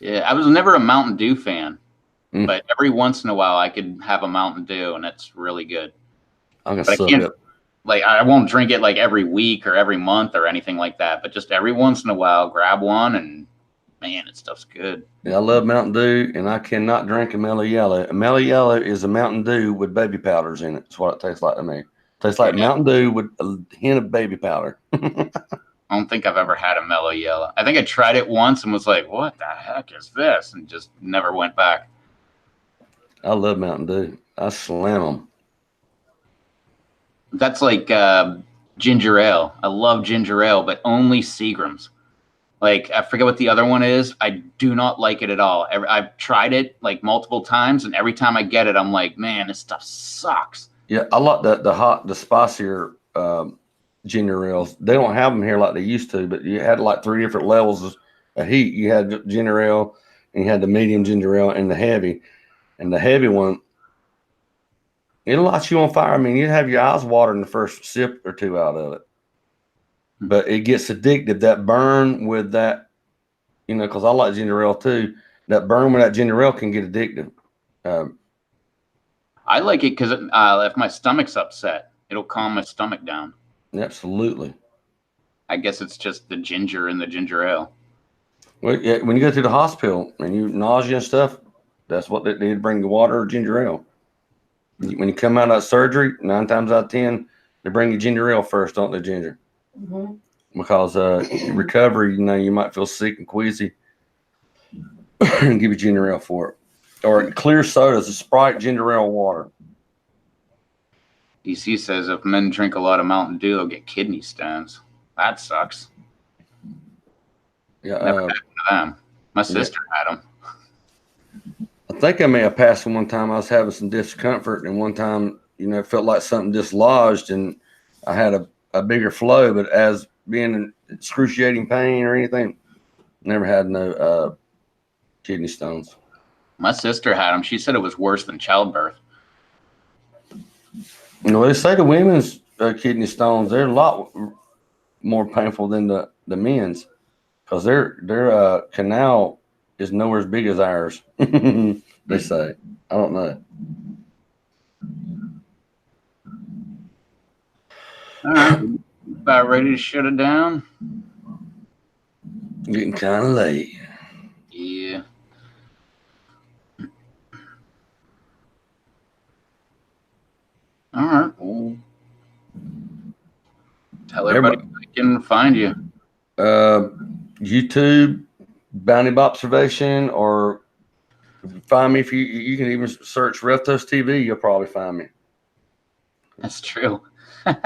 Yeah, I was never a Mountain Dew fan, but every once in a while I could have a Mountain Dew, and it's really good. I'm gonna suck it. Like, I won't drink it like every week or every month or anything like that, but just every once in a while, grab one, and man, it stuff's good. Yeah, I love Mountain Dew, and I cannot drink a Mellow Yellow. A Mellow Yellow is a Mountain Dew with baby powders in it. That's what it tastes like to me. Tastes like Mountain Dew with a hint of baby powder. I don't think I've ever had a mellow yellow. I think I tried it once and was like, what the heck is this? And just never went back. I love Mountain Dew. I slam them. That's like ginger ale. I love ginger ale, but only Seagram's. Like, I forget what the other one is. I do not like it at all. I've tried it like multiple times, and every time I get it, I'm like, man, this stuff sucks. Yeah, I like the spicier ginger ales. They don't have them here like they used to, but you had like 3 different levels of heat. You had ginger ale, and you had the medium ginger ale, and the heavy. And the heavy one, it'll light you on fire. I mean, you'd have your eyes watering the first sip or two out of it. But it gets addictive. That burn with that, you know, because I like ginger ale too. That burn with that ginger ale can get addictive. I like it because if my stomach's upset, it'll calm my stomach down. Absolutely. I guess it's just the ginger in the ginger ale. Well, yeah, when you go to the hospital and you nausea and stuff, that's what they need to bring, the water or ginger ale. When you come out of surgery, 9 times out of 10, they bring you ginger ale first, don't they, Ginger? Mm-hmm. Because recovery, you know, you might feel sick and queasy and give you ginger ale for it. Or clear sodas, a Sprite, ginger ale, water. DC says if men drink a lot of Mountain Dew, they'll get kidney stones. That sucks. Yeah, Never happened to them. My sister had them. I think I may have passed one time. I was having some discomfort, and one time, you know, it felt like something dislodged, and I had a bigger flow. But as being in excruciating pain or anything, never had no kidney stones. My sister had them. She said it was worse than childbirth. You know, they say the women's kidney stones, they're a lot more painful than the men's, because their canal is nowhere as big as ours. They say. I don't know. All right. About ready to shut it down? Getting kind of late. Yeah. All right. Well, tell everybody where they can find you. YouTube, Bounty Observation, or find me if you can even search Reftos TV. You'll probably find me. That's true. Yeah,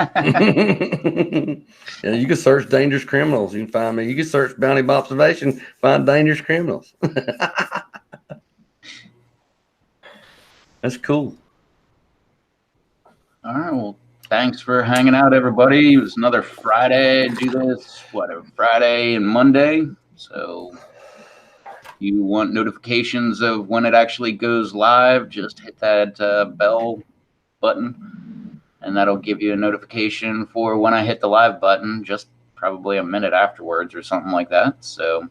you can search Dangerous Criminals. You can find me. You can search Bounty Observation, find Dangerous Criminals. That's cool. All right. Well, thanks for hanging out, everybody. It was another Friday. Do this, Friday and Monday. So you want notifications of when it actually goes live, just hit that bell button, and that'll give you a notification for when I hit the live button, just probably a minute afterwards or something like that. So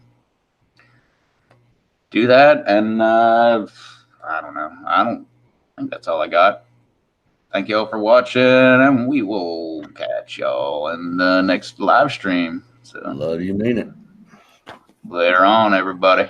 do that, and I don't know. I think that's all I got. Thank you all for watching, and we will catch y'all in the next live stream. So Love you, mean it. later on, everybody.